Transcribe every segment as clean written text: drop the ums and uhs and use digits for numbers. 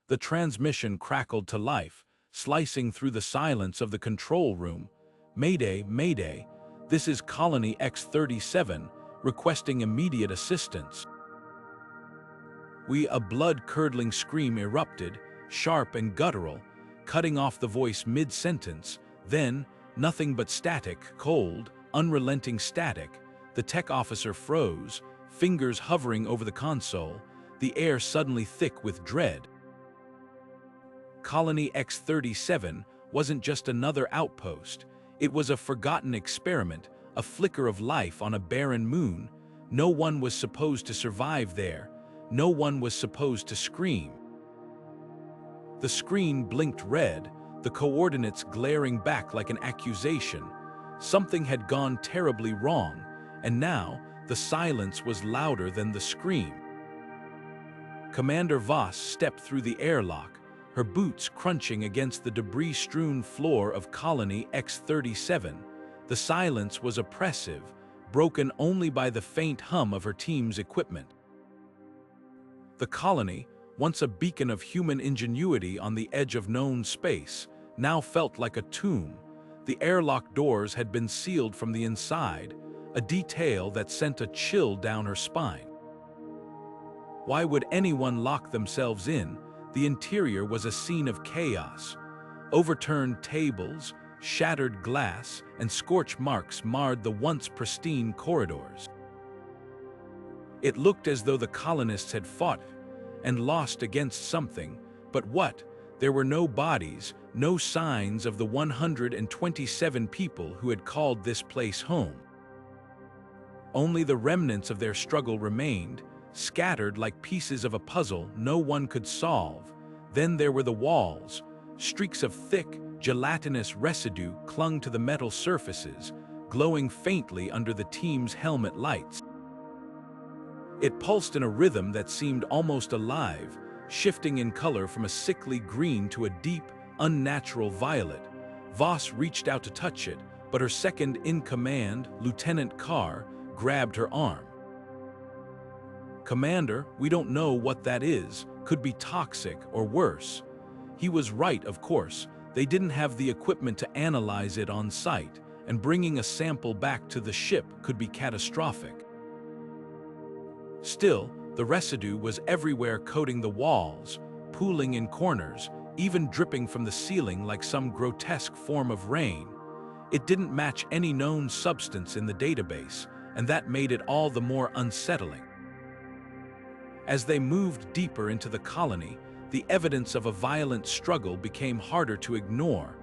The transmission crackled to life, slicing through the silence of the control room. "Mayday, Mayday, this is Colony X-37, requesting immediate assistance." A blood-curdling scream erupted, sharp and guttural, cutting off the voice mid-sentence. Then, nothing but static, cold, unrelenting static. The tech officer froze, fingers hovering over the console, the air suddenly thick with dread. Colony X-37 wasn't just another outpost. It was a forgotten experiment, a flicker of life on a barren moon. No one was supposed to survive there. No one was supposed to scream. The screen blinked red, the coordinates glaring back like an accusation. Something had gone terribly wrong, and now the silence was louder than the scream. Commander Voss stepped through the airlock, her boots crunching against the debris-strewn floor of Colony X-37. The silence was oppressive, broken only by the faint hum of her team's equipment. The colony, once a beacon of human ingenuity on the edge of known space, now felt like a tomb. The airlock doors had been sealed from the inside, a detail that sent a chill down her spine. Why would anyone lock themselves in? The interior was a scene of chaos. Overturned tables, shattered glass, and scorch marks marred the once pristine corridors. It looked as though the colonists had fought and lost against something, but what? There were no bodies, no signs of the 127 people who had called this place home. Only the remnants of their struggle remained, scattered like pieces of a puzzle no one could solve. Then there were the walls. Streaks of thick, gelatinous residue clung to the metal surfaces, glowing faintly under the team's helmet lights. It pulsed in a rhythm that seemed almost alive, shifting in color from a sickly green to a deep, unnatural violet. Voss reached out to touch it, but her second-in-command, Lieutenant Carr, grabbed her arm. "Commander, we don't know what that is. Could be toxic or worse." He was right, of course. They didn't have the equipment to analyze it on site, and bringing a sample back to the ship could be catastrophic. Still, the residue was everywhere, coating the walls, pooling in corners, even dripping from the ceiling like some grotesque form of rain. It didn't match any known substance in the database, and that made it all the more unsettling. As they moved deeper into the colony, the evidence of a violent struggle became harder to ignore.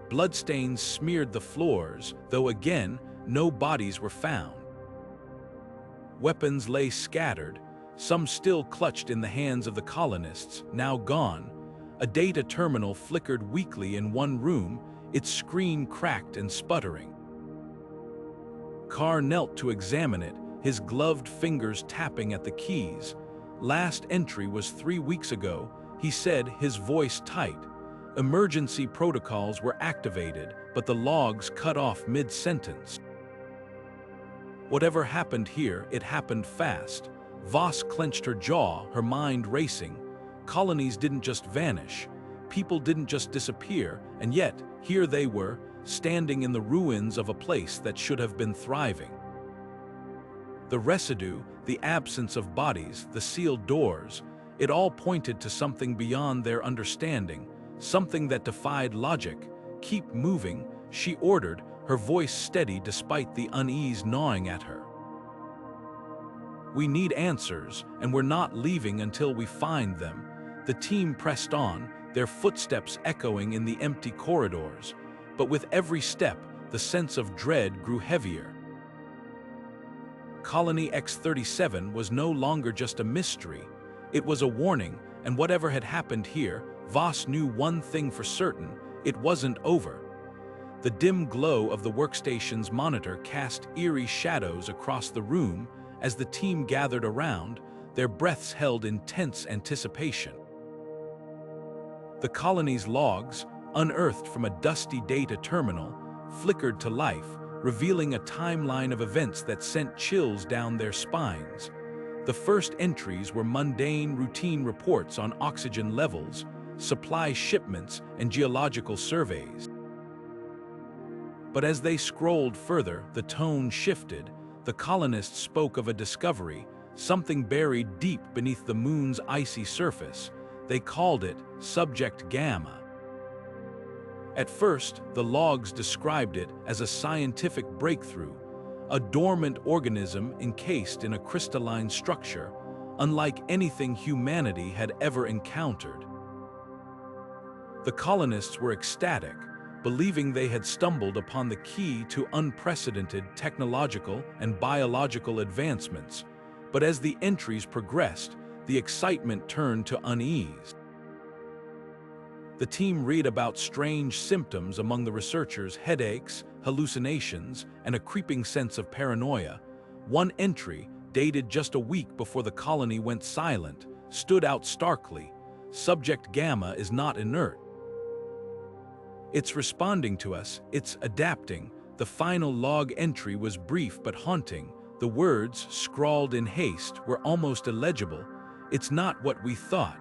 Bloodstains smeared the floors, though again, no bodies were found. Weapons lay scattered, some still clutched in the hands of the colonists, now gone. A data terminal flickered weakly in one room, its screen cracked and sputtering. Carr knelt to examine it, his gloved fingers tapping at the keys. "Last entry was 3 weeks ago," he said, his voice tight. Emergency protocols were activated, but the logs cut off mid-sentence. Whatever happened here, it happened fast. Voss clenched her jaw, her mind racing. Colonies didn't just vanish. People didn't just disappear, and yet, here they were, standing in the ruins of a place that should have been thriving. The residue, the absence of bodies, the sealed doors, it all pointed to something beyond their understanding, something that defied logic. "Keep moving," she ordered, her voice steady despite the unease gnawing at her. "We need answers, and we're not leaving until we find them." The team pressed on, their footsteps echoing in the empty corridors. But with every step, the sense of dread grew heavier. Colony X-37 was no longer just a mystery. It was a warning, and whatever had happened here, Voss knew one thing for certain: it wasn't over. The dim glow of the workstation's monitor cast eerie shadows across the room as the team gathered around, their breaths held in tense anticipation. The colony's logs, unearthed from a dusty data terminal, flickered to life, revealing a timeline of events that sent chills down their spines. The first entries were mundane, routine reports on oxygen levels, supply shipments, and geological surveys. But as they scrolled further, the tone shifted. The colonists spoke of a discovery, something buried deep beneath the moon's icy surface. They called it Subject Gamma. At first, the logs described it as a scientific breakthrough, a dormant organism encased in a crystalline structure, unlike anything humanity had ever encountered. The colonists were ecstatic, believing they had stumbled upon the key to unprecedented technological and biological advancements. But as the entries progressed, the excitement turned to unease. The team read about strange symptoms among the researchers: headaches, hallucinations, and a creeping sense of paranoia. One entry, dated just a week before the colony went silent, stood out starkly. Subject Gamma is not inert. It's responding to us, it's adapting. The final log entry was brief but haunting. The words, scrawled in haste, were almost illegible. It's not what we thought.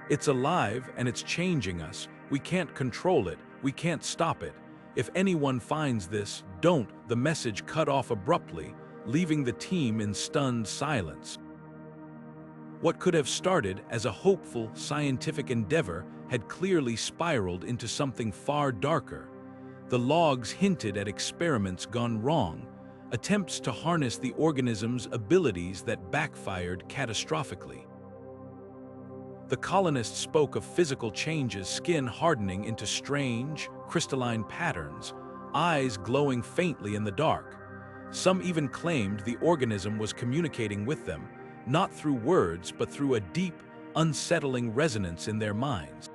It's alive and it's changing us. We can't control it. We can't stop it. If anyone finds this, don't. The message cut off abruptly, leaving the team in stunned silence. What could have started as a hopeful scientific endeavor had clearly spiraled into something far darker. The logs hinted at experiments gone wrong, attempts to harness the organism's abilities that backfired catastrophically. The colonists spoke of physical changes: skin hardening into strange, crystalline patterns, eyes glowing faintly in the dark. Some even claimed the organism was communicating with them, not through words but through a deep, unsettling resonance in their minds.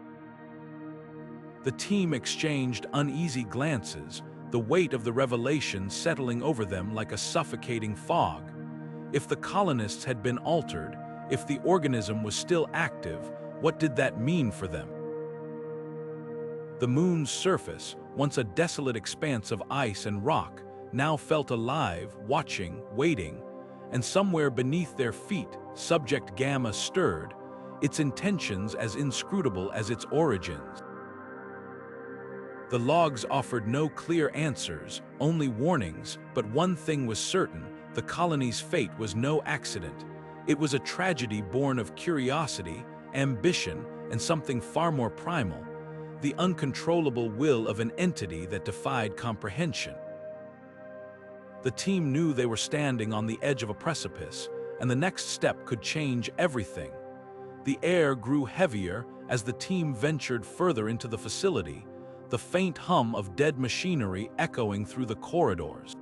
The team exchanged uneasy glances, the weight of the revelation settling over them like a suffocating fog. If the colonists had been altered, if the organism was still active, what did that mean for them? The moon's surface, once a desolate expanse of ice and rock, now felt alive, watching, waiting, and somewhere beneath their feet, Subject Gamma stirred, its intentions as inscrutable as its origins. The logs offered no clear answers, only warnings, but one thing was certain: the colony's fate was no accident. It was a tragedy born of curiosity, ambition, and something far more primal: the uncontrollable will of an entity that defied comprehension. The team knew they were standing on the edge of a precipice, and the next step could change everything. The air grew heavier as the team ventured further into the facility, the faint hum of dead machinery echoing through the corridors.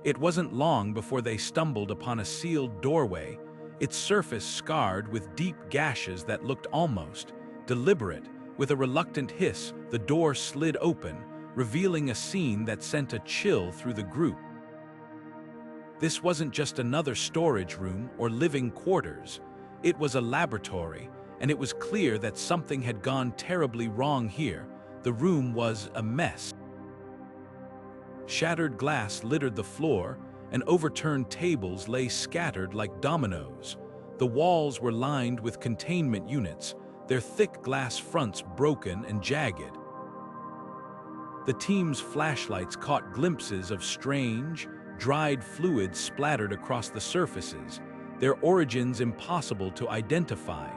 It wasn't long before they stumbled upon a sealed doorway, its surface scarred with deep gashes that looked almost deliberate. With a reluctant hiss, the door slid open, revealing a scene that sent a chill through the group. This wasn't just another storage room or living quarters. It was a laboratory, and it was clear that something had gone terribly wrong here. The room was a mess. Shattered glass littered the floor, and overturned tables lay scattered like dominoes. The walls were lined with containment units, their thick glass fronts broken and jagged. The team's flashlights caught glimpses of strange, dried fluids splattered across the surfaces, their origins impossible to identify.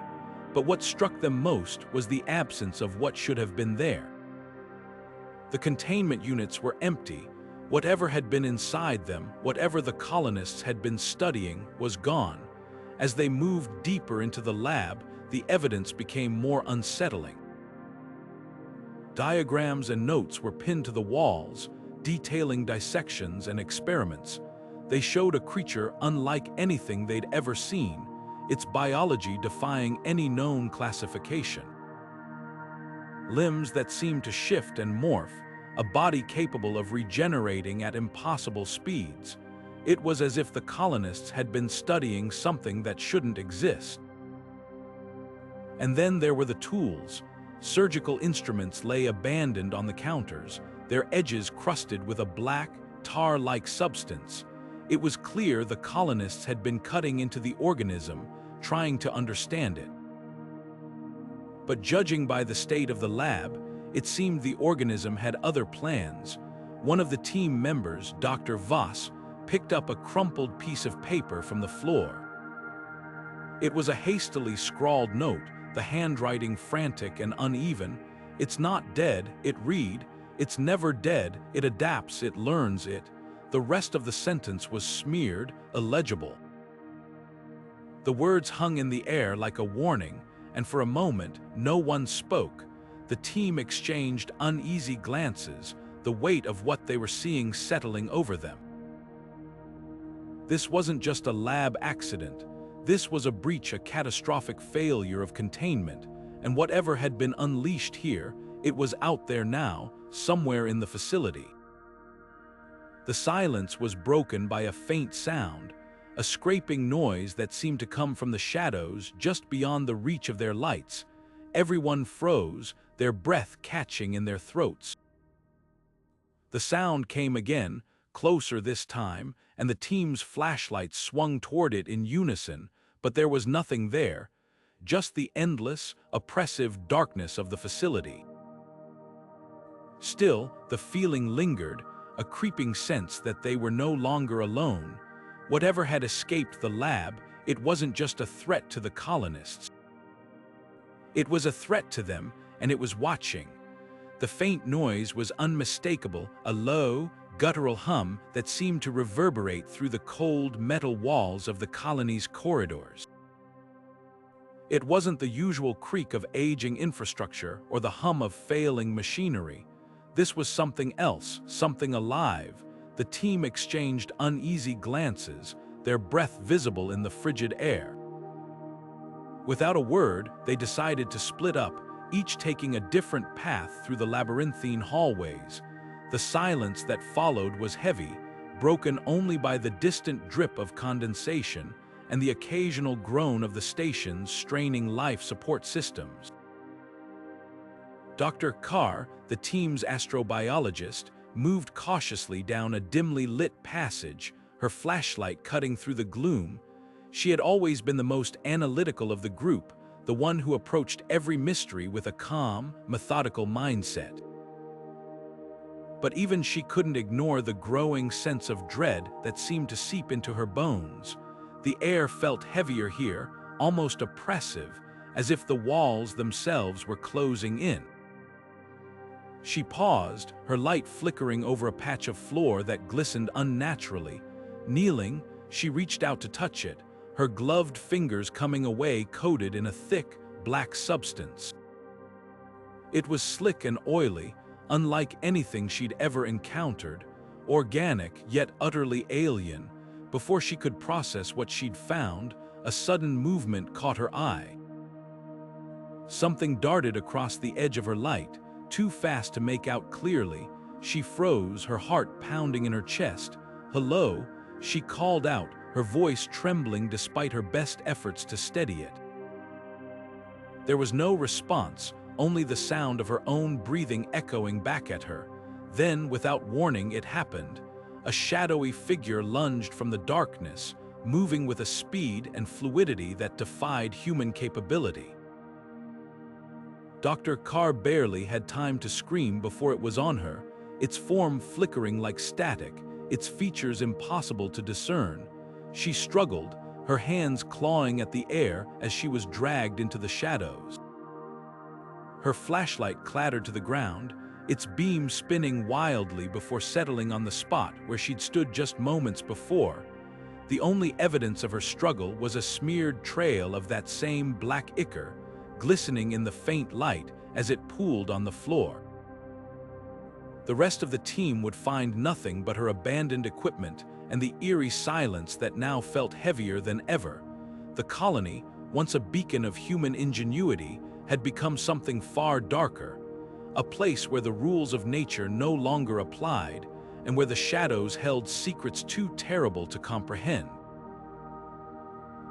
But what struck them most was the absence of what should have been there. The containment units were empty. Whatever had been inside them, whatever the colonists had been studying, was gone. As they moved deeper into the lab, the evidence became more unsettling. Diagrams and notes were pinned to the walls, detailing dissections and experiments. They showed a creature unlike anything they'd ever seen, its biology defying any known classification. Limbs that seemed to shift and morph, a body capable of regenerating at impossible speeds. It was as if the colonists had been studying something that shouldn't exist. And then there were the tools. Surgical instruments lay abandoned on the counters, their edges crusted with a black, tar-like substance. It was clear the colonists had been cutting into the organism, trying to understand it. But judging by the state of the lab, it seemed the organism had other plans. One of the team members, Dr. Voss, picked up a crumpled piece of paper from the floor. It was a hastily scrawled note, the handwriting frantic and uneven. "It's not dead," it read. "It's never dead, it adapts, it learns it." The rest of the sentence was smeared, illegible. The words hung in the air like a warning, and for a moment, no one spoke. The team exchanged uneasy glances, the weight of what they were seeing settling over them. This wasn't just a lab accident. This was a breach, a catastrophic failure of containment, and whatever had been unleashed here, it was out there now, somewhere in the facility. The silence was broken by a faint sound, a scraping noise that seemed to come from the shadows just beyond the reach of their lights. Everyone froze, their breath catching in their throats. The sound came again, closer this time, and the team's flashlights swung toward it in unison, but there was nothing there, just the endless, oppressive darkness of the facility. Still, the feeling lingered, a creeping sense that they were no longer alone. Whatever had escaped the lab, it wasn't just a threat to the colonists. It was a threat to them, and it was watching. The faint noise was unmistakable, a low, guttural hum that seemed to reverberate through the cold metal walls of the colony's corridors. It wasn't the usual creak of aging infrastructure or the hum of failing machinery. This was something else, something alive. The team exchanged uneasy glances, their breath visible in the frigid air. Without a word, they decided to split up, each taking a different path through the labyrinthine hallways. The silence that followed was heavy, broken only by the distant drip of condensation and the occasional groan of the station's straining life support systems. Dr. Carr, the team's astrobiologist, moved cautiously down a dimly lit passage, her flashlight cutting through the gloom. She had always been the most analytical of the group, the one who approached every mystery with a calm, methodical mindset. But even she couldn't ignore the growing sense of dread that seemed to seep into her bones. The air felt heavier here, almost oppressive, as if the walls themselves were closing in. She paused, her light flickering over a patch of floor that glistened unnaturally. Kneeling, she reached out to touch it, her gloved fingers coming away coated in a thick, black substance. It was slick and oily, unlike anything she'd ever encountered, organic yet utterly alien. Before she could process what she'd found, a sudden movement caught her eye. Something darted across the edge of her light, too fast to make out clearly. She froze, her heart pounding in her chest. "Hello," she called out, her voice trembling despite her best efforts to steady it. There was no response, only the sound of her own breathing echoing back at her. Then, without warning, it happened. A shadowy figure lunged from the darkness, moving with a speed and fluidity that defied human capability. Dr. Carr barely had time to scream before it was on her, its form flickering like static, its features impossible to discern. She struggled, her hands clawing at the air as she was dragged into the shadows. Her flashlight clattered to the ground, its beam spinning wildly before settling on the spot where she'd stood just moments before. The only evidence of her struggle was a smeared trail of that same black ichor, glistening in the faint light as it pooled on the floor. The rest of the team would find nothing but her abandoned equipment and the eerie silence that now felt heavier than ever. The colony, once a beacon of human ingenuity, had become something far darker, a place where the rules of nature no longer applied and where the shadows held secrets too terrible to comprehend.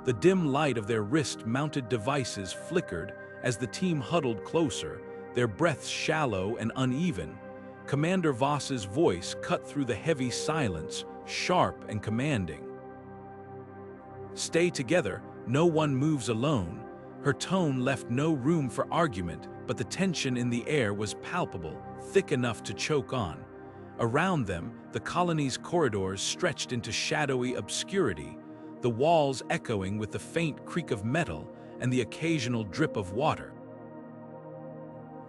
The dim light of their wrist-mounted devices flickered as the team huddled closer, their breaths shallow and uneven. Commander Voss's voice cut through the heavy silence, sharp and commanding. "Stay together, no one moves alone." Her tone left no room for argument, but the tension in the air was palpable, thick enough to choke on. Around them, the colony's corridors stretched into shadowy obscurity, the walls echoing with the faint creak of metal and the occasional drip of water.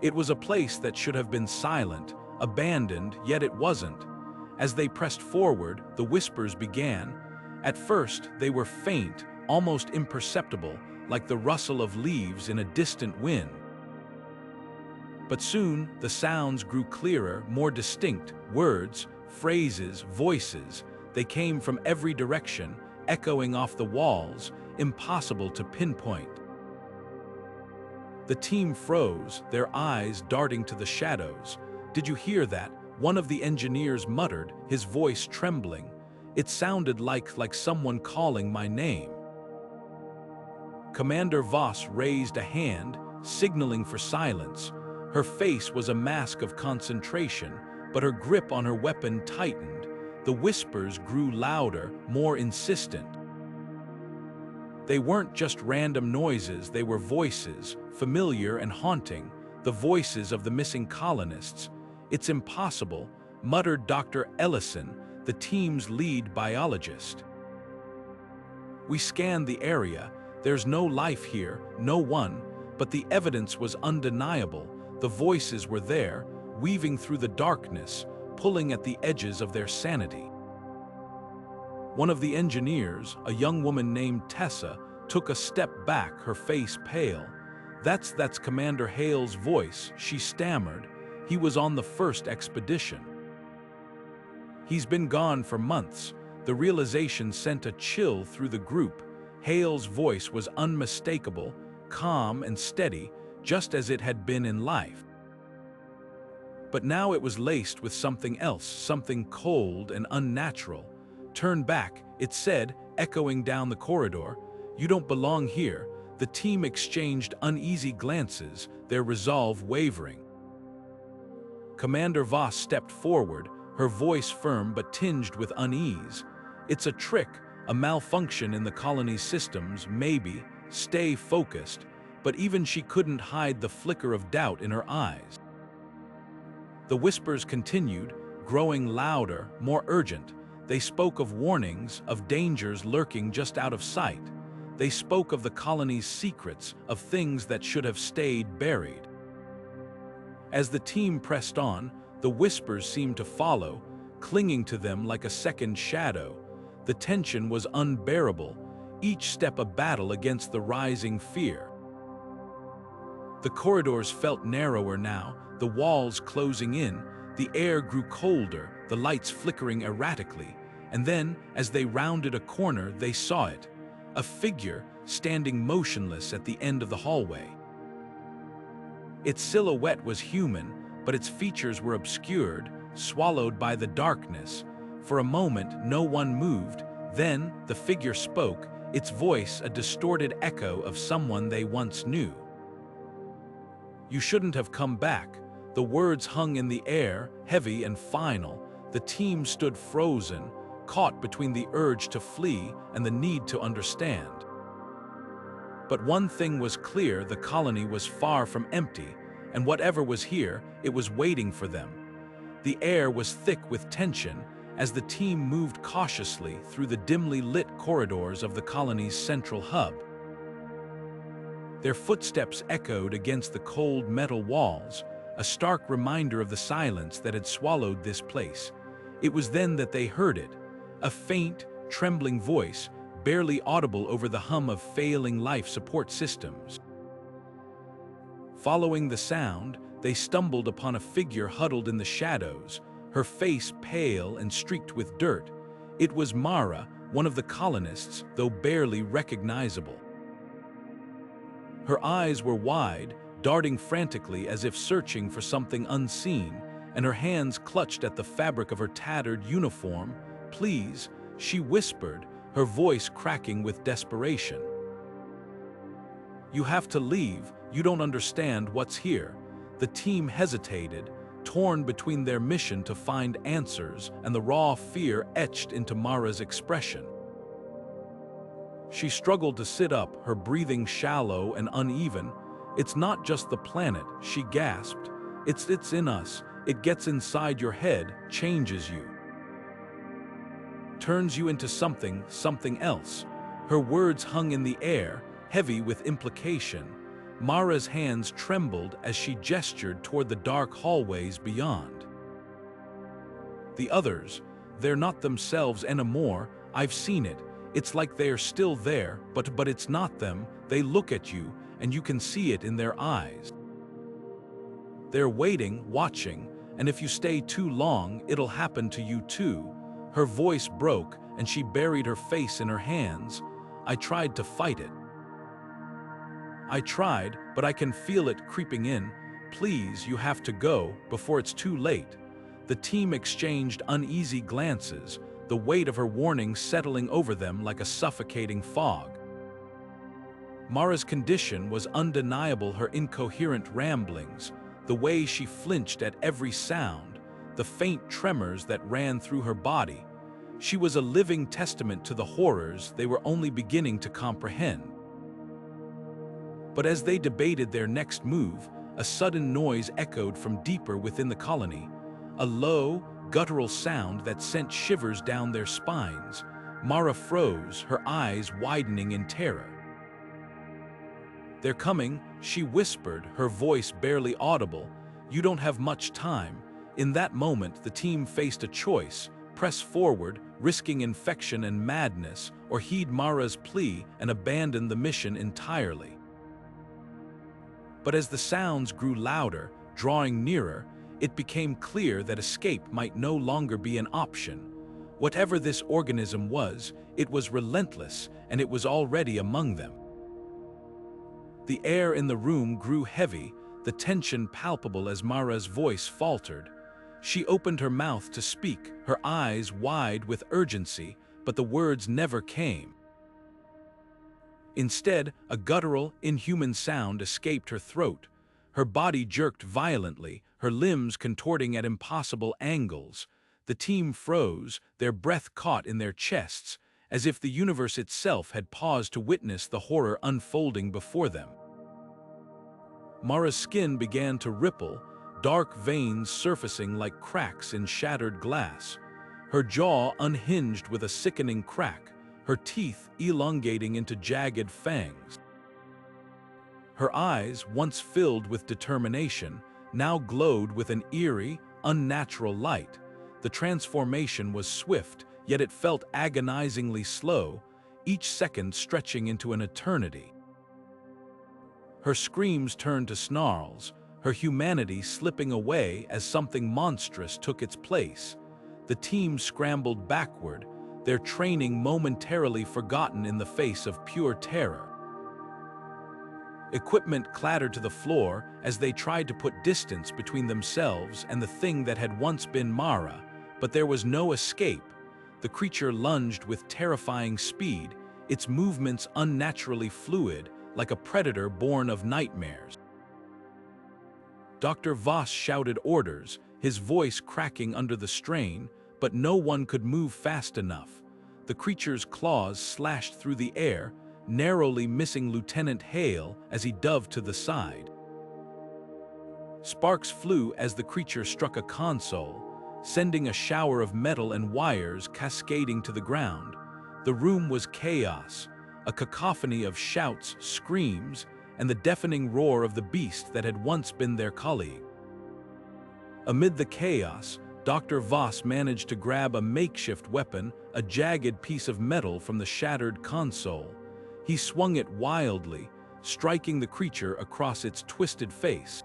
It was a place that should have been silent, abandoned, yet it wasn't. As they pressed forward, the whispers began. At first, they were faint, almost imperceptible, like the rustle of leaves in a distant wind. But soon, the sounds grew clearer, more distinct. Words, phrases, voices. They came from every direction, echoing off the walls, impossible to pinpoint. The team froze, their eyes darting to the shadows. "Did you hear that?" one of the engineers muttered, his voice trembling. "It sounded like someone calling my name." Commander Voss raised a hand, signaling for silence. Her face was a mask of concentration, but her grip on her weapon tightened. The whispers grew louder, more insistent. They weren't just random noises, they were voices, familiar and haunting, the voices of the missing colonists. "It's impossible," muttered Dr. Ellison, the team's lead biologist. "We scanned the area. There's no life here, no one," but the evidence was undeniable. The voices were there, weaving through the darkness, pulling at the edges of their sanity. One of the engineers, a young woman named Tessa, took a step back, her face pale. That's Commander Hale's voice," she stammered. "He was on the first expedition. He's been gone for months." The realization sent a chill through the group. Hale's voice was unmistakable, calm and steady, just as it had been in life. But now it was laced with something else, something cold and unnatural. "Turn back," it said, echoing down the corridor. "You don't belong here." The team exchanged uneasy glances, their resolve wavering. Commander Voss stepped forward, her voice firm but tinged with unease. "It's a trick, a malfunction in the colony's systems, maybe. Stay focused." But even she couldn't hide the flicker of doubt in her eyes. The whispers continued, growing louder, more urgent. They spoke of warnings, of dangers lurking just out of sight. They spoke of the colony's secrets, of things that should have stayed buried. As the team pressed on, the whispers seemed to follow, clinging to them like a second shadow. The tension was unbearable, each step a battle against the rising fear. The corridors felt narrower now, the walls closing in, the air grew colder, the lights flickering erratically, and then, as they rounded a corner, they saw it. A figure standing motionless at the end of the hallway. Its silhouette was human, but its features were obscured, swallowed by the darkness. For a moment, no one moved. Then, the figure spoke, its voice a distorted echo of someone they once knew. "You shouldn't have come back." The words hung in the air, heavy and final. The team stood frozen, caught between the urge to flee and the need to understand. But one thing was clear: the colony was far from empty, and whatever was here, it was waiting for them. The air was thick with tension as the team moved cautiously through the dimly lit corridors of the colony's central hub. Their footsteps echoed against the cold metal walls, a stark reminder of the silence that had swallowed this place. It was then that they heard it, a faint, trembling voice, barely audible over the hum of failing life support systems. Following the sound, they stumbled upon a figure huddled in the shadows, her face pale and streaked with dirt. It was Mara, one of the colonists, though barely recognizable. Her eyes were wide, darting frantically as if searching for something unseen, and her hands clutched at the fabric of her tattered uniform. "Please," she whispered, her voice cracking with desperation. "You have to leave, you don't understand what's here." The team hesitated, torn between their mission to find answers and the raw fear etched into Mara's expression. She struggled to sit up, her breathing shallow and uneven. "It's not just the planet," she gasped. It's in us. It gets inside your head, changes you. Turns you into something else." Her words hung in the air, heavy with implication. Mara's hands trembled as she gestured toward the dark hallways beyond. "The others, they're not themselves anymore. I've seen it. It's like they're still there, but it's not them. They look at you, and you can see it in their eyes. They're waiting, watching, and if you stay too long, it'll happen to you too." Her voice broke, and she buried her face in her hands. "I tried to fight it. I tried, but I can feel it creeping in. Please, you have to go, before it's too late." The team exchanged uneasy glances, the weight of her warning settling over them like a suffocating fog. Mara's condition was undeniable, her incoherent ramblings, the way she flinched at every sound, the faint tremors that ran through her body. She was a living testament to the horrors they were only beginning to comprehend. But as they debated their next move, a sudden noise echoed from deeper within the colony, a low, guttural sound that sent shivers down their spines. Mara froze, her eyes widening in terror. "They're coming," she whispered, her voice barely audible. "You don't have much time." In that moment, the team faced a choice: press forward, risking infection and madness, or heed Mara's plea and abandon the mission entirely. But as the sounds grew louder, drawing nearer, it became clear that escape might no longer be an option. Whatever this organism was, it was relentless, and it was already among them. The air in the room grew heavy, the tension palpable as Mara's voice faltered. She opened her mouth to speak, her eyes wide with urgency, but the words never came. Instead, a guttural, inhuman sound escaped her throat. Her body jerked violently, her limbs contorting at impossible angles. The team froze, their breath caught in their chests, as if the universe itself had paused to witness the horror unfolding before them. Mara's skin began to ripple, dark veins surfacing like cracks in shattered glass. Her jaw unhinged with a sickening crack, her teeth elongating into jagged fangs. Her eyes, once filled with determination, now glowed with an eerie, unnatural light. The transformation was swift, yet it felt agonizingly slow, each second stretching into an eternity. Her screams turned to snarls, her humanity slipping away as something monstrous took its place. The team scrambled backward, their training momentarily forgotten in the face of pure terror. Equipment clattered to the floor as they tried to put distance between themselves and the thing that had once been Mara, but there was no escape. The creature lunged with terrifying speed, its movements unnaturally fluid, like a predator born of nightmares. Dr. Voss shouted orders, his voice cracking under the strain, but no one could move fast enough. The creature's claws slashed through the air, narrowly missing Lieutenant Hale as he dove to the side. Sparks flew as the creature struck a console, sending a shower of metal and wires cascading to the ground. The room was chaos, a cacophony of shouts, screams, and the deafening roar of the beast that had once been their colleague. Amid the chaos, Dr. Voss managed to grab a makeshift weapon, a jagged piece of metal from the shattered console. He swung it wildly, striking the creature across its twisted face.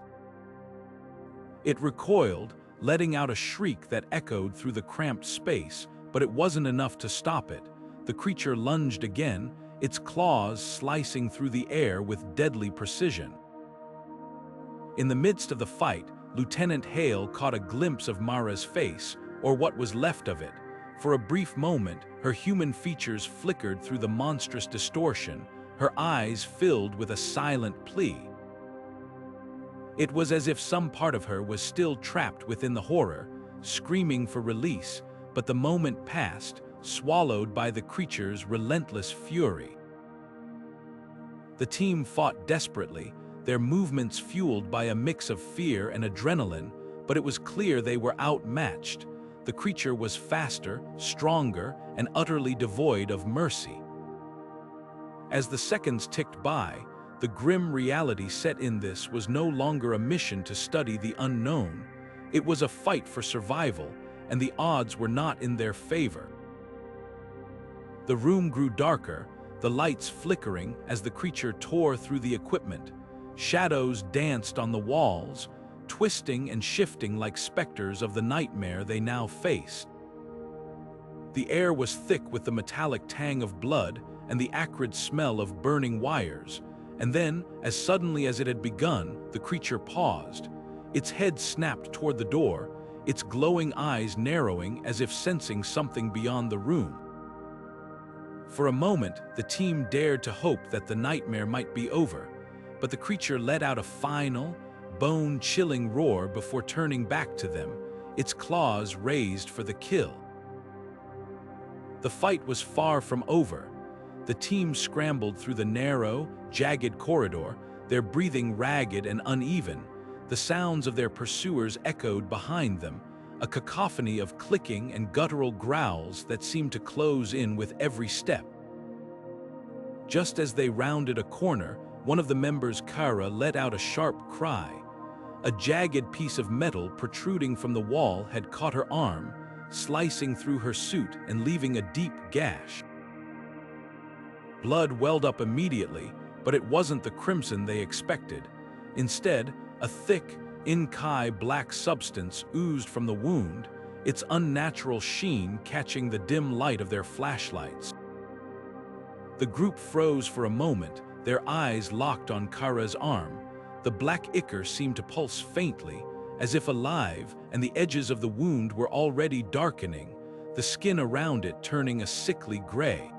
It recoiled, letting out a shriek that echoed through the cramped space, but it wasn't enough to stop it. The creature lunged again, its claws slicing through the air with deadly precision. In the midst of the fight, Lieutenant Hale caught a glimpse of Mara's face, or what was left of it. For a brief moment, her human features flickered through the monstrous distortion, her eyes filled with a silent plea. It was as if some part of her was still trapped within the horror, screaming for release, but the moment passed, swallowed by the creature's relentless fury. The team fought desperately, their movements fueled by a mix of fear and adrenaline, but it was clear they were outmatched. The creature was faster, stronger, and utterly devoid of mercy. As the seconds ticked by, the grim reality set in. This was no longer a mission to study the unknown. It was a fight for survival, and the odds were not in their favor. The room grew darker, the lights flickering as the creature tore through the equipment. Shadows danced on the walls, twisting and shifting like specters of the nightmare they now faced. The air was thick with the metallic tang of blood and the acrid smell of burning wires, and then, as suddenly as it had begun, the creature paused. Its head snapped toward the door, its glowing eyes narrowing as if sensing something beyond the room. For a moment, the team dared to hope that the nightmare might be over, but the creature let out a final, bone-chilling roar before turning back to them, its claws raised for the kill. The fight was far from over. The team scrambled through the narrow, jagged corridor, their breathing ragged and uneven. The sounds of their pursuers echoed behind them, a cacophony of clicking and guttural growls that seemed to close in with every step. Just as they rounded a corner, one of the members, Carr, let out a sharp cry. A jagged piece of metal protruding from the wall had caught her arm, slicing through her suit and leaving a deep gash. Blood welled up immediately, but it wasn't the crimson they expected. Instead, a thick, inky black substance oozed from the wound, its unnatural sheen catching the dim light of their flashlights. The group froze for a moment, their eyes locked on Carr's arm. The black ichor seemed to pulse faintly, as if alive, and the edges of the wound were already darkening, the skin around it turning a sickly gray.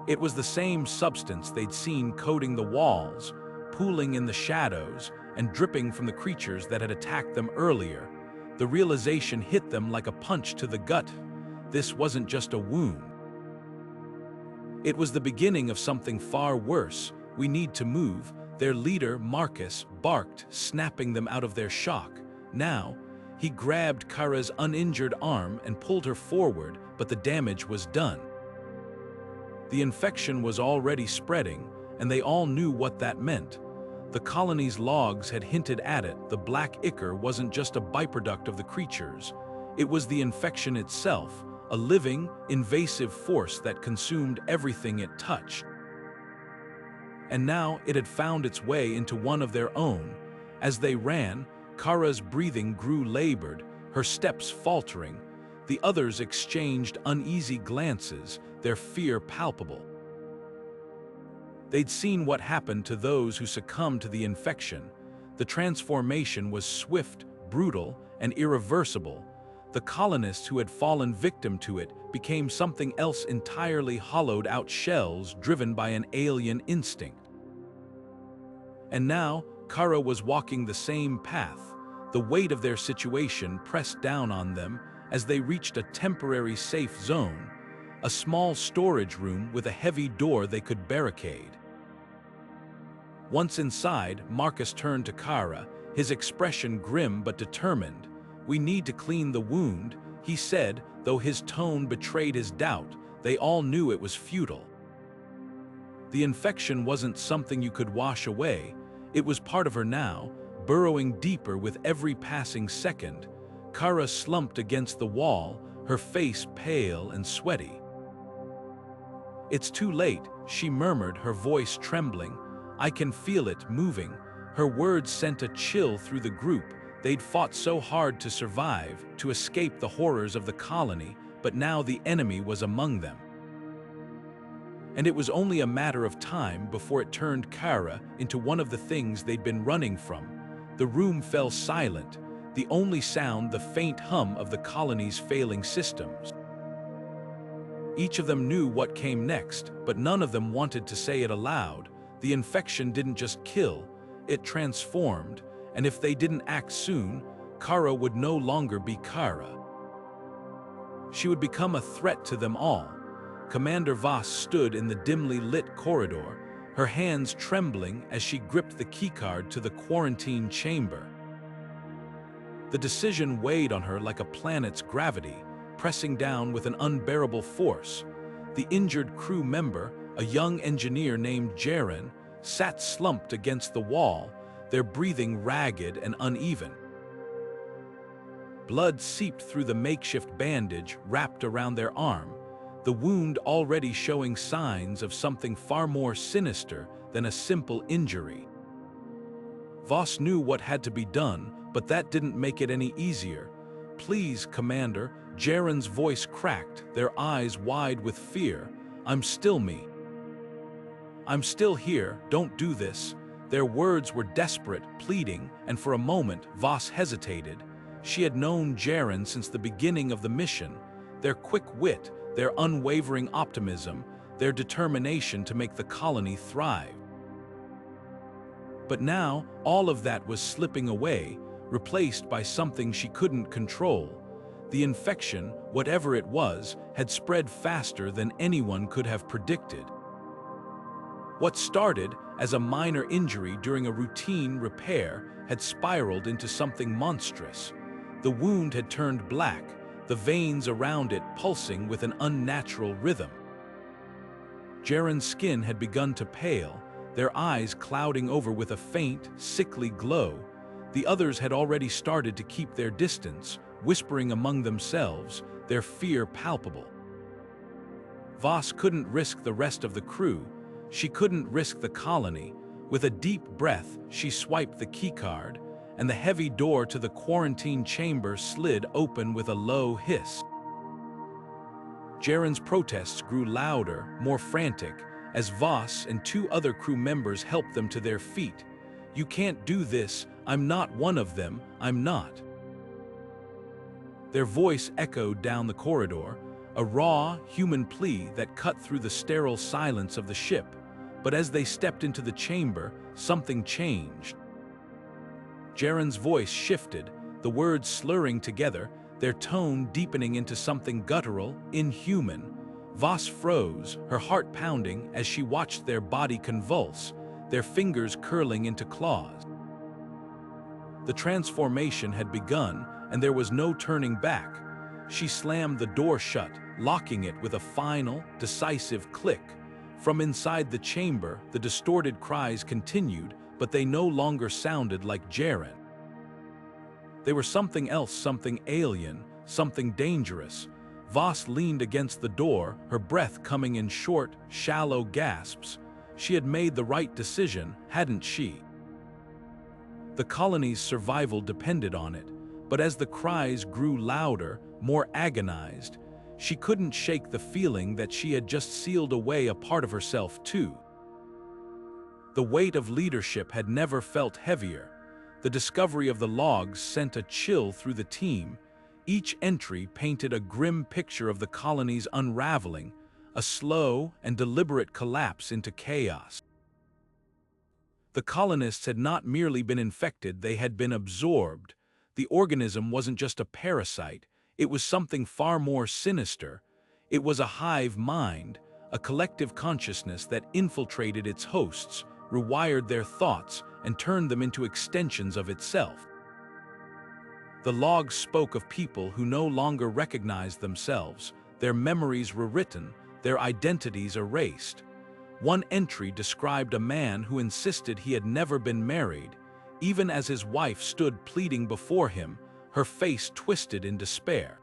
It was the same substance they'd seen coating the walls, pooling in the shadows, and dripping from the creatures that had attacked them earlier. The realization hit them like a punch to the gut. This wasn't just a wound. It was the beginning of something far worse. "We need to move," their leader, Marcus, barked, snapping them out of their shock. Now, he grabbed Carr's uninjured arm and pulled her forward, but the damage was done. The infection was already spreading, and they all knew what that meant. The colony's logs had hinted at it. The black ichor wasn't just a byproduct of the creatures. It was the infection itself, a living, invasive force that consumed everything it touched. And now it had found its way into one of their own. As they ran, Carr's breathing grew labored, her steps faltering. The others exchanged uneasy glances, their fear palpable. They'd seen what happened to those who succumbed to the infection. The transformation was swift, brutal, and irreversible. The colonists who had fallen victim to it became something else entirely, hollowed-out shells driven by an alien instinct. And now, Carr was walking the same path. The weight of their situation pressed down on them as they reached a temporary safe zone, a small storage room with a heavy door they could barricade. Once inside, Marcus turned to Carr, his expression grim but determined. "We need to clean the wound," he said, though his tone betrayed his doubt. They all knew it was futile. The infection wasn't something you could wash away. It was part of her now, burrowing deeper with every passing second. Carr slumped against the wall, her face pale and sweaty. "It's too late," she murmured, her voice trembling. "I can feel it moving." Her words sent a chill through the group. They'd fought so hard to survive, to escape the horrors of the colony, but now the enemy was among them. And it was only a matter of time before it turned Carr into one of the things they'd been running from. The room fell silent, the only sound the faint hum of the colony's failing systems. Each of them knew what came next, but none of them wanted to say it aloud. The infection didn't just kill, it transformed, and if they didn't act soon, Kara would no longer be Kara. She would become a threat to them all. Commander Voss stood in the dimly lit corridor, her hands trembling as she gripped the keycard to the quarantine chamber. The decision weighed on her like a planet's gravity, pressing down with an unbearable force. The injured crew member, a young engineer named Jaren, sat slumped against the wall, their breathing ragged and uneven. Blood seeped through the makeshift bandage wrapped around their arm, the wound already showing signs of something far more sinister than a simple injury. Voss knew what had to be done, but that didn't make it any easier. "Please, Commander," Jaren's voice cracked, their eyes wide with fear. "I'm still me. I'm still here, don't do this." Their words were desperate, pleading, and for a moment Voss hesitated. She had known Jaren since the beginning of the mission. Their quick wit, their unwavering optimism, their determination to make the colony thrive. But now, all of that was slipping away, replaced by something she couldn't control. The infection, whatever it was, had spread faster than anyone could have predicted. What started as a minor injury during a routine repair had spiraled into something monstrous. The wound had turned black, the veins around it pulsing with an unnatural rhythm. Jaren's skin had begun to pale, their eyes clouding over with a faint, sickly glow. The others had already started to keep their distance, whispering among themselves, their fear palpable. Voss couldn't risk the rest of the crew. She couldn't risk the colony. With a deep breath, she swiped the keycard, and the heavy door to the quarantine chamber slid open with a low hiss. Jaren's protests grew louder, more frantic, as Voss and two other crew members helped them to their feet. "You can't do this, I'm not one of them, I'm not." Their voice echoed down the corridor, a raw, human plea that cut through the sterile silence of the ship. But as they stepped into the chamber, something changed. Jaren's voice shifted, the words slurring together, their tone deepening into something guttural, inhuman. Voss froze, her heart pounding as she watched their body convulse, their fingers curling into claws. The transformation had begun, and there was no turning back. She slammed the door shut, locking it with a final, decisive click. From inside the chamber, the distorted cries continued, but they no longer sounded like Jaren. They were something else, something alien, something dangerous. Voss leaned against the door, her breath coming in short, shallow gasps. She had made the right decision, hadn't she? The colony's survival depended on it, but as the cries grew louder, more agonized, she couldn't shake the feeling that she had just sealed away a part of herself too. The weight of leadership had never felt heavier. The discovery of the logs sent a chill through the team. Each entry painted a grim picture of the colony's unraveling, a slow and deliberate collapse into chaos. The colonists had not merely been infected, they had been absorbed. The organism wasn't just a parasite, it was something far more sinister. It was a hive mind, a collective consciousness that infiltrated its hosts, rewired their thoughts, and turned them into extensions of itself. The logs spoke of people who no longer recognized themselves, their memories rewritten, their identities erased. One entry described a man who insisted he had never been married, even as his wife stood pleading before him, her face twisted in despair.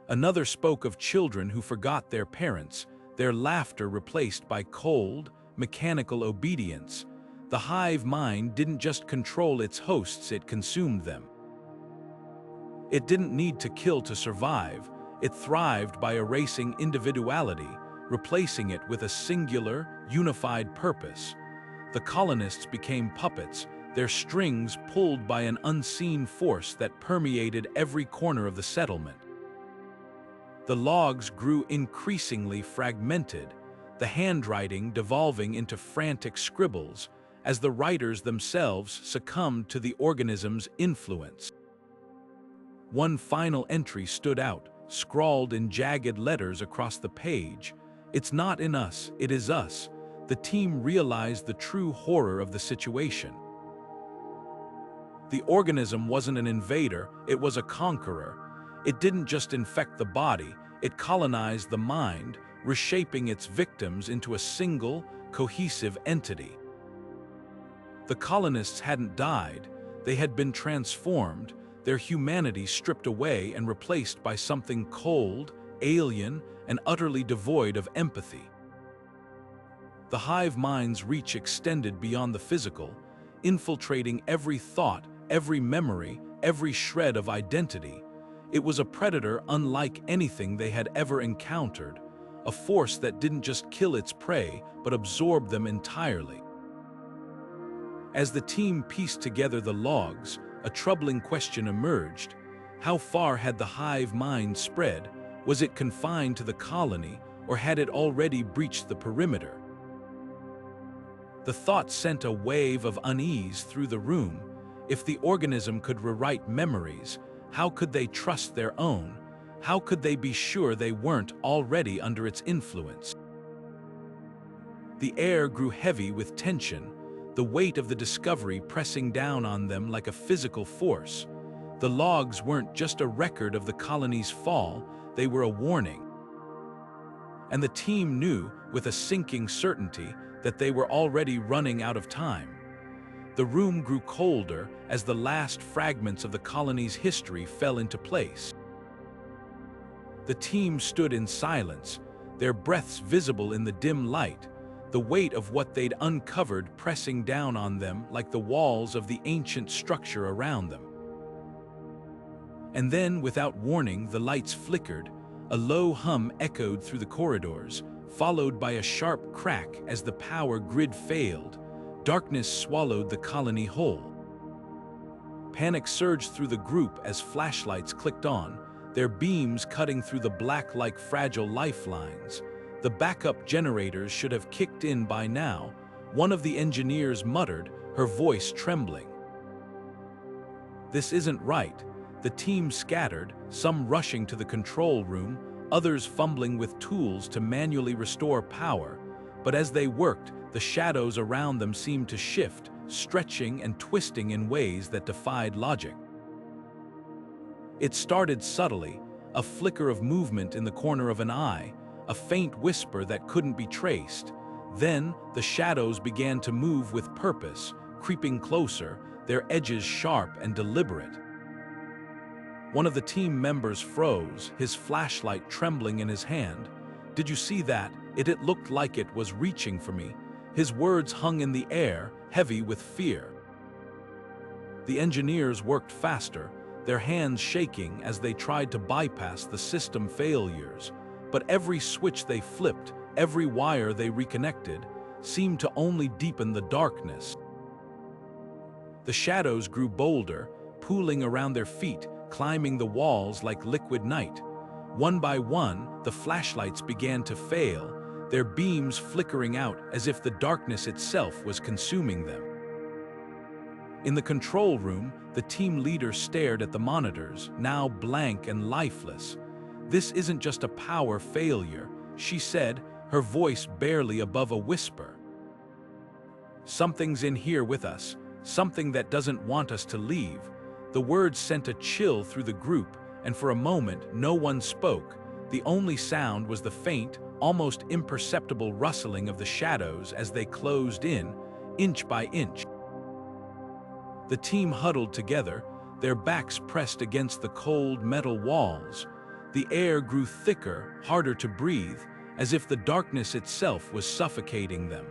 Another spoke of children who forgot their parents, their laughter replaced by cold, mechanical obedience. The hive mind didn't just control its hosts, it consumed them. It didn't need to kill to survive, it thrived by erasing individuality, replacing it with a singular, unified purpose. The colonists became puppets, their strings pulled by an unseen force that permeated every corner of the settlement. The logs grew increasingly fragmented, the handwriting devolving into frantic scribbles, as the writers themselves succumbed to the organism's influence. One final entry stood out, scrawled in jagged letters across the page. "It's not in us, it is us." The team realized the true horror of the situation. The organism wasn't an invader, it was a conqueror. It didn't just infect the body, it colonized the mind, reshaping its victims into a single, cohesive entity. The colonists hadn't died, they had been transformed, their humanity stripped away and replaced by something cold, alien, and utterly devoid of empathy. The hive mind's reach extended beyond the physical, infiltrating every thought, every memory, every shred of identity. It was a predator unlike anything they had ever encountered, a force that didn't just kill its prey, but absorbed them entirely. As the team pieced together the logs, a troubling question emerged. How far had the hive mind spread? Was it confined to the colony, or had it already breached the perimeter? The thought sent a wave of unease through the room. If the organism could rewrite memories, how could they trust their own? How could they be sure they weren't already under its influence? The air grew heavy with tension, the weight of the discovery pressing down on them like a physical force. The logs weren't just a record of the colony's fall, they were a warning. And the team knew, with a sinking certainty, that they were already running out of time. The room grew colder as the last fragments of the colony's history fell into place. The team stood in silence, their breaths visible in the dim light, the weight of what they'd uncovered pressing down on them like the walls of the ancient structure around them. And then, without warning, the lights flickered, a low hum echoed through the corridors, followed by a sharp crack as the power grid failed. Darkness swallowed the colony whole. Panic surged through the group as flashlights clicked on, their beams cutting through the black like fragile lifelines. The backup generators should have kicked in by now, one of the engineers muttered, her voice trembling. This isn't right. The team scattered, some rushing to the control room, others fumbling with tools to manually restore power. But as they worked, the shadows around them seemed to shift, stretching and twisting in ways that defied logic. It started subtly, a flicker of movement in the corner of an eye, a faint whisper that couldn't be traced. Then, the shadows began to move with purpose, creeping closer, their edges sharp and deliberate. One of the team members froze, his flashlight trembling in his hand. "Did you see that? It looked like it was reaching for me." His words hung in the air, heavy with fear. The engineers worked faster, their hands shaking as they tried to bypass the system failures. But every switch they flipped, every wire they reconnected, seemed to only deepen the darkness. The shadows grew bolder, pooling around their feet, climbing the walls like liquid night. One by one, the flashlights began to fail, their beams flickering out as if the darkness itself was consuming them. In the control room, the team leader stared at the monitors, now blank and lifeless. "This isn't just a power failure," she said, her voice barely above a whisper. "Something's in here with us, something that doesn't want us to leave." The words sent a chill through the group, and for a moment no one spoke. The only sound was the faint, almost imperceptible rustling of the shadows as they closed in, inch by inch. The team huddled together, their backs pressed against the cold metal walls. The air grew thicker, harder to breathe, as if the darkness itself was suffocating them.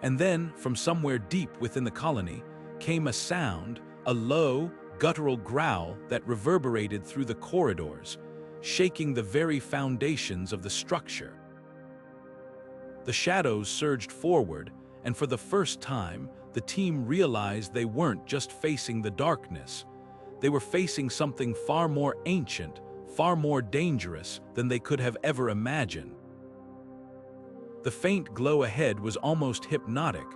And then, from somewhere deep within the colony, came a sound, a low, guttural growl that reverberated through the corridors, shaking the very foundations of the structure. The shadows surged forward, and for the first time, the team realized they weren't just facing the darkness. They were facing something far more ancient, far more dangerous than they could have ever imagined. The faint glow ahead was almost hypnotic,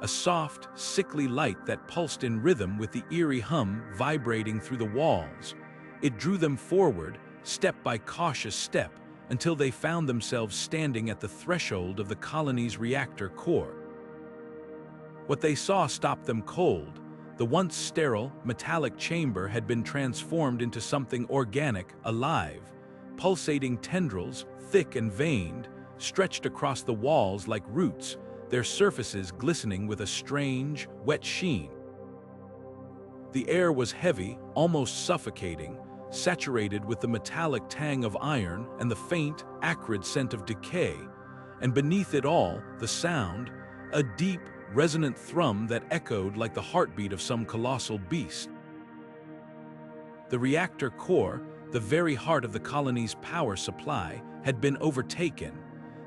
a soft, sickly light that pulsed in rhythm with the eerie hum vibrating through the walls. It drew them forward, step by cautious step, until they found themselves standing at the threshold of the colony's reactor core. What they saw stopped them cold. The once sterile, metallic chamber had been transformed into something organic, alive. Pulsating tendrils, thick and veined, stretched across the walls like roots, their surfaces glistening with a strange, wet sheen. The air was heavy, almost suffocating, saturated with the metallic tang of iron and the faint, acrid scent of decay, and beneath it all, the sound, a deep, resonant thrum that echoed like the heartbeat of some colossal beast. The reactor core, the very heart of the colony's power supply, had been overtaken.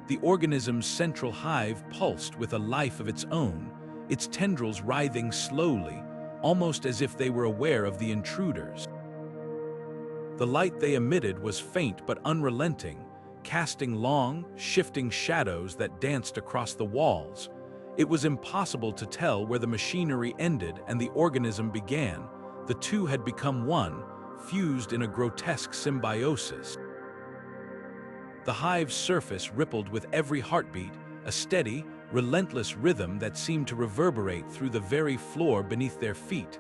The organism's central hive pulsed with a life of its own, its tendrils writhing slowly, almost as if they were aware of the intruders. The light they emitted was faint but unrelenting, casting long, shifting shadows that danced across the walls. It was impossible to tell where the machinery ended and the organism began. The two had become one, fused in a grotesque symbiosis. The hive's surface rippled with every heartbeat, a steady, relentless rhythm that seemed to reverberate through the very floor beneath their feet.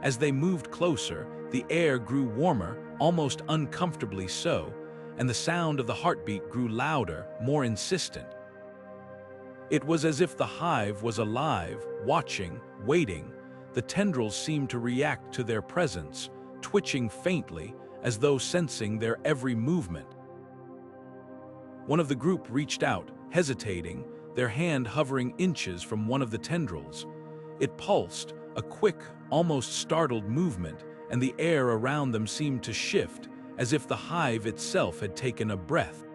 As they moved closer, the air grew warmer, almost uncomfortably so, and the sound of the heartbeat grew louder, more insistent. It was as if the hive was alive, watching, waiting. The tendrils seemed to react to their presence, twitching faintly, as though sensing their every movement. One of the group reached out, hesitating, their hand hovering inches from one of the tendrils. It pulsed, a quick, almost startled movement, and the air around them seemed to shift, as if the hive itself had taken a breath.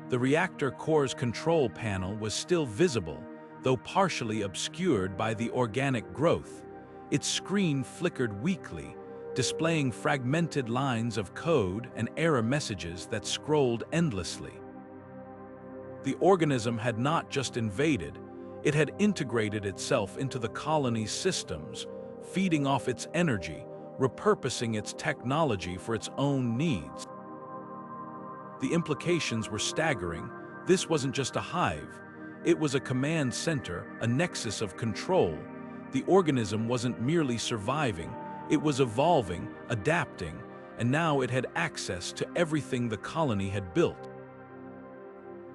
The reactor core's control panel was still visible, though partially obscured by the organic growth. Its screen flickered weakly, displaying fragmented lines of code and error messages that scrolled endlessly. The organism had not just invaded, it had integrated itself into the colony's systems, feeding off its energy, repurposing its technology for its own needs. The implications were staggering. This wasn't just a hive. It was a command center, a nexus of control. The organism wasn't merely surviving, it was evolving, adapting, and now it had access to everything the colony had built.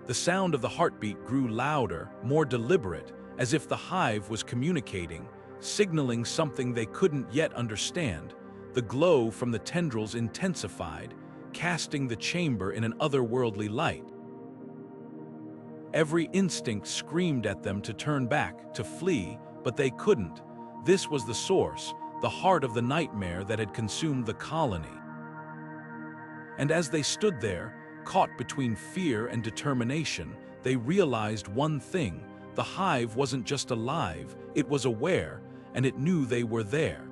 The sound of the heartbeat grew louder, more deliberate, as if the hive was communicating, signaling something they couldn't yet understand. The glow from the tendrils intensified, casting the chamber in an otherworldly light. Every instinct screamed at them to turn back, to flee, but they couldn't. This was the source, the heart of the nightmare that had consumed the colony. And as they stood there, caught between fear and determination, they realized one thing: the hive wasn't just alive, it was aware, and it knew they were there.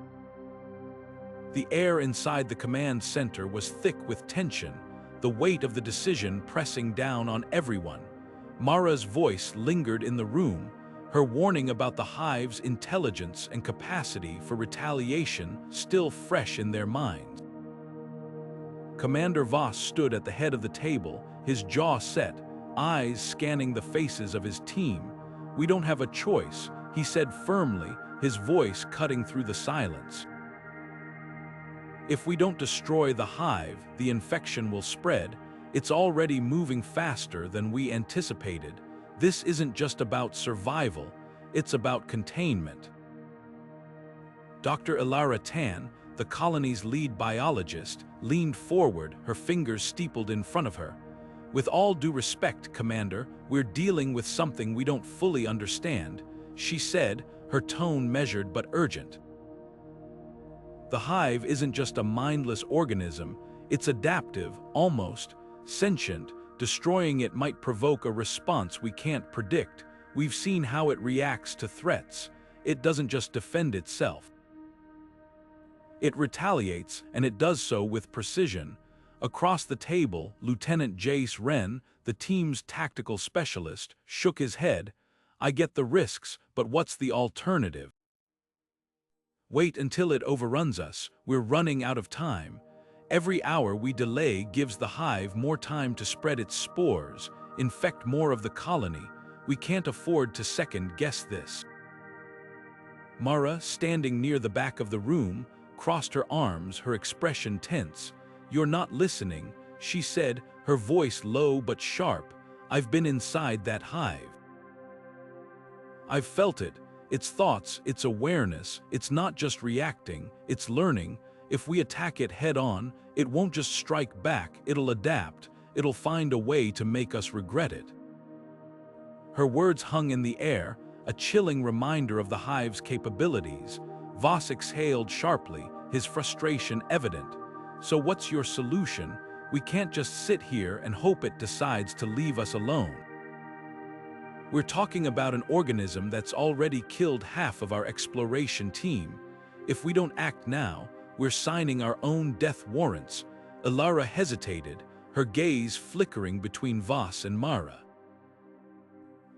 The air inside the command center was thick with tension, the weight of the decision pressing down on everyone. Mara's voice lingered in the room, her warning about the hive's intelligence and capacity for retaliation still fresh in their minds. Commander Voss stood at the head of the table, his jaw set, eyes scanning the faces of his team. "We don't have a choice," he said firmly, his voice cutting through the silence. "If we don't destroy the hive, the infection will spread. It's already moving faster than we anticipated. This isn't just about survival, it's about containment." Dr. Ilara Tan, the colony's lead biologist, leaned forward, her fingers steepled in front of her. "With all due respect, Commander, we're dealing with something we don't fully understand," she said, her tone measured but urgent. "The hive isn't just a mindless organism, it's adaptive, almost sentient. Destroying it might provoke a response we can't predict. We've seen how it reacts to threats. It doesn't just defend itself. It retaliates, and it does so with precision." Across the table, Lieutenant Jace Wren, the team's tactical specialist, shook his head. I get the risks, but what's the alternative? Wait until it overruns us. We're running out of time. Every hour we delay gives the hive more time to spread its spores, infect more of the colony. We can't afford to second-guess this. Mara, standing near the back of the room, crossed her arms, her expression tense. "You're not listening," she said, her voice low but sharp. "I've been inside that hive. I've felt it. Its thoughts, its awareness. It's not just reacting, it's learning. If we attack it head-on, it won't just strike back, it'll adapt. It'll find a way to make us regret it." Her words hung in the air, a chilling reminder of the hive's capabilities. Voss exhaled sharply, his frustration evident. "So what's your solution? We can't just sit here and hope it decides to leave us alone. We're talking about an organism that's already killed half of our exploration team. If we don't act now, we're signing our own death warrants." Ilara hesitated, her gaze flickering between Voss and Mara.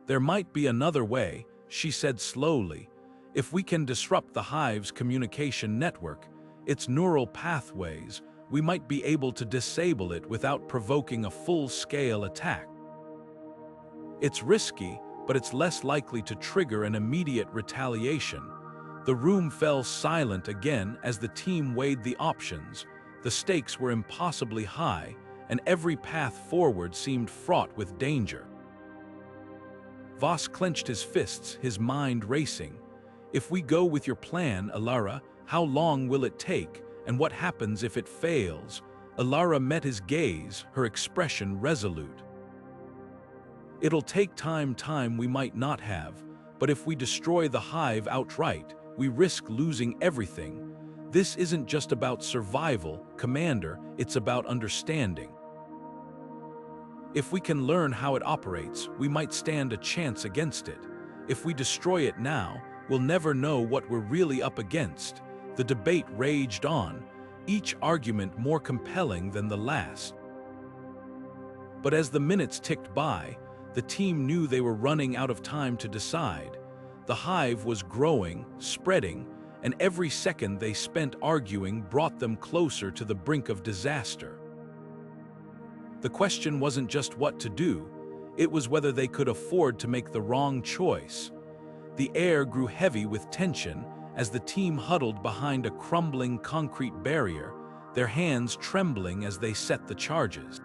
"There might be another way," she said slowly. "If we can disrupt the hive's communication network, its neural pathways, we might be able to disable it without provoking a full-scale attack. It's risky, but it's less likely to trigger an immediate retaliation." The room fell silent again as the team weighed the options. The stakes were impossibly high, and every path forward seemed fraught with danger. Voss clenched his fists, his mind racing. "If we go with your plan, Ilara, how long will it take, and what happens if it fails?" Ilara met his gaze, her expression resolute. "It'll take time we might not have, but if we destroy the hive outright, we risk losing everything. This isn't just about survival, Commander, it's about understanding. If we can learn how it operates, we might stand a chance against it. If we destroy it now, we'll never know what we're really up against." The debate raged on, each argument more compelling than the last. But as the minutes ticked by, the team knew they were running out of time to decide. The hive was growing, spreading, and every second they spent arguing brought them closer to the brink of disaster. The question wasn't just what to do, it was whether they could afford to make the wrong choice. The air grew heavy with tension as the team huddled behind a crumbling concrete barrier, their hands trembling as they set the charges.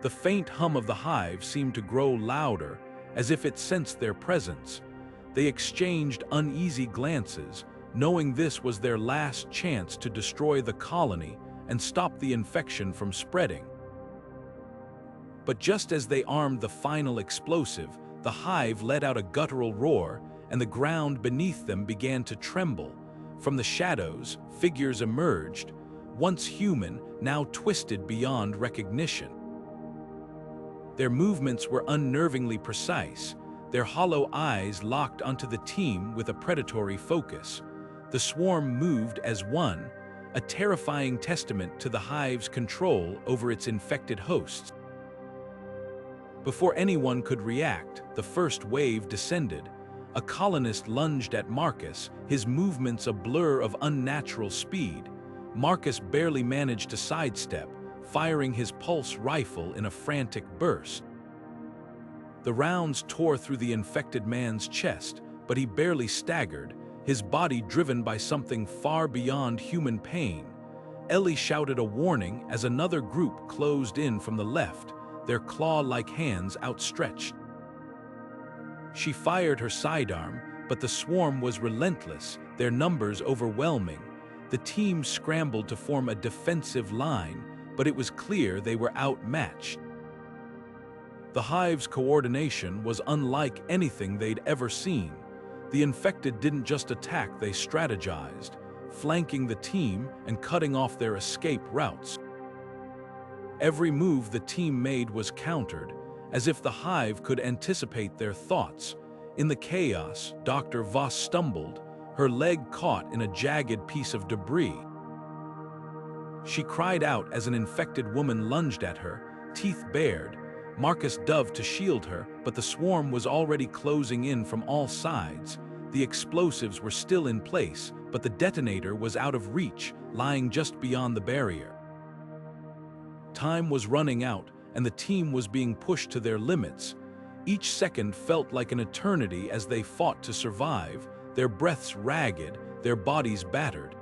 The faint hum of the hive seemed to grow louder, as if it sensed their presence. They exchanged uneasy glances, knowing this was their last chance to destroy the colony and stop the infection from spreading. But just as they armed the final explosive, the hive let out a guttural roar, and the ground beneath them began to tremble. From the shadows, figures emerged, once human, now twisted beyond recognition. Their movements were unnervingly precise, their hollow eyes locked onto the team with a predatory focus. The swarm moved as one, a terrifying testament to the hive's control over its infected hosts. Before anyone could react, the first wave descended. A colonist lunged at Marcus, his movements a blur of unnatural speed. Marcus barely managed to sidestep, firing his pulse rifle in a frantic burst. The rounds tore through the infected man's chest, but he barely staggered, his body driven by something far beyond human pain. Ellie shouted a warning as another group closed in from the left, their claw-like hands outstretched. She fired her sidearm, but the swarm was relentless, their numbers overwhelming. The team scrambled to form a defensive line, but it was clear they were outmatched. The hive's coordination was unlike anything they'd ever seen. The infected didn't just attack, they strategized, flanking the team and cutting off their escape routes. Every move the team made was countered, as if the hive could anticipate their thoughts. In the chaos, Dr. Voss stumbled, her leg caught in a jagged piece of debris. She cried out as an infected woman lunged at her, teeth bared. Marcus dove to shield her, but the swarm was already closing in from all sides. The explosives were still in place, but the detonator was out of reach, lying just beyond the barrier. Time was running out, and the team was being pushed to their limits. Each second felt like an eternity as they fought to survive, their breaths ragged, their bodies battered.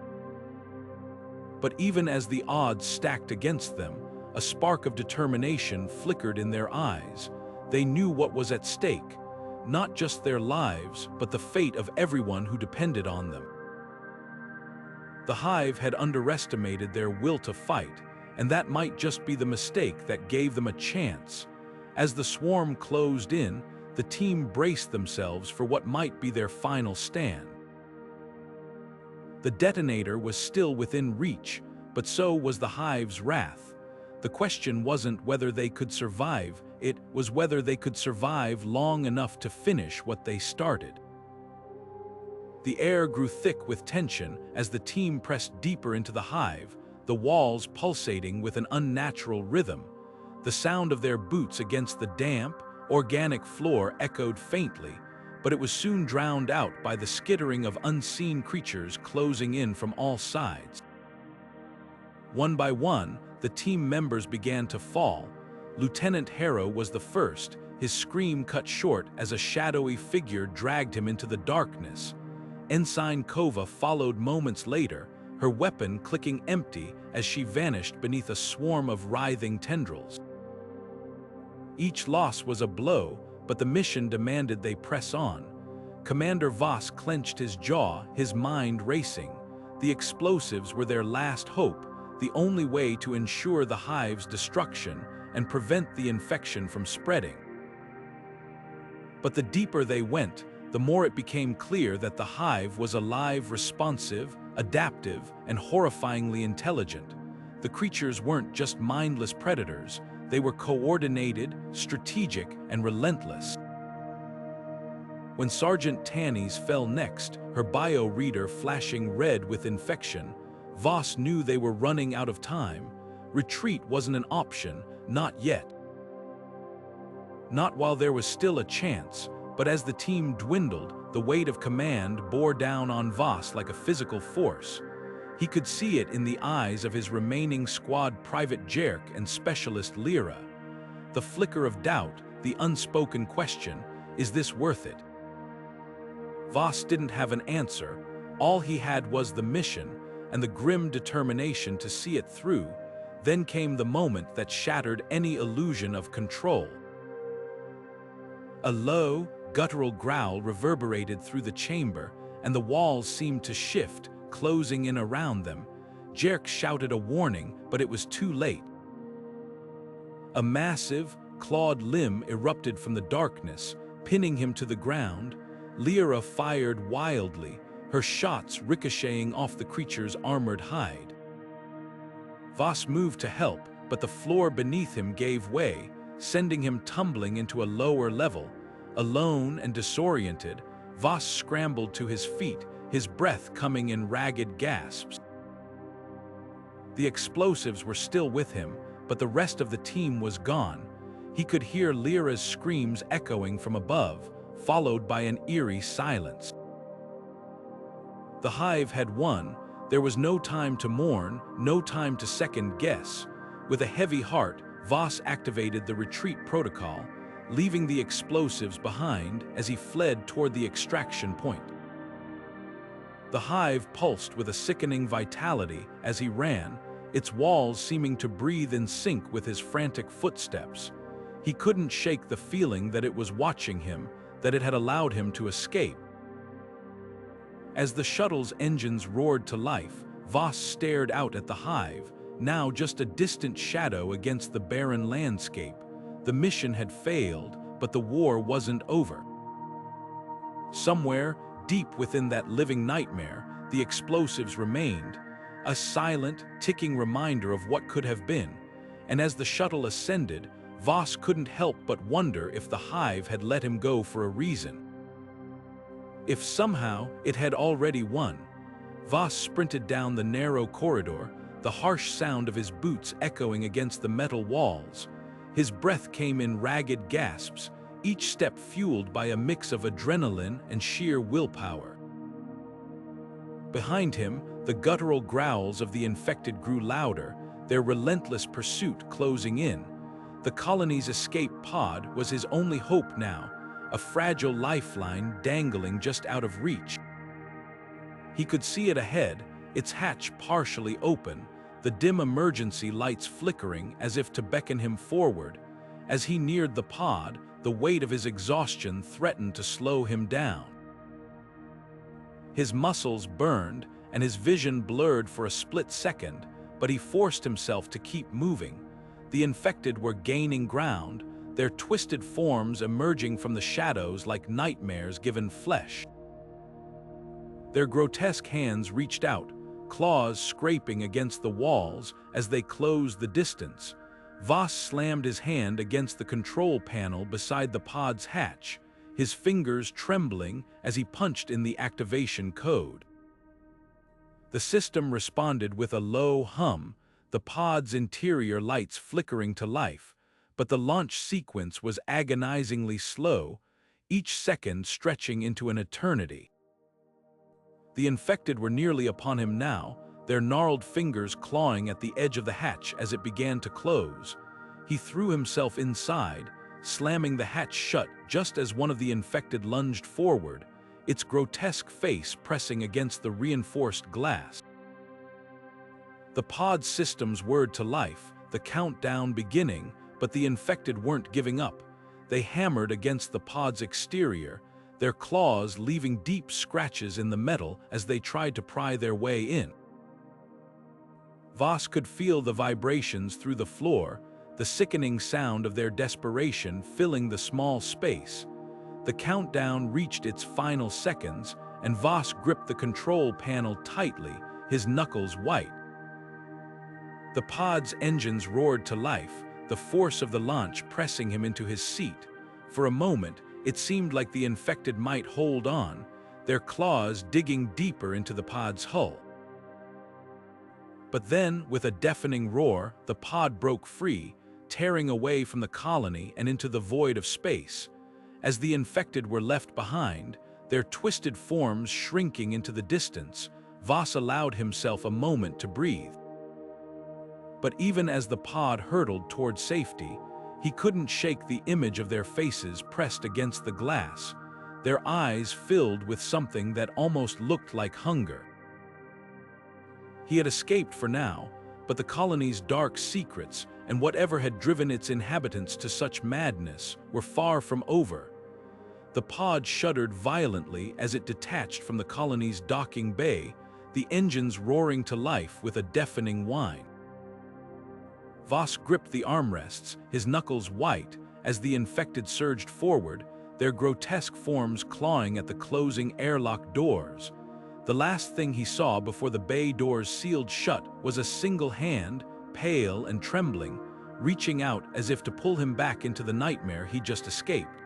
But even as the odds stacked against them, a spark of determination flickered in their eyes. They knew what was at stake, not just their lives, but the fate of everyone who depended on them. The Hive had underestimated their will to fight, and that might just be the mistake that gave them a chance. As the swarm closed in, the team braced themselves for what might be their final stand. The detonator was still within reach, but so was the Hive's wrath. The question wasn't whether they could survive, it was whether they could survive long enough to finish what they started. The air grew thick with tension as the team pressed deeper into the Hive, the walls pulsating with an unnatural rhythm. The sound of their boots against the damp, organic floor echoed faintly, but it was soon drowned out by the skittering of unseen creatures closing in from all sides. One by one, the team members began to fall. Lieutenant Harrow was the first, his scream cut short as a shadowy figure dragged him into the darkness. Ensign Kova followed moments later, her weapon clicking empty as she vanished beneath a swarm of writhing tendrils. Each loss was a blow, but the mission demanded they press on. Commander Voss clenched his jaw, his mind racing. The explosives were their last hope, the only way to ensure the Hive's destruction and prevent the infection from spreading. But the deeper they went, the more it became clear that the Hive was alive, responsive, adaptive, and horrifyingly intelligent. The creatures weren't just mindless predators, they were coordinated, strategic, and relentless. When Sergeant Tannis fell next, her bio-reader flashing red with infection, Voss knew they were running out of time. Retreat wasn't an option, not yet. Not while there was still a chance, but as the team dwindled, the weight of command bore down on Voss like a physical force. He could see it in the eyes of his remaining squad Private Jerk and Specialist Lyra. The flicker of doubt, the unspoken question, is this worth it? Voss didn't have an answer. All he had was the mission and the grim determination to see it through. Then came the moment that shattered any illusion of control. A low, guttural growl reverberated through the chamber, and the walls seemed to shift, closing in around them. Jerk shouted a warning, but it was too late. A massive, clawed limb erupted from the darkness, pinning him to the ground. Lyra fired wildly, her shots ricocheting off the creature's armored hide. Voss moved to help, but the floor beneath him gave way, sending him tumbling into a lower level. Alone and disoriented, Voss scrambled to his feet, his breath coming in ragged gasps. The explosives were still with him, but the rest of the team was gone. He could hear Lyra's screams echoing from above, followed by an eerie silence. The Hive had won. There was no time to mourn, no time to second-guess. With a heavy heart, Voss activated the retreat protocol, leaving the explosives behind as he fled toward the extraction point. The Hive pulsed with a sickening vitality as he ran, its walls seeming to breathe in sync with his frantic footsteps. He couldn't shake the feeling that it was watching him, that it had allowed him to escape. As the shuttle's engines roared to life, Voss stared out at the Hive, now just a distant shadow against the barren landscape. The mission had failed, but the war wasn't over. Somewhere, deep within that living nightmare, the explosives remained, a silent, ticking reminder of what could have been. And as the shuttle ascended, Voss couldn't help but wonder if the Hive had let him go for a reason. If somehow it had already won. Voss sprinted down the narrow corridor, the harsh sound of his boots echoing against the metal walls. His breath came in ragged gasps, each step fueled by a mix of adrenaline and sheer willpower. Behind him, the guttural growls of the infected grew louder, their relentless pursuit closing in. The colony's escape pod was his only hope now, a fragile lifeline dangling just out of reach. He could see it ahead, its hatch partially open, the dim emergency lights flickering as if to beckon him forward. As he neared the pod, the weight of his exhaustion threatened to slow him down. His muscles burned, and his vision blurred for a split second, but he forced himself to keep moving. The infected were gaining ground, their twisted forms emerging from the shadows like nightmares given flesh. Their grotesque hands reached out, claws scraping against the walls as they closed the distance. Voss slammed his hand against the control panel beside the pod's hatch, his fingers trembling as he punched in the activation code. The system responded with a low hum, the pod's interior lights flickering to life, but the launch sequence was agonizingly slow, each second stretching into an eternity. The infected were nearly upon him now, their gnarled fingers clawing at the edge of the hatch as it began to close. He threw himself inside, slamming the hatch shut just as one of the infected lunged forward, its grotesque face pressing against the reinforced glass. The pod systems whirred to life, the countdown beginning, but the infected weren't giving up. They hammered against the pod's exterior, their claws leaving deep scratches in the metal as they tried to pry their way in. Voss could feel the vibrations through the floor, the sickening sound of their desperation filling the small space. The countdown reached its final seconds, and Voss gripped the control panel tightly, his knuckles white. The pod's engines roared to life, the force of the launch pressing him into his seat. For a moment, it seemed like the infected might hold on, their claws digging deeper into the pod's hull. But then, with a deafening roar, the pod broke free, tearing away from the colony and into the void of space. As the infected were left behind, their twisted forms shrinking into the distance, Voss allowed himself a moment to breathe. But even as the pod hurtled toward safety, he couldn't shake the image of their faces pressed against the glass, their eyes filled with something that almost looked like hunger. He had escaped for now, but the colony's dark secrets and whatever had driven its inhabitants to such madness were far from over. The pod shuddered violently as it detached from the colony's docking bay, the engines roaring to life with a deafening whine. Voss gripped the armrests, his knuckles white, as the infected surged forward, their grotesque forms clawing at the closing airlock doors. The last thing he saw before the bay doors sealed shut was a single hand, pale and trembling, reaching out as if to pull him back into the nightmare he just escaped.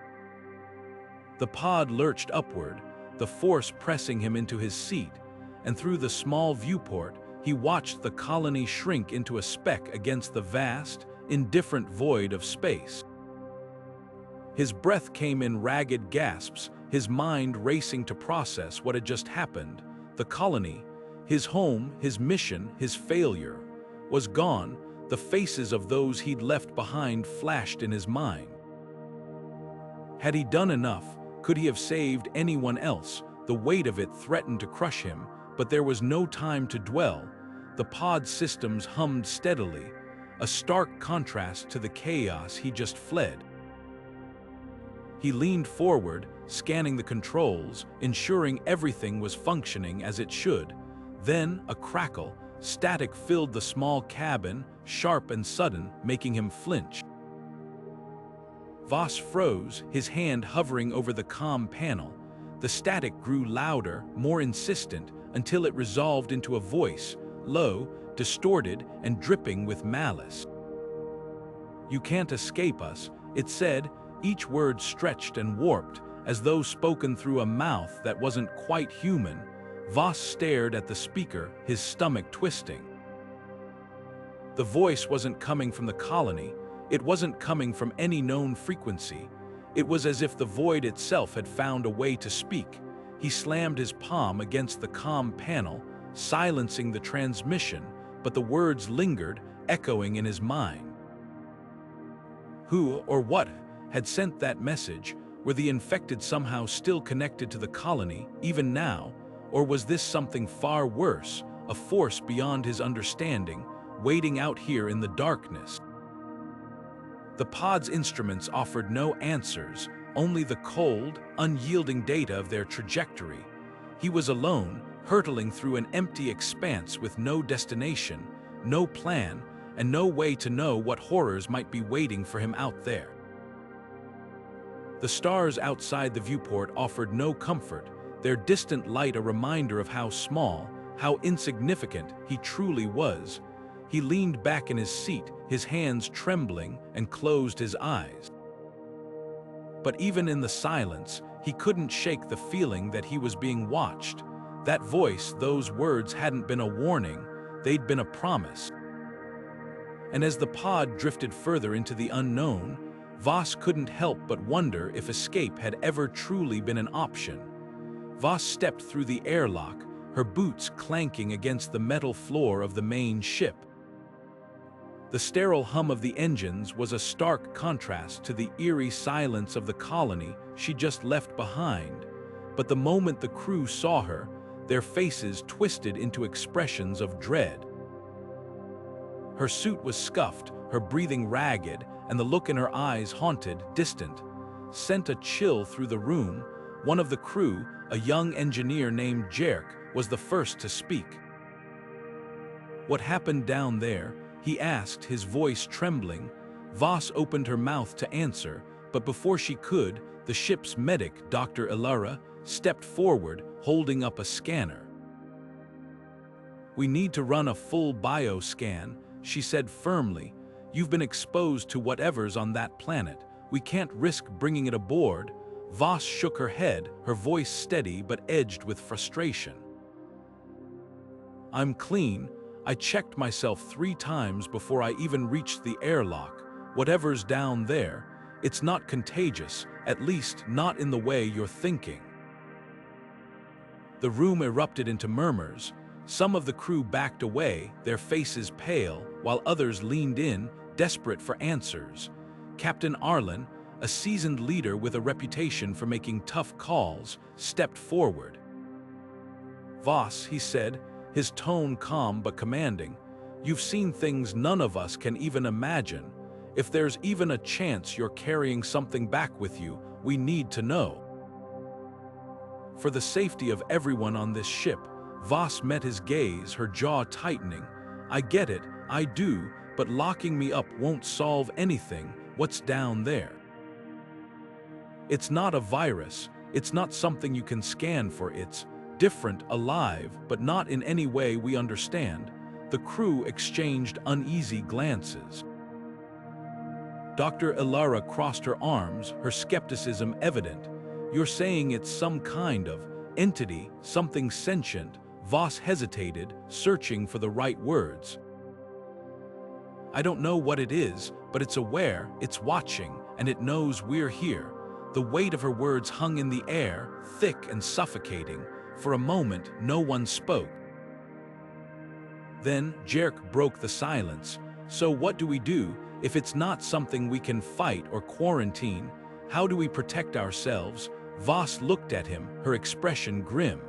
The pod lurched upward, the force pressing him into his seat, and through the small viewport, he watched the colony shrink into a speck against the vast, indifferent void of space. His breath came in ragged gasps, his mind racing to process what had just happened. The colony, his home, his mission, his failure, was gone. The faces of those he'd left behind flashed in his mind. Had he done enough? Could he have saved anyone else? The weight of it threatened to crush him, but there was no time to dwell. The pod systems hummed steadily, a stark contrast to the chaos he just fled. He leaned forward, scanning the controls, ensuring everything was functioning as it should. Then, a crackle, static filled the small cabin, sharp and sudden, making him flinch. Voss froze, his hand hovering over the comm panel. The static grew louder, more insistent, until it resolved into a voice, low, distorted, and dripping with malice. "You can't escape us," it said, each word stretched and warped, as though spoken through a mouth that wasn't quite human. Voss stared at the speaker, his stomach twisting. The voice wasn't coming from the colony, It wasn't coming from any known frequency. It was as if the void itself had found a way to speak. He slammed his palm against the comm panel, silencing the transmission, but the words lingered, echoing in his mind. Who or what had sent that message? Were the infected somehow still connected to the colony, even now? Or was this something far worse, a force beyond his understanding, waiting out here in the darkness? The pod's instruments offered no answers, only the cold, unyielding data of their trajectory. He was alone, hurtling through an empty expanse with no destination, no plan, and no way to know what horrors might be waiting for him out there. The stars outside the viewport offered no comfort, their distant light a reminder of how small, how insignificant he truly was. He leaned back in his seat, his hands trembling, and closed his eyes. But even in the silence, he couldn't shake the feeling that he was being watched. That voice, those words hadn't been a warning, they'd been a promise. And as the pod drifted further into the unknown, Voss couldn't help but wonder if escape had ever truly been an option. Voss stepped through the airlock, her boots clanking against the metal floor of the main ship. The sterile hum of the engines was a stark contrast to the eerie silence of the colony she just left behind. But the moment the crew saw her, their faces twisted into expressions of dread. Her suit was scuffed, her breathing ragged, and the look in her eyes haunted, distant, sent a chill through the room. One of the crew, a young engineer named Jaren, was the first to speak. "What happened down there?" he asked, his voice trembling. Voss opened her mouth to answer, but before she could, the ship's medic, Dr. Ilara, stepped forward, holding up a scanner. "We need to run a full bioscan," she said firmly. "You've been exposed to whatever's on that planet. We can't risk bringing it aboard." Voss shook her head, her voice steady but edged with frustration. "I'm clean. I checked myself 3 times before I even reached the airlock. Whatever's down there, it's not contagious, at least not in the way you're thinking." The room erupted into murmurs. Some of the crew backed away, their faces pale, while others leaned in, desperate for answers. Captain Arlen, a seasoned leader with a reputation for making tough calls, stepped forward. "Voss," he said, his tone calm but commanding, "you've seen things none of us can even imagine. If there's even a chance you're carrying something back with you, we need to know." For the safety of everyone on this ship, Voss met his gaze, her jaw tightening. "I get it, I do, but locking me up won't solve anything. What's down there?" "It's not a virus, it's not something you can scan for, it's different, alive, but not in any way we understand." The crew exchanged uneasy glances. Dr. Ilara crossed her arms, her skepticism evident. "You're saying it's some kind of entity, something sentient?" Voss hesitated, searching for the right words. "I don't know what it is, but it's aware, it's watching, and it knows we're here." The weight of her words hung in the air, thick and suffocating. For a moment, no one spoke. Then Jaren broke the silence. "So what do we do? If it's not something we can fight or quarantine, how do we protect ourselves?" Voss looked at him, her expression grim.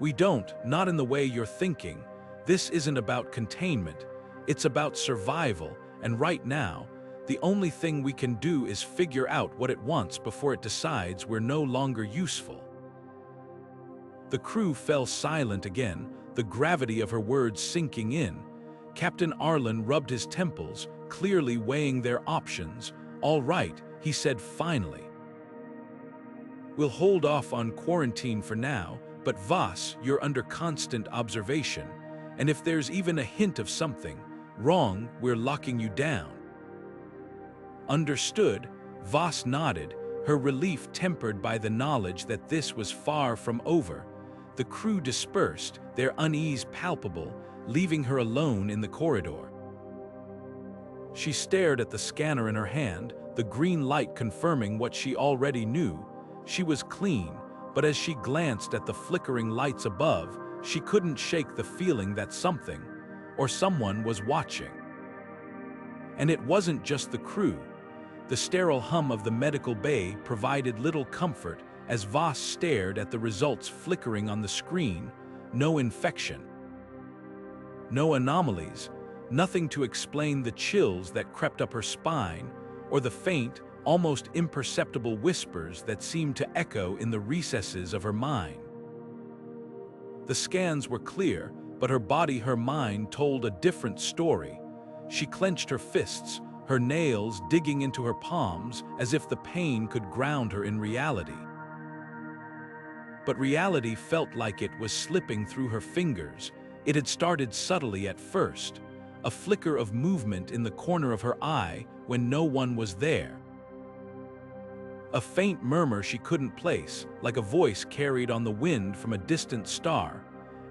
"We don't, not in the way you're thinking. This isn't about containment. It's about survival, and right now, the only thing we can do is figure out what it wants before it decides we're no longer useful." The crew fell silent again, the gravity of her words sinking in. Captain Arlen rubbed his temples, clearly weighing their options. "All right," he said finally. "We'll hold off on quarantine for now, but Voss, you're under constant observation, and if there's even a hint of something wrong, we're locking you down." "Understood," Voss nodded, her relief tempered by the knowledge that this was far from over. The crew dispersed, their unease palpable, leaving her alone in the corridor. She stared at the scanner in her hand, the green light confirming what she already knew. She was clean, but as she glanced at the flickering lights above, she couldn't shake the feeling that something, or someone, was watching. And it wasn't just the crew. The sterile hum of the medical bay provided little comfort as Voss stared at the results flickering on the screen. No infection. No anomalies. Nothing to explain the chills that crept up her spine, or the faint, almost imperceptible whispers that seemed to echo in the recesses of her mind. The scans were clear, but her mind told a different story. She clenched her fists, her nails digging into her palms as if the pain could ground her in reality. But reality felt like it was slipping through her fingers. It had started subtly at first, a flicker of movement in the corner of her eye when no one was there. A faint murmur she couldn't place, like a voice carried on the wind from a distant star.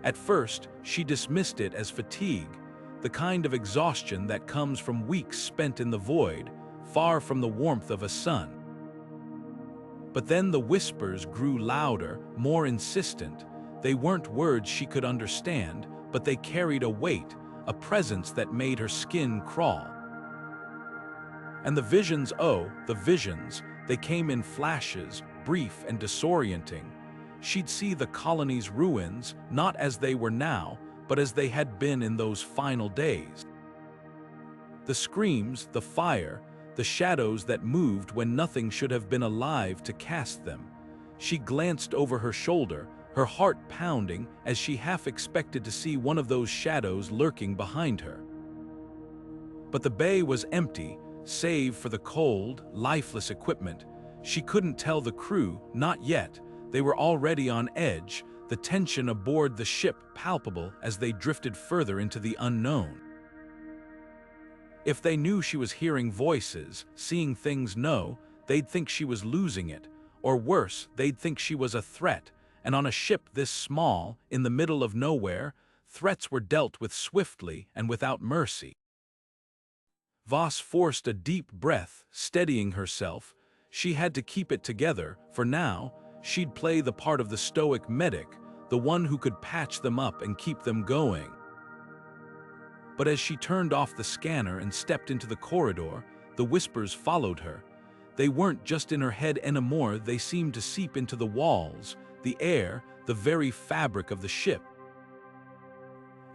At first, she dismissed it as fatigue, the kind of exhaustion that comes from weeks spent in the void, far from the warmth of a sun. But then the whispers grew louder, more insistent. They weren't words she could understand, but they carried a weight, a presence that made her skin crawl. And the visions, they came in flashes, brief and disorienting. She'd see the colony's ruins, not as they were now, but as they had been in those final days. The screams, the fire, the shadows that moved when nothing should have been alive to cast them. She glanced over her shoulder, her heart pounding as she half expected to see one of those shadows lurking behind her. But the bay was empty, save for the cold, lifeless equipment. She couldn't tell the crew, not yet. They were already on edge, the tension aboard the ship palpable as they drifted further into the unknown. If they knew she was hearing voices, seeing things, they'd think she was losing it. Or worse, they'd think she was a threat. And on a ship this small, in the middle of nowhere, threats were dealt with swiftly and without mercy. Voss forced a deep breath, steadying herself. She had to keep it together, for now, she'd play the part of the stoic medic, the one who could patch them up and keep them going. But as she turned off the scanner and stepped into the corridor, the whispers followed her. They weren't just in her head anymore, they seemed to seep into the walls, the air, the very fabric of the ship.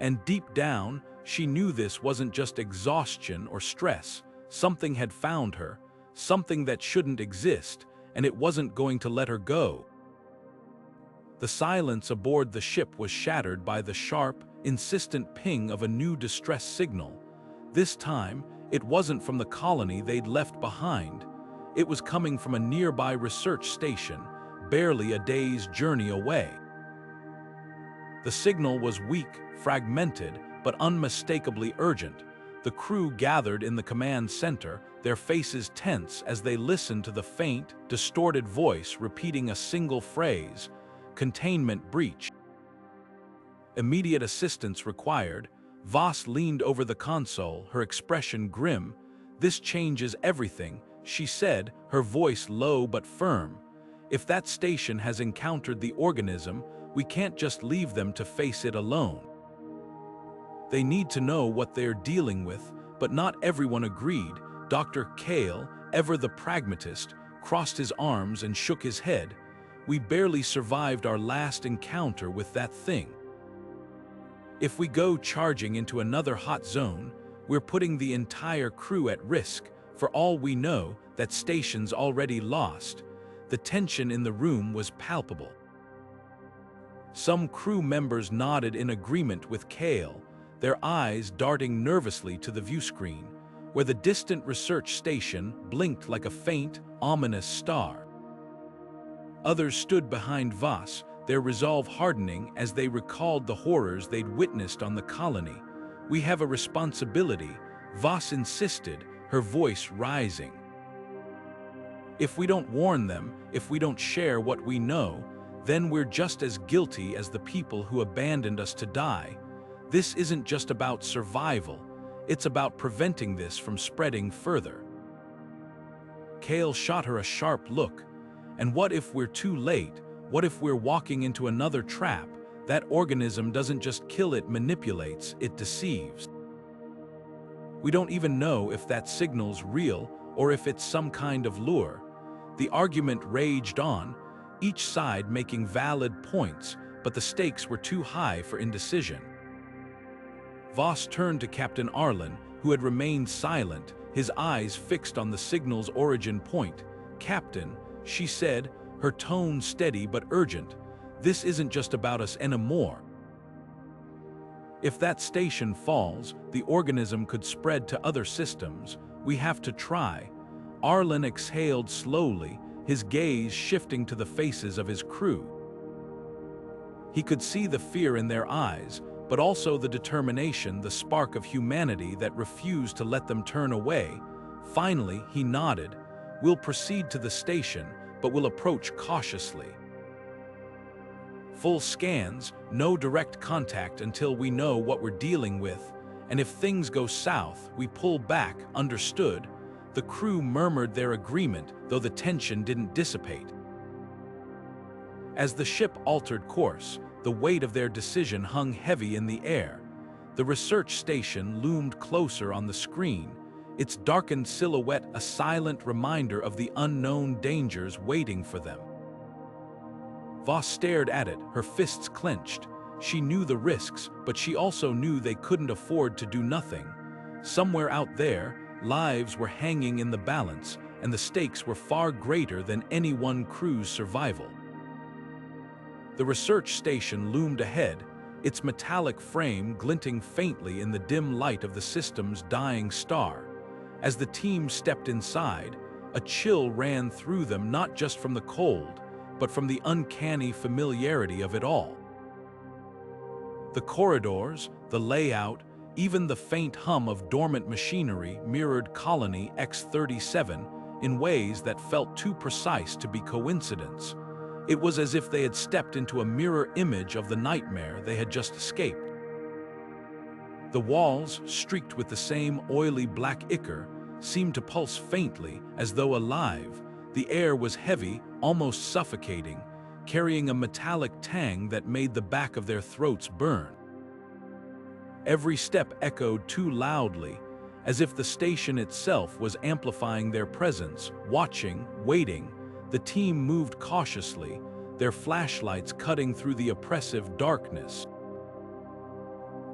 And deep down, she knew this wasn't just exhaustion or stress. Something had found her, something that shouldn't exist, and it wasn't going to let her go. The silence aboard the ship was shattered by the sharp, insistent ping of a new distress signal. This time, it wasn't from the colony they'd left behind. It was coming from a nearby research station, barely a day's journey away. The signal was weak, fragmented, but unmistakably urgent. The crew gathered in the command center, their faces tense as they listened to the faint, distorted voice repeating a single phrase: containment breach. Immediate assistance required. Voss leaned over the console, her expression grim. "This changes everything," she said, her voice low but firm. "If that station has encountered the organism, we can't just leave them to face it alone. They need to know what they're dealing with," but not everyone agreed. Dr. Kale, ever the pragmatist, crossed his arms and shook his head. "We barely survived our last encounter with that thing. If we go charging into another hot zone, we're putting the entire crew at risk. For all we know, that station's already lost." The tension in the room was palpable. Some crew members nodded in agreement with Kale, their eyes darting nervously to the viewscreen, where the distant research station blinked like a faint, ominous star. Others stood behind Voss, their resolve hardening as they recalled the horrors they'd witnessed on the colony. "We have a responsibility," Voss insisted, her voice rising. "If we don't warn them, if we don't share what we know, then we're just as guilty as the people who abandoned us to die. This isn't just about survival. It's about preventing this from spreading further. Kale shot her a sharp look. And what if we're too late? What if we're walking into another trap? That organism doesn't just kill, it manipulates, it deceives. We don't even know if that signal's real or if it's some kind of lure. The argument raged on, each side making valid points, but the stakes were too high for indecision. Voss turned to Captain Arlen, who had remained silent, his eyes fixed on the signal's origin point. "Captain," she said, her tone steady but urgent, "this isn't just about us anymore. If that station falls, the organism could spread to other systems. We have to try." Arlen exhaled slowly, his gaze shifting to the faces of his crew. He could see the fear in their eyes, but also the determination, the spark of humanity that refused to let them turn away. Finally, he nodded. "We'll proceed to the station, but we'll approach cautiously. Full scans, no direct contact until we know what we're dealing with, and if things go south, we pull back, understood?" The crew murmured their agreement, though the tension didn't dissipate. As the ship altered course, the weight of their decision hung heavy in the air. The research station loomed closer on the screen, its darkened silhouette a silent reminder of the unknown dangers waiting for them. Voss stared at it, her fists clenched. She knew the risks, but she also knew they couldn't afford to do nothing. Somewhere out there, lives were hanging in the balance, and the stakes were far greater than any one crew's survival. The research station loomed ahead, its metallic frame glinting faintly in the dim light of the system's dying star. As the team stepped inside, a chill ran through them, not just from the cold, but from the uncanny familiarity of it all. The corridors, the layout, even the faint hum of dormant machinery mirrored Colony X-37 in ways that felt too precise to be coincidence. It was as if they had stepped into a mirror image of the nightmare they had just escaped. The walls, streaked with the same oily black ichor, seemed to pulse faintly, as though alive. The air was heavy, almost suffocating, carrying a metallic tang that made the back of their throats burn. Every step echoed too loudly, as if the station itself was amplifying their presence. Watching, waiting, the team moved cautiously, their flashlights cutting through the oppressive darkness.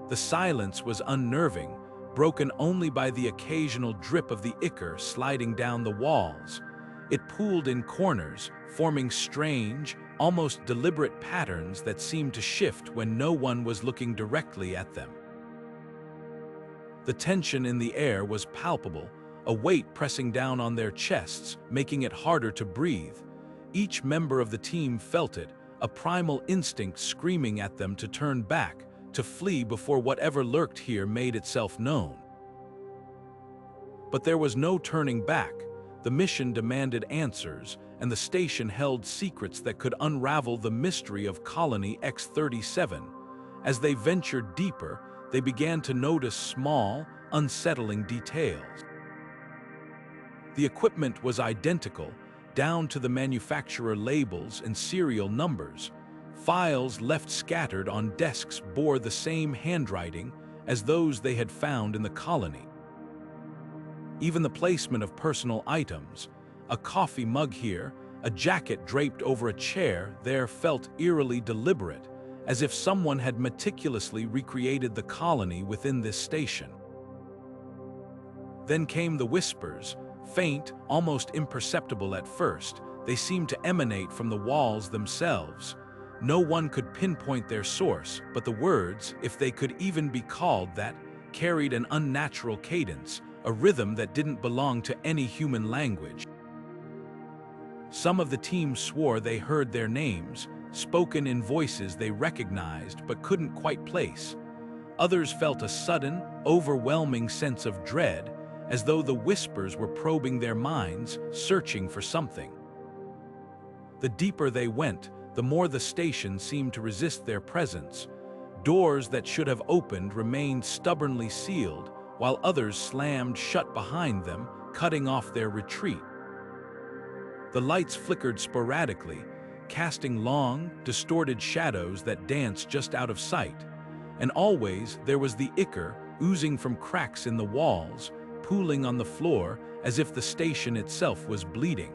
The silence was unnerving, broken only by the occasional drip of the ichor sliding down the walls. It pooled in corners, forming strange, almost deliberate patterns that seemed to shift when no one was looking directly at them. The tension in the air was palpable, a weight pressing down on their chests, making it harder to breathe. Each member of the team felt it, a primal instinct screaming at them to turn back, to flee before whatever lurked here made itself known. But there was no turning back. The mission demanded answers, and the station held secrets that could unravel the mystery of Colony X-37. As they ventured deeper, they began to notice small, unsettling details. The equipment was identical, down to the manufacturer labels and serial numbers. Files left scattered on desks bore the same handwriting as those they had found in the colony. Even the placement of personal items, a coffee mug here, a jacket draped over a chair there, felt eerily deliberate, as if someone had meticulously recreated the colony within this station. Then came the whispers, faint, almost imperceptible at first. They seemed to emanate from the walls themselves. No one could pinpoint their source, but the words, if they could even be called that, carried an unnatural cadence, a rhythm that didn't belong to any human language. Some of the team swore they heard their names, spoken in voices they recognized but couldn't quite place. Others felt a sudden, overwhelming sense of dread, as though the whispers were probing their minds, searching for something. The deeper they went, the more the station seemed to resist their presence. Doors that should have opened remained stubbornly sealed, while others slammed shut behind them, cutting off their retreat. The lights flickered sporadically, casting long, distorted shadows that danced just out of sight, and always there was the ichor oozing from cracks in the walls, pooling on the floor as if the station itself was bleeding.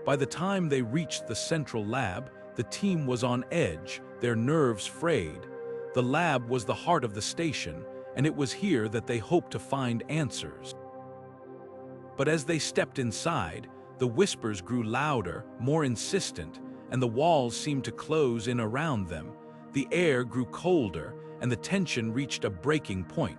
By the time they reached the central lab, the team was on edge, their nerves frayed. The lab was the heart of the station, and it was here that they hoped to find answers. But as they stepped inside, the whispers grew louder, more insistent, and the walls seemed to close in around them. The air grew colder, and the tension reached a breaking point.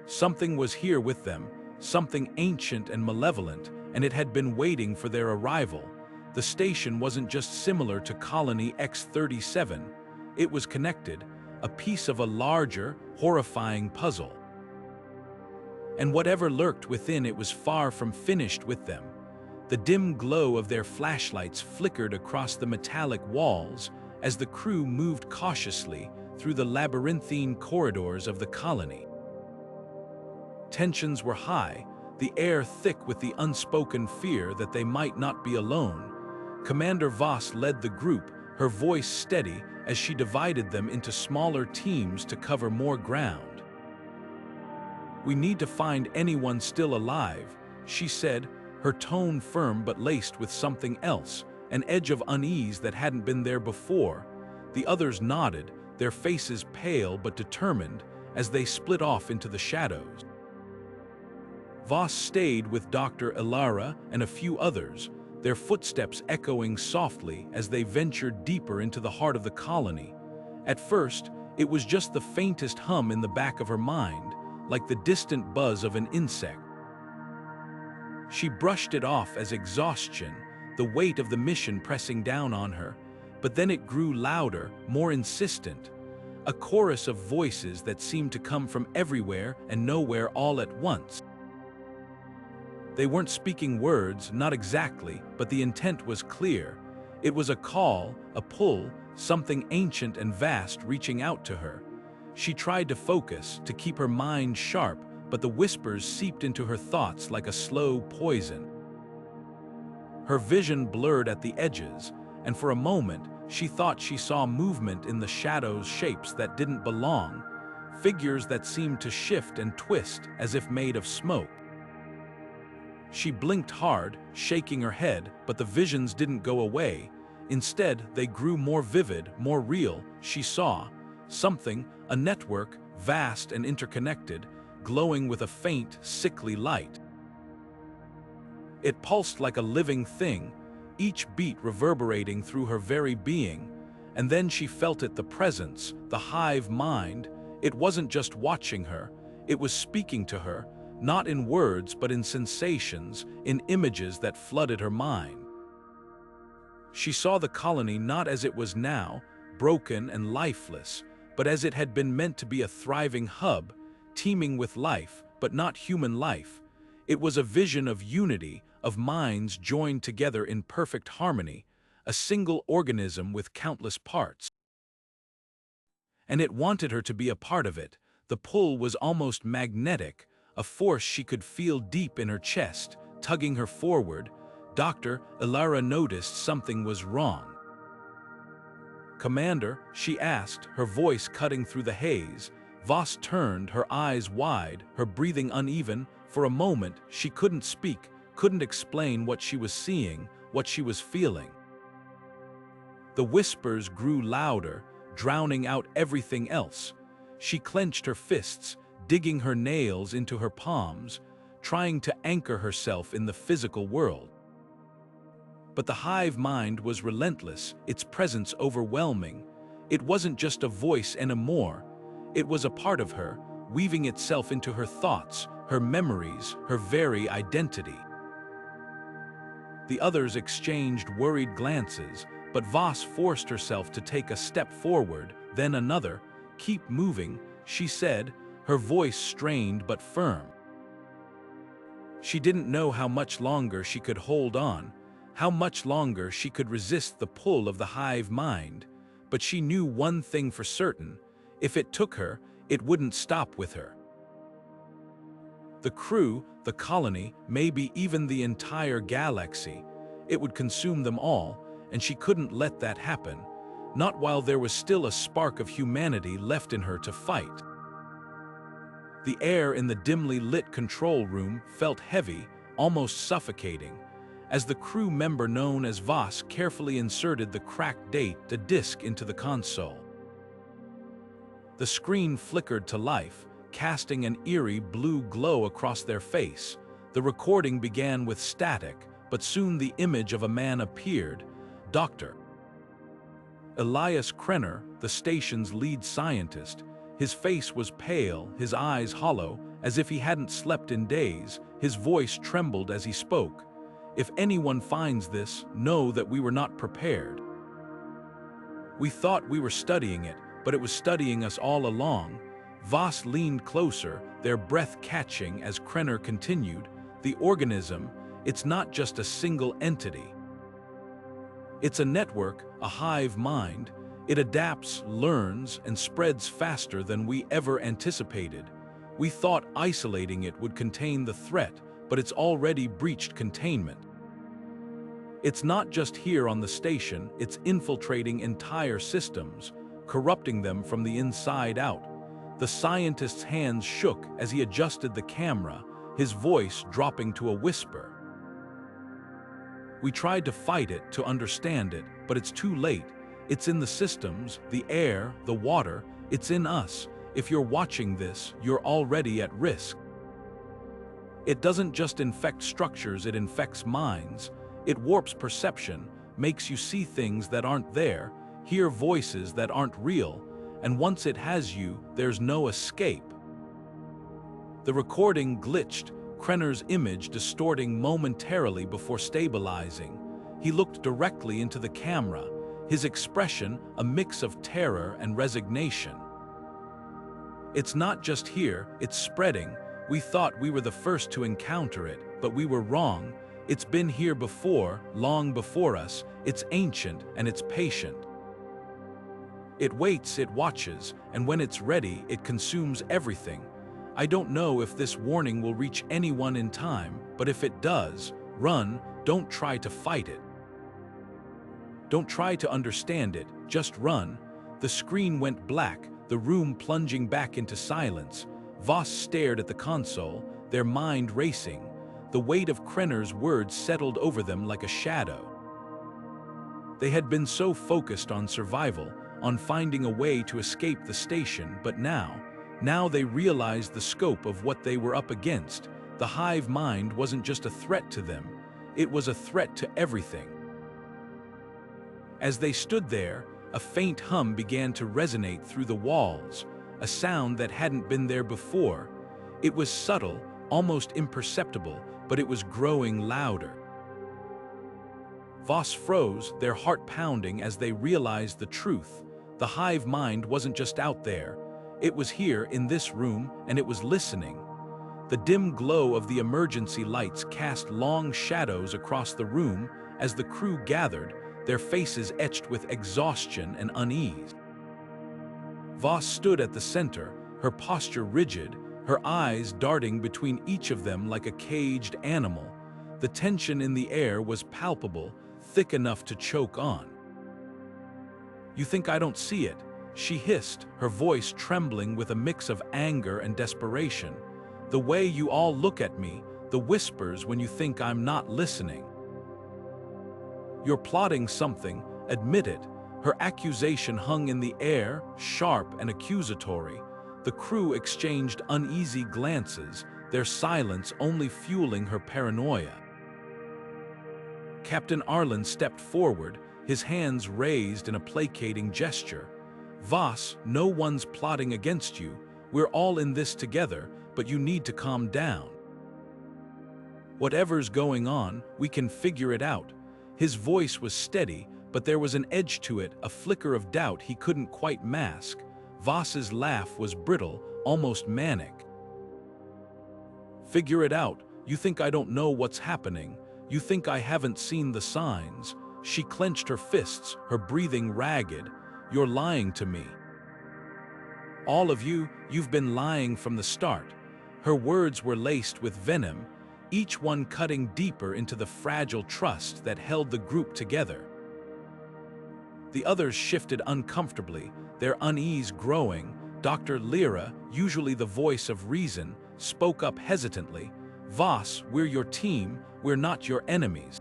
Something was here with them, something ancient and malevolent, and it had been waiting for their arrival. The station wasn't just similar to Colony X-37, it was connected, a piece of a larger, horrifying puzzle. And whatever lurked within it was far from finished with them. The dim glow of their flashlights flickered across the metallic walls as the crew moved cautiously through the labyrinthine corridors of the colony. Tensions were high, the air thick with the unspoken fear that they might not be alone. Commander Voss led the group, her voice steady as she divided them into smaller teams to cover more ground. "We need to find anyone still alive," she said, her tone firm but laced with something else, an edge of unease that hadn't been there before. The others nodded, their faces pale but determined, as they split off into the shadows. Voss stayed with Dr. Ilara and a few others, their footsteps echoing softly as they ventured deeper into the heart of the colony. At first, it was just the faintest hum in the back of her mind, like the distant buzz of an insect. She brushed it off as exhaustion, the weight of the mission pressing down on her, but then it grew louder, more insistent, a chorus of voices that seemed to come from everywhere and nowhere all at once. They weren't speaking words, not exactly, but the intent was clear. It was a call, a pull, something ancient and vast reaching out to her. She tried to focus, to keep her mind sharp, but the whispers seeped into her thoughts like a slow poison. Her vision blurred at the edges, and for a moment, she thought she saw movement in the shadows, shapes that didn't belong, figures that seemed to shift and twist as if made of smoke. She blinked hard, shaking her head, but the visions didn't go away. Instead, they grew more vivid, more real. She saw something, a network, vast and interconnected, glowing with a faint, sickly light. It pulsed like a living thing, each beat reverberating through her very being, and then she felt it, the presence, the hive mind. It wasn't just watching her, it was speaking to her, not in words but in sensations, in images that flooded her mind. She saw the colony not as it was now, broken and lifeless, but as it had been meant to be, a thriving hub, teeming with life, but not human life. It was a vision of unity, of minds joined together in perfect harmony, a single organism with countless parts. And it wanted her to be a part of it. The pull was almost magnetic, a force she could feel deep in her chest, tugging her forward. Dr. Ilara noticed something was wrong. "Commander," she asked, her voice cutting through the haze. Voss turned, her eyes wide, her breathing uneven. For a moment, she couldn't speak, couldn't explain what she was seeing, what she was feeling. The whispers grew louder, drowning out everything else. She clenched her fists, digging her nails into her palms, trying to anchor herself in the physical world. But the hive mind was relentless, its presence overwhelming. It wasn't just a voice anymore, it was a part of her, weaving itself into her thoughts, her memories, her very identity. The others exchanged worried glances, but Voss forced herself to take a step forward, then another. "Keep moving," she said, her voice strained but firm. She didn't know how much longer she could hold on, how much longer she could resist the pull of the hive mind, but she knew one thing for certain: if it took her, It wouldn't stop with her. The crew, the colony, maybe even the entire galaxy, it would consume them all, and she couldn't let that happen, not while there was still a spark of humanity left in her to fight. The air in the dimly lit control room felt heavy, almost suffocating, as the crew member known as Voss carefully inserted the cracked data disk into the console. The screen flickered to life, casting an eerie blue glow across their face. The recording began with static, but soon the image of a man appeared, Dr. Elias Krenner, the station's lead scientist. His face was pale, his eyes hollow, as if he hadn't slept in days. His voice trembled as he spoke. "If anyone finds this, know that we were not prepared. We thought we were studying it, but it was studying us all along." Voss leaned closer, their breath catching as Krenner continued, "The organism, it's not just a single entity. It's a network, a hive mind. It adapts, learns, and spreads faster than we ever anticipated. We thought isolating it would contain the threat, but it's already breached containment. It's not just here on the station, it's infiltrating entire systems, corrupting them from the inside out." The scientist's hands shook as he adjusted the camera, his voice dropping to a whisper. "We tried to fight it, to understand it, but it's too late. It's in the systems, the air, the water, it's in us. If you're watching this, you're already at risk. It doesn't just infect structures, it infects minds. It warps perception, makes you see things that aren't there, hear voices that aren't real, and once it has you, there's no escape." The recording glitched, Krenner's image distorting momentarily before stabilizing. He looked directly into the camera, his expression a mix of terror and resignation. "It's not just here, it's spreading. We thought we were the first to encounter it, but we were wrong. It's been here before, long before us. It's ancient and it's patient. It waits, it watches, and when it's ready, it consumes everything. I don't know if this warning will reach anyone in time, but if it does, run, don't try to fight it. Don't try to understand it, just run." The screen went black, the room plunging back into silence. Voss stared at the console, their mind racing. The weight of Krenner's words settled over them like a shadow. They had been so focused on survival, on finding a way to escape the station, but now they realized the scope of what they were up against. The hive mind wasn't just a threat to them, it was a threat to everything. As they stood there, a faint hum began to resonate through the walls, a sound that hadn't been there before. It was subtle, almost imperceptible, but it was growing louder. Voss froze, their heart pounding as they realized the truth. The hive mind wasn't just out there. It was here in this room, and it was listening. The dim glow of the emergency lights cast long shadows across the room as the crew gathered, their faces etched with exhaustion and unease. Voss stood at the center, her posture rigid, her eyes darting between each of them like a caged animal. The tension in the air was palpable, thick enough to choke on. "You think I don't see it?" she hissed, her voice trembling with a mix of anger and desperation. "The way you all look at me, the whispers when you think I'm not listening. You're plotting something, admit it." Her accusation hung in the air, sharp and accusatory. The crew exchanged uneasy glances, their silence only fueling her paranoia. Captain Arlen stepped forward, his hands raised in a placating gesture. "Voss, no one's plotting against you. We're all in this together, but you need to calm down. Whatever's going on, we can figure it out." His voice was steady, but there was an edge to it, a flicker of doubt he couldn't quite mask. Voss's laugh was brittle, almost manic. "Figure it out? You think I don't know what's happening? You think I haven't seen the signs?" She clenched her fists, her breathing ragged. "You're lying to me. All of you, you've been lying from the start." Her words were laced with venom, each one cutting deeper into the fragile trust that held the group together. The others shifted uncomfortably, their unease growing. Dr. Lyra, usually the voice of reason, spoke up hesitantly. "Voss, we're your team, we're not your enemies.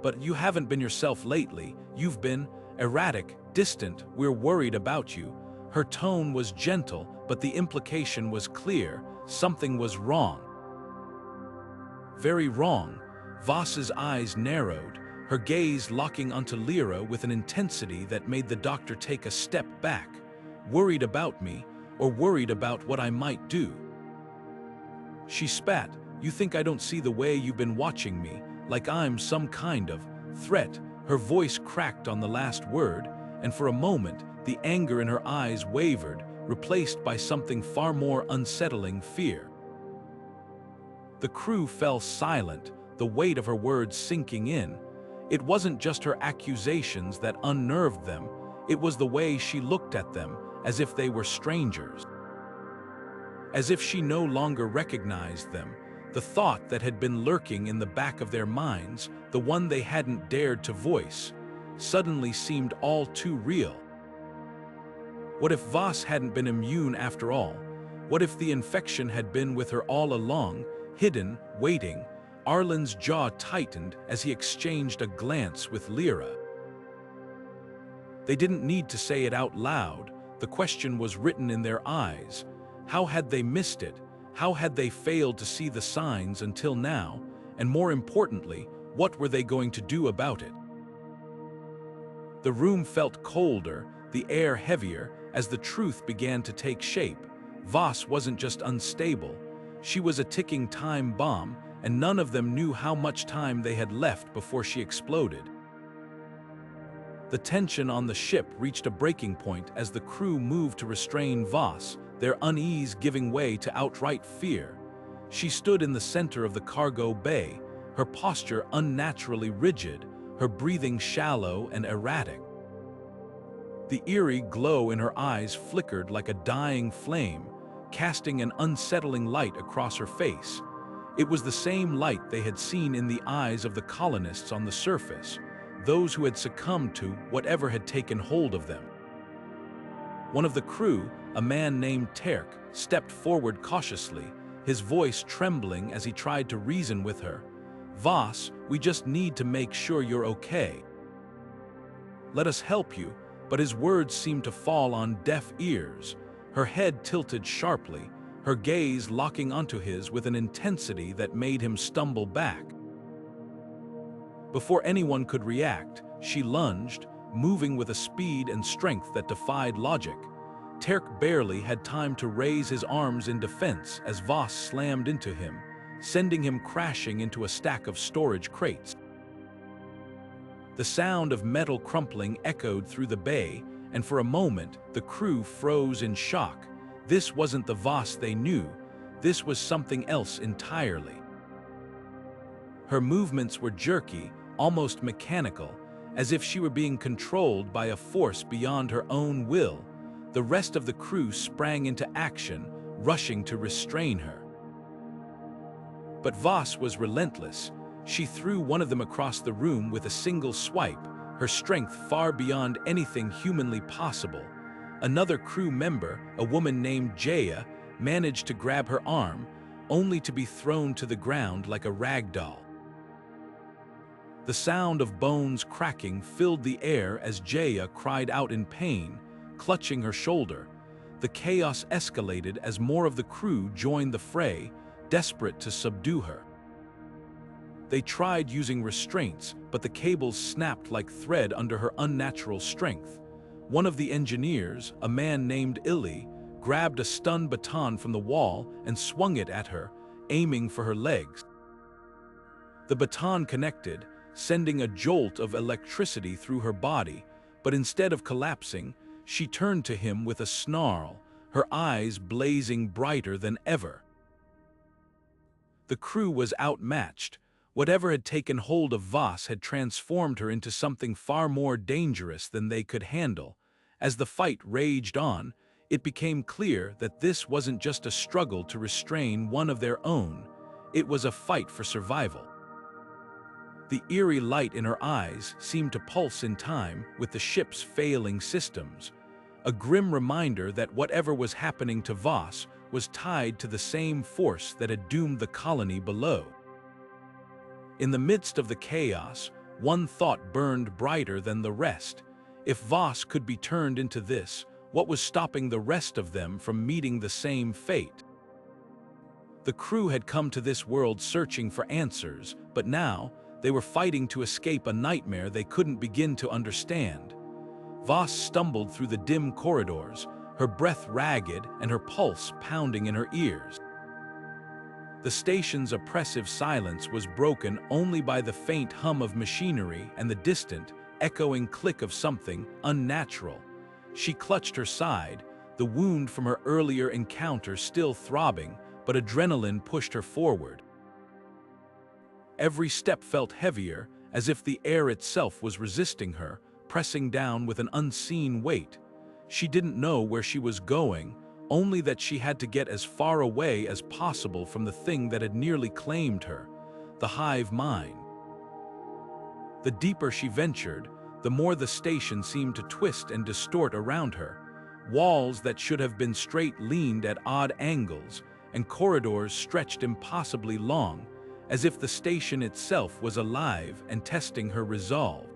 But you haven't been yourself lately, you've been erratic, distant, we're worried about you." Her tone was gentle, but the implication was clear: something was wrong. Very wrong. Voss's eyes narrowed, her gaze locking onto Lyra with an intensity that made the doctor take a step back. "Worried about me, or worried about what I might do?" She spat. "You think I don't see the way you've been watching me, like I'm some kind of threat?" Her voice cracked on the last word, and for a moment, the anger in her eyes wavered, replaced by something far more unsettling: fear. The crew fell silent, the weight of her words sinking in. It wasn't just her accusations that unnerved them, it was the way she looked at them, as if they were strangers. As if she no longer recognized them. The thought that had been lurking in the back of their minds, the one they hadn't dared to voice, suddenly seemed all too real. What if Voss hadn't been immune after all? What if the infection had been with her all along, hidden, waiting? Arlen's jaw tightened as he exchanged a glance with Lyra. They didn't need to say it out loud, the question was written in their eyes. How had they missed it? How had they failed to see the signs until now? And more importantly, what were they going to do about it? The room felt colder, the air heavier, as the truth began to take shape. Voss wasn't just unstable, she was a ticking time bomb, and none of them knew how much time they had left before she exploded. The tension on the ship reached a breaking point as the crew moved to restrain Voss, their unease giving way to outright fear. She stood in the center of the cargo bay, her posture unnaturally rigid, her breathing shallow and erratic. The eerie glow in her eyes flickered like a dying flame, casting an unsettling light across her face. It was the same light they had seen in the eyes of the colonists on the surface, those who had succumbed to whatever had taken hold of them. One of the crew, a man named Terk, stepped forward cautiously, his voice trembling as he tried to reason with her. "Voss, we just need to make sure you're okay. Let us help you," but his words seemed to fall on deaf ears. Her head tilted sharply, her gaze locking onto his with an intensity that made him stumble back. Before anyone could react, she lunged, moving with a speed and strength that defied logic. Terk barely had time to raise his arms in defense as Voss slammed into him, sending him crashing into a stack of storage crates. The sound of metal crumpling echoed through the bay, and for a moment, the crew froze in shock. This wasn't the Voss they knew, this was something else entirely. Her movements were jerky, almost mechanical, as if she were being controlled by a force beyond her own will. The rest of the crew sprang into action, rushing to restrain her. But Voss was relentless. She threw one of them across the room with a single swipe, her strength far beyond anything humanly possible. Another crew member, a woman named Jaya, managed to grab her arm, only to be thrown to the ground like a rag doll. The sound of bones cracking filled the air as Jaya cried out in pain, clutching her shoulder. The chaos escalated as more of the crew joined the fray, desperate to subdue her. They tried using restraints, but the cables snapped like thread under her unnatural strength. One of the engineers, a man named Illy, grabbed a stun baton from the wall and swung it at her, aiming for her legs. The baton connected, sending a jolt of electricity through her body, but instead of collapsing, she turned to him with a snarl, her eyes blazing brighter than ever. The crew was outmatched. Whatever had taken hold of Voss had transformed her into something far more dangerous than they could handle. As the fight raged on, it became clear that this wasn't just a struggle to restrain one of their own, it was a fight for survival. The eerie light in her eyes seemed to pulse in time with the ship's failing systems, a grim reminder that whatever was happening to Voss was tied to the same force that had doomed the colony below. In the midst of the chaos, one thought burned brighter than the rest. If Voss could be turned into this, what was stopping the rest of them from meeting the same fate? The crew had come to this world searching for answers, but now they were fighting to escape a nightmare they couldn't begin to understand. Voss stumbled through the dim corridors, her breath ragged and her pulse pounding in her ears. The station's oppressive silence was broken only by the faint hum of machinery and the distant, echoing click of something unnatural. She clutched her side, the wound from her earlier encounter still throbbing, but adrenaline pushed her forward. Every step felt heavier, as if the air itself was resisting her, pressing down with an unseen weight. She didn't know where she was going, only that she had to get as far away as possible from the thing that had nearly claimed her, the Hive mind. The deeper she ventured, the more the station seemed to twist and distort around her. Walls that should have been straight leaned at odd angles, and corridors stretched impossibly long, as if the station itself was alive and testing her resolve.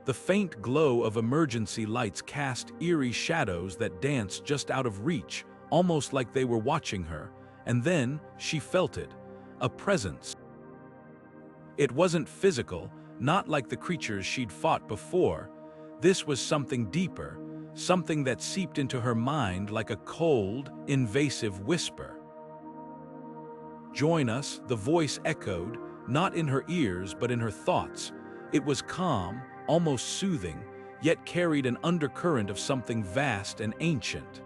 The faint glow of emergency lights cast eerie shadows that danced just out of reach, almost like they were watching her, and then she felt it, a presence. It wasn't physical, not like the creatures she'd fought before. This was something deeper, something that seeped into her mind like a cold, invasive whisper. "Join us," the voice echoed, not in her ears but in her thoughts. It was calm, almost soothing, yet carried an undercurrent of something vast and ancient.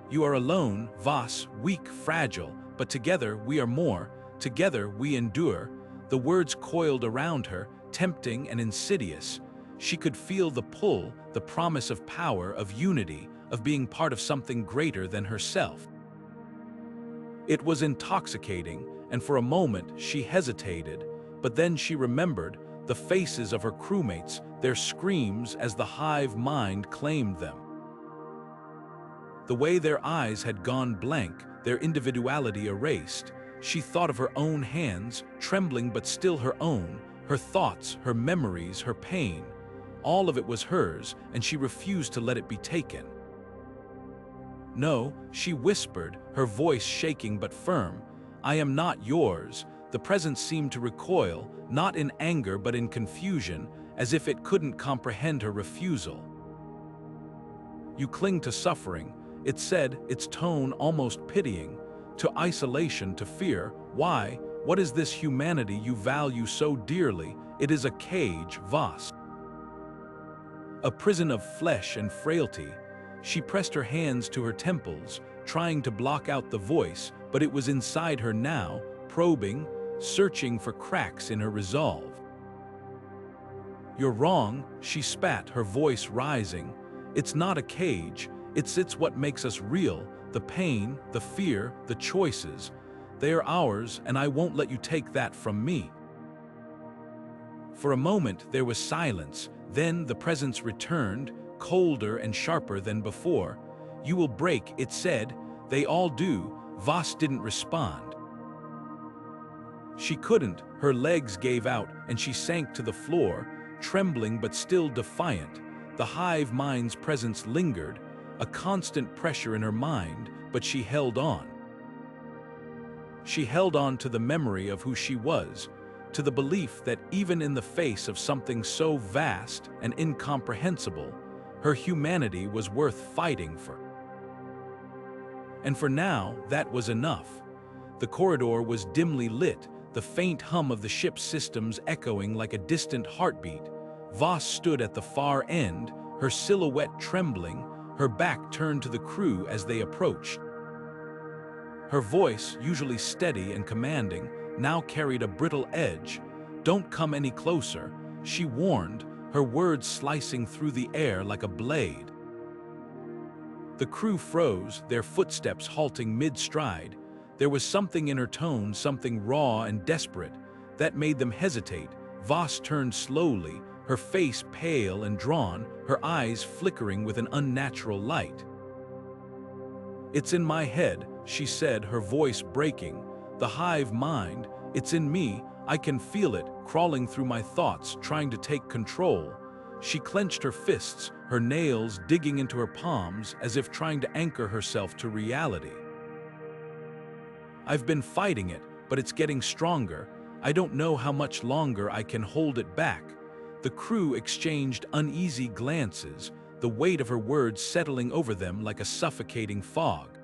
"You are alone, Voss, weak, fragile, but together we are more, together we endure." The words coiled around her, tempting and insidious. She could feel the pull, the promise of power, of unity, of being part of something greater than herself. It was intoxicating, and for a moment she hesitated, but then she remembered the faces of her crewmates, their screams as the Hive mind claimed them. The way their eyes had gone blank, their individuality erased. She thought of her own hands, trembling but still her own, her thoughts, her memories, her pain. All of it was hers, and she refused to let it be taken. "No," she whispered, her voice shaking but firm. "I am not yours." The presence seemed to recoil, not in anger but in confusion, as if it couldn't comprehend her refusal. "You cling to suffering," it said, its tone almost pitying, "to isolation, to fear. Why? What is this humanity you value so dearly? It is a cage, Voss. A prison of flesh and frailty." She pressed her hands to her temples, trying to block out the voice, but it was inside her now, probing, searching for cracks in her resolve. "You're wrong," she spat, her voice rising. "It's not a cage, it's what makes us real, the pain, the fear, the choices. They are ours, and I won't let you take that from me." For a moment there was silence, then the presence returned, colder and sharper than before. "You will break," it said. "They all do." Voss didn't respond. She couldn't, her legs gave out, and she sank to the floor, trembling but still defiant. The Hive mind's presence lingered, a constant pressure in her mind, but she held on. She held on to the memory of who she was, to the belief that even in the face of something so vast and incomprehensible, her humanity was worth fighting for. And for now, that was enough. The corridor was dimly lit, the faint hum of the ship's systems echoing like a distant heartbeat. Voss stood at the far end, her silhouette trembling, her back turned to the crew as they approached. Her voice, usually steady and commanding, now carried a brittle edge. "Don't come any closer," she warned, her words slicing through the air like a blade. The crew froze, their footsteps halting mid-stride. There was something in her tone, something raw and desperate, that made them hesitate. Voss turned slowly, her face pale and drawn, her eyes flickering with an unnatural light. "It's in my head," she said, her voice breaking. "The hive mind, it's in me, I can feel it, crawling through my thoughts, trying to take control." She clenched her fists, her nails digging into her palms as if trying to anchor herself to reality. "I've been fighting it, but it's getting stronger. I don't know how much longer I can hold it back." The crew exchanged uneasy glances, the weight of her words settling over them like a suffocating fog.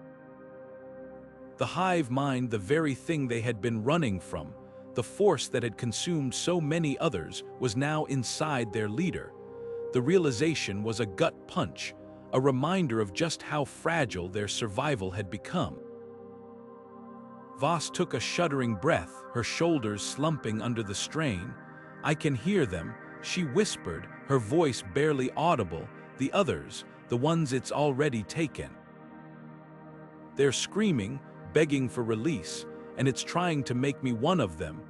The hive mind, the very thing they had been running from, the force that had consumed so many others, was now inside their leader. The realization was a gut punch, a reminder of just how fragile their survival had become. Voss took a shuddering breath, her shoulders slumping under the strain. "I can hear them," she whispered, her voice barely audible. "The others, the ones it's already taken. They're screaming, begging for release, and it's trying to make me one of them."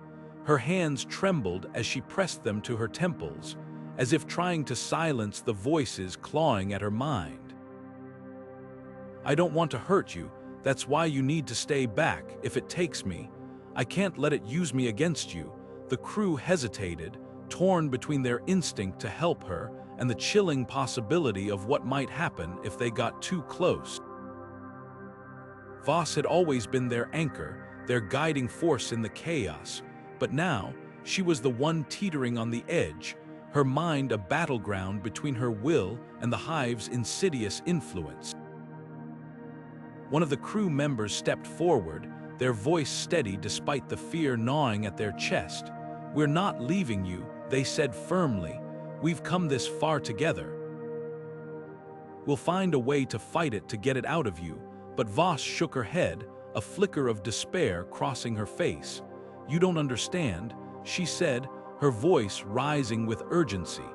Her hands trembled as she pressed them to her temples, as if trying to silence the voices clawing at her mind. "I don't want to hurt you. That's why you need to stay back, if it takes me. I can't let it use me against you." The crew hesitated, torn between their instinct to help her and the chilling possibility of what might happen if they got too close. Voss had always been their anchor, their guiding force in the chaos, but now she was the one teetering on the edge, her mind a battleground between her will and the hive's insidious influence. One of the crew members stepped forward, their voice steady despite the fear gnawing at their chest. "We're not leaving you," they said firmly. "We've come this far together. We'll find a way to fight it to get it out of you." But Voss shook her head, a flicker of despair crossing her face. "You don't understand," she said, her voice rising with urgency.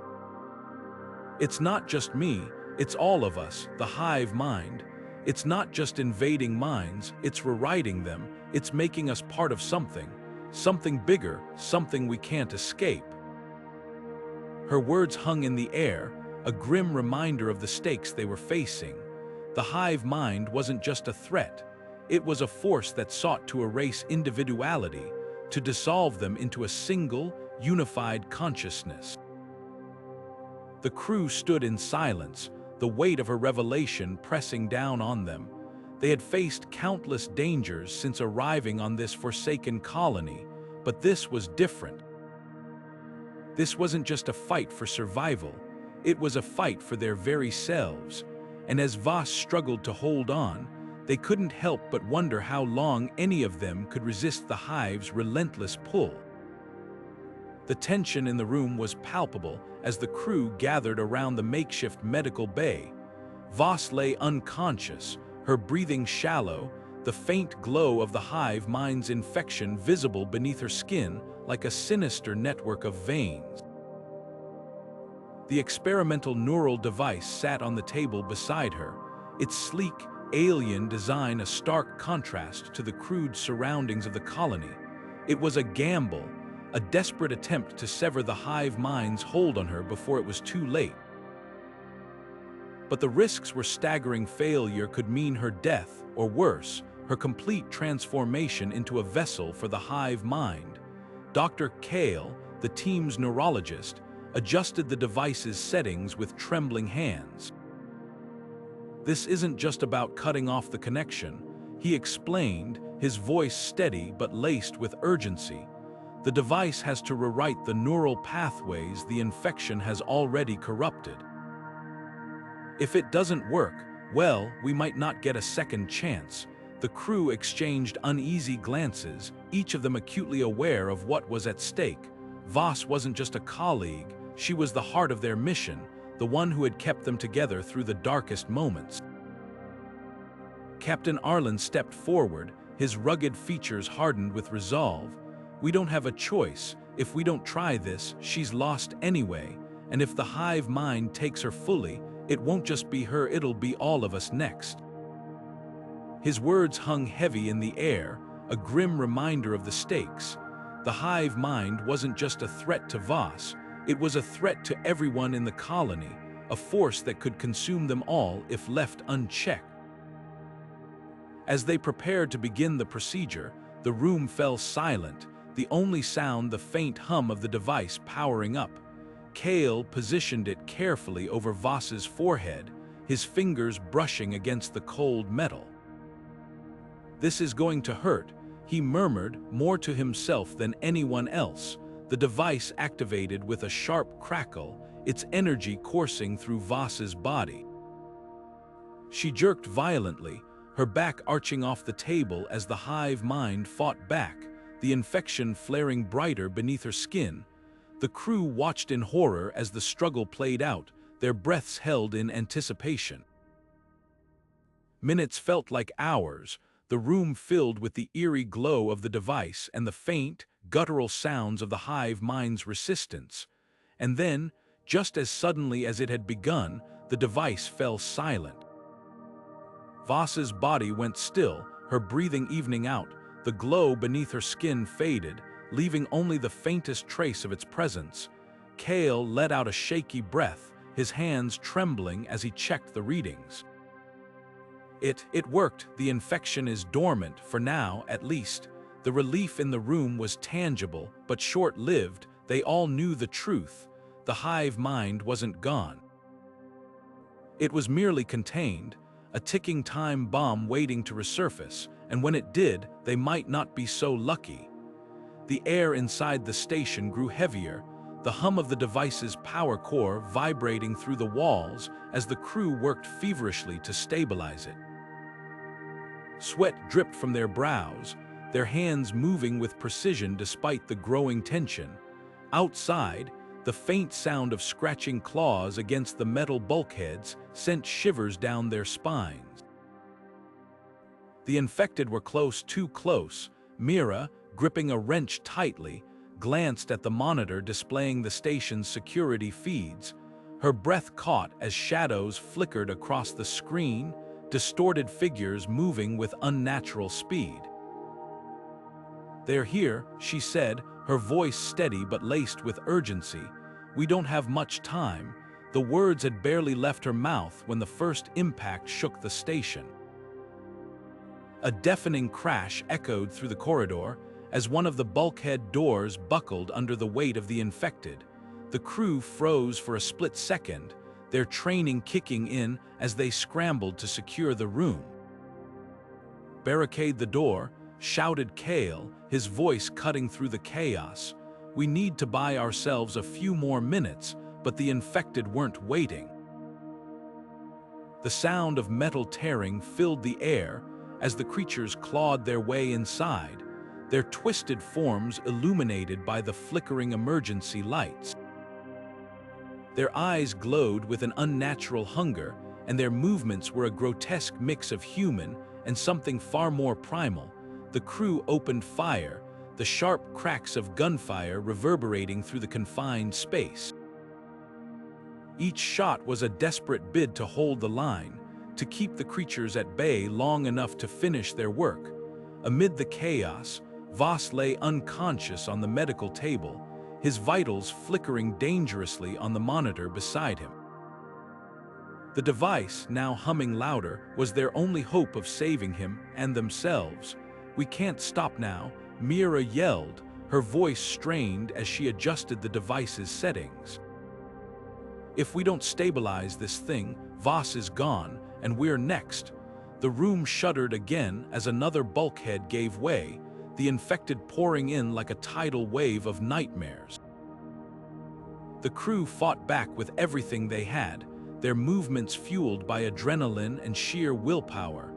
"It's not just me, it's all of us, the hive mind. It's not just invading minds, it's rewriting them, it's making us part of something bigger, something we can't escape." Her words hung in the air, a grim reminder of the stakes they were facing. The hive mind wasn't just a threat, it was a force that sought to erase individuality, to dissolve them into a single, unified consciousness. The crew stood in silence, the weight of her revelation pressing down on them. They had faced countless dangers since arriving on this forsaken colony, but this was different. This wasn't just a fight for survival, it was a fight for their very selves, and as Voss struggled to hold on, they couldn't help but wonder how long any of them could resist the hive's relentless pull. The tension in the room was palpable as the crew gathered around the makeshift medical bay. Voss lay unconscious, her breathing shallow, the faint glow of the hive mind's infection visible beneath her skin like a sinister network of veins. The experimental neural device sat on the table beside her, its sleek, alien design a stark contrast to the crude surroundings of the colony. It was a gamble, a desperate attempt to sever the hive mind's hold on her before it was too late. But the risks were staggering. Failure could mean her death, or worse, her complete transformation into a vessel for the hive mind. Dr. Kale, the team's neurologist, adjusted the device's settings with trembling hands. "This isn't just about cutting off the connection," he explained, his voice steady but laced with urgency. "The device has to rewrite the neural pathways the infection has already corrupted. If it doesn't work, well, we might not get a second chance." The crew exchanged uneasy glances, each of them acutely aware of what was at stake. Voss wasn't just a colleague, she was the heart of their mission, the one who had kept them together through the darkest moments. Captain Arlen stepped forward, his rugged features hardened with resolve. "We don't have a choice. If we don't try this, she's lost anyway, and if the hive mind takes her fully, It won't just be her, it'll be all of us next." His words hung heavy in the air, a grim reminder of the stakes. The hive mind wasn't just a threat to Voss, it was a threat to everyone in the colony, a force that could consume them all if left unchecked. As they prepared to begin the procedure, the room fell silent, the only sound the faint hum of the device powering up. Kale positioned it carefully over Voss's forehead, his fingers brushing against the cold metal. "This is going to hurt," he murmured, more to himself than anyone else. The device activated with a sharp crackle, its energy coursing through Voss's body. She jerked violently, her back arching off the table as the hive mind fought back, the infection flaring brighter beneath her skin. The crew watched in horror as the struggle played out, their breaths held in anticipation. Minutes felt like hours, the room filled with the eerie glow of the device and the faint, guttural sounds of the hive mind's resistance. And then, just as suddenly as it had begun, the device fell silent. Voss's body went still, her breathing evening out, the glow beneath her skin faded, leaving only the faintest trace of its presence. Kale let out a shaky breath, his hands trembling as he checked the readings. It worked. The infection is dormant, for now at least. The relief in the room was tangible, but short-lived. They all knew the truth. The hive mind wasn't gone. It was merely contained, a ticking time bomb waiting to resurface, and when it did, they might not be so lucky. The air inside the station grew heavier, the hum of the device's power core vibrating through the walls as the crew worked feverishly to stabilize it. Sweat dripped from their brows, their hands moving with precision despite the growing tension. Outside, the faint sound of scratching claws against the metal bulkheads sent shivers down their spines. The infected were close, too close. Mira, gripping a wrench tightly, glanced at the monitor displaying the station's security feeds. Her breath caught as shadows flickered across the screen, distorted figures moving with unnatural speed. "They're here," she said, her voice steady but laced with urgency. "We don't have much time." The words had barely left her mouth when the first impact shook the station. A deafening crash echoed through the corridor as one of the bulkhead doors buckled under the weight of the infected. The crew froze for a split second, their training kicking in as they scrambled to secure the room. "Barricade the door," shouted Kale, his voice cutting through the chaos. "We need to buy ourselves a few more minutes," but the infected weren't waiting. The sound of metal tearing filled the air as the creatures clawed their way inside, their twisted forms illuminated by the flickering emergency lights. Their eyes glowed with an unnatural hunger, and their movements were a grotesque mix of human and something far more primal. The crew opened fire, the sharp cracks of gunfire reverberating through the confined space. Each shot was a desperate bid to hold the line, to keep the creatures at bay long enough to finish their work. Amid the chaos, Voss lay unconscious on the medical table, his vitals flickering dangerously on the monitor beside him. The device, now humming louder, was their only hope of saving him and themselves. "We can't stop now," Mira yelled, her voice strained as she adjusted the device's settings. "If we don't stabilize this thing, Voss is gone, and we're next." The room shuddered again as another bulkhead gave way, the infected pouring in like a tidal wave of nightmares. The crew fought back with everything they had, their movements fueled by adrenaline and sheer willpower.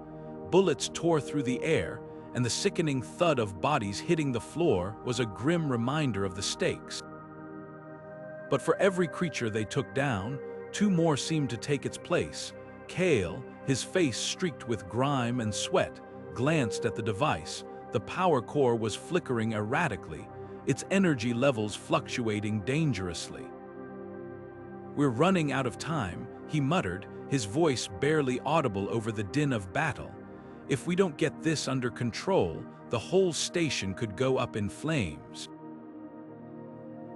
Bullets tore through the air, and the sickening thud of bodies hitting the floor was a grim reminder of the stakes. But for every creature they took down, two more seemed to take its place. Kale, his face streaked with grime and sweat, glanced at the device. The power core was flickering erratically, its energy levels fluctuating dangerously. "We're running out of time," He muttered, his voice barely audible over the din of battle. "If we don't get this under control, the whole station could go up in flames."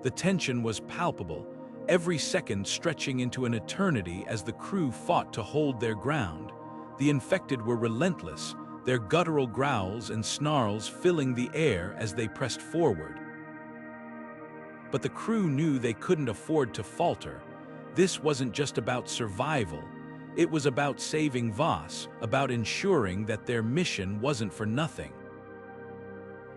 The tension was palpable, every second stretching into an eternity as the crew fought to hold their ground. The infected were relentless, their guttural growls and snarls filling the air as they pressed forward. But the crew knew they couldn't afford to falter. This wasn't just about survival. It was about saving Voss, about ensuring that their mission wasn't for nothing.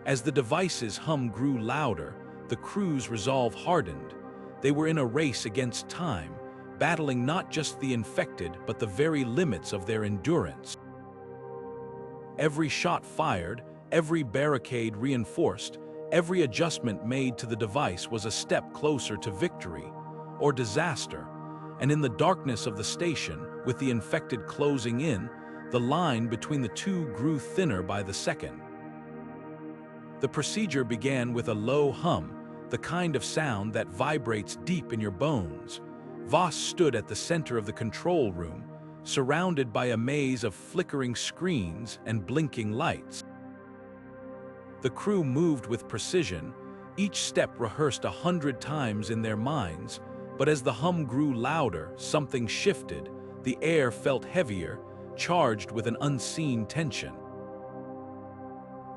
As the device's hum grew louder, the crew's resolve hardened. They were in a race against time, battling not just the infected but the very limits of their endurance. Every shot fired, every barricade reinforced, every adjustment made to the device was a step closer to victory or disaster. And in the darkness of the station, with the infected closing in, the line between the two grew thinner by the second. The procedure began with a low hum, the kind of sound that vibrates deep in your bones. Voss stood at the center of the control room, surrounded by a maze of flickering screens and blinking lights. The crew moved with precision, each step rehearsed 100 times in their minds, but as the hum grew louder, something shifted. The air felt heavier, charged with an unseen tension.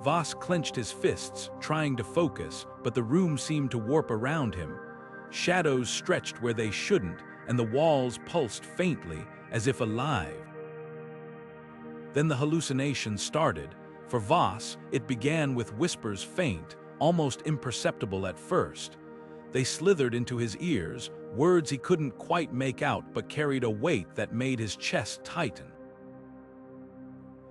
Voss clenched his fists, trying to focus, but the room seemed to warp around him. Shadows stretched where they shouldn't, and the walls pulsed faintly, as if alive. Then the hallucination started. For Voss, it began with whispers faint, almost imperceptible at first. They slithered into his ears, words he couldn't quite make out but carried a weight that made his chest tighten.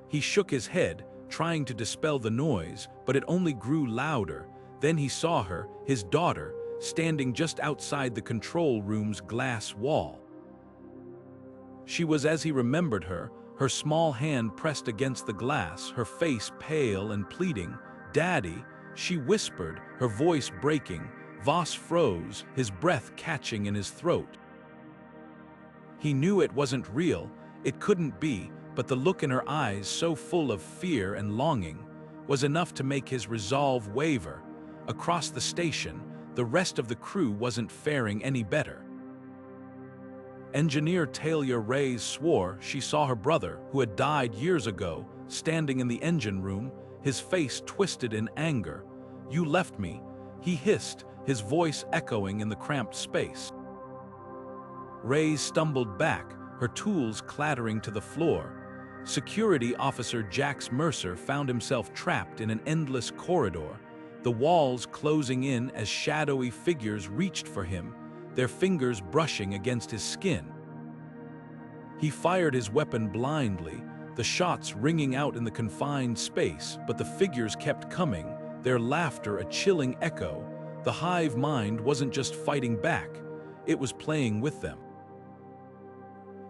He shook his head, trying to dispel the noise, but it only grew louder. Then he saw her, his daughter, standing just outside the control room's glass wall. She was as he remembered her, her small hand pressed against the glass, her face pale and pleading. "Daddy," she whispered, her voice breaking. Voss froze, his breath catching in his throat. He knew it wasn't real, it couldn't be, but the look in her eyes, so full of fear and longing, was enough to make his resolve waver. Across the station, the rest of the crew wasn't faring any better. Engineer Talia Reyes swore she saw her brother, who had died years ago, standing in the engine room, his face twisted in anger. "You left me," he hissed, his voice echoing in the cramped space. Reyes stumbled back, her tools clattering to the floor. Security Officer Jax Mercer found himself trapped in an endless corridor, the walls closing in as shadowy figures reached for him, their fingers brushing against his skin. He fired his weapon blindly, the shots ringing out in the confined space, but the figures kept coming, their laughter a chilling echo. The Hive mind wasn't just fighting back, it was playing with them.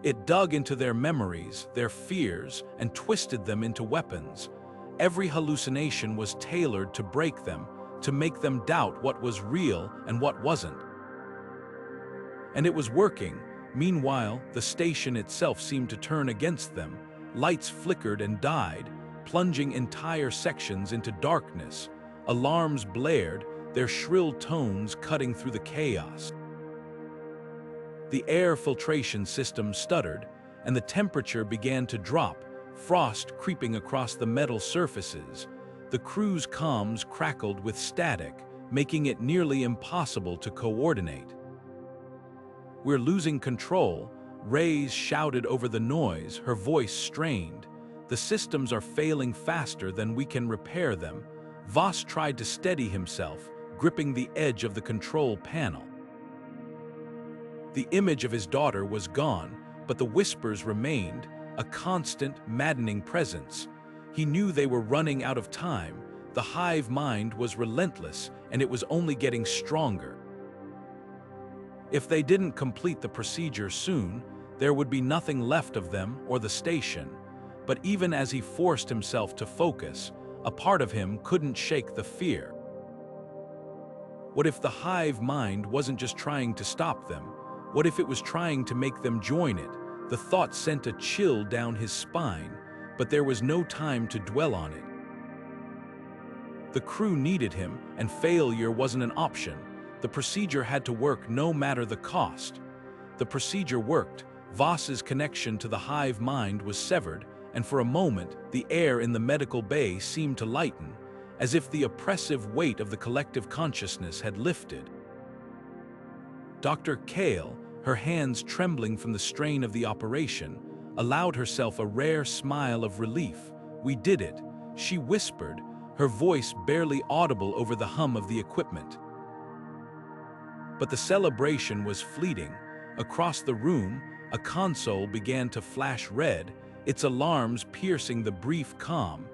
It dug into their memories, their fears, and twisted them into weapons. Every hallucination was tailored to break them, to make them doubt what was real and what wasn't. And it was working. Meanwhile, the station itself seemed to turn against them. Lights flickered and died, plunging entire sections into darkness. Alarms blared, their shrill tones cutting through the chaos. The air filtration system stuttered, and the temperature began to drop, frost creeping across the metal surfaces. The crew's comms crackled with static, making it nearly impossible to coordinate. "We're losing control," Reyes shouted over the noise, her voice strained. "The systems are failing faster than we can repair them." Voss tried to steady himself, gripping the edge of the control panel. The image of his daughter was gone, but the whispers remained, a constant, maddening presence. He knew they were running out of time. The Hive mind was relentless, and it was only getting stronger. If they didn't complete the procedure soon, there would be nothing left of them or the station. But even as he forced himself to focus, a part of him couldn't shake the fear. What if the Hive mind wasn't just trying to stop them? What if it was trying to make them join it? The thought sent a chill down his spine, but there was no time to dwell on it. The crew needed him, and failure wasn't an option. The procedure had to work no matter the cost. The procedure worked. Voss's connection to the Hive mind was severed, and for a moment, the air in the medical bay seemed to lighten, as if the oppressive weight of the collective consciousness had lifted. Dr. Kale, her hands trembling from the strain of the operation, allowed herself a rare smile of relief. "We did it," she whispered, her voice barely audible over the hum of the equipment. But the celebration was fleeting. Across the room, a console began to flash red, its alarms piercing the brief calm.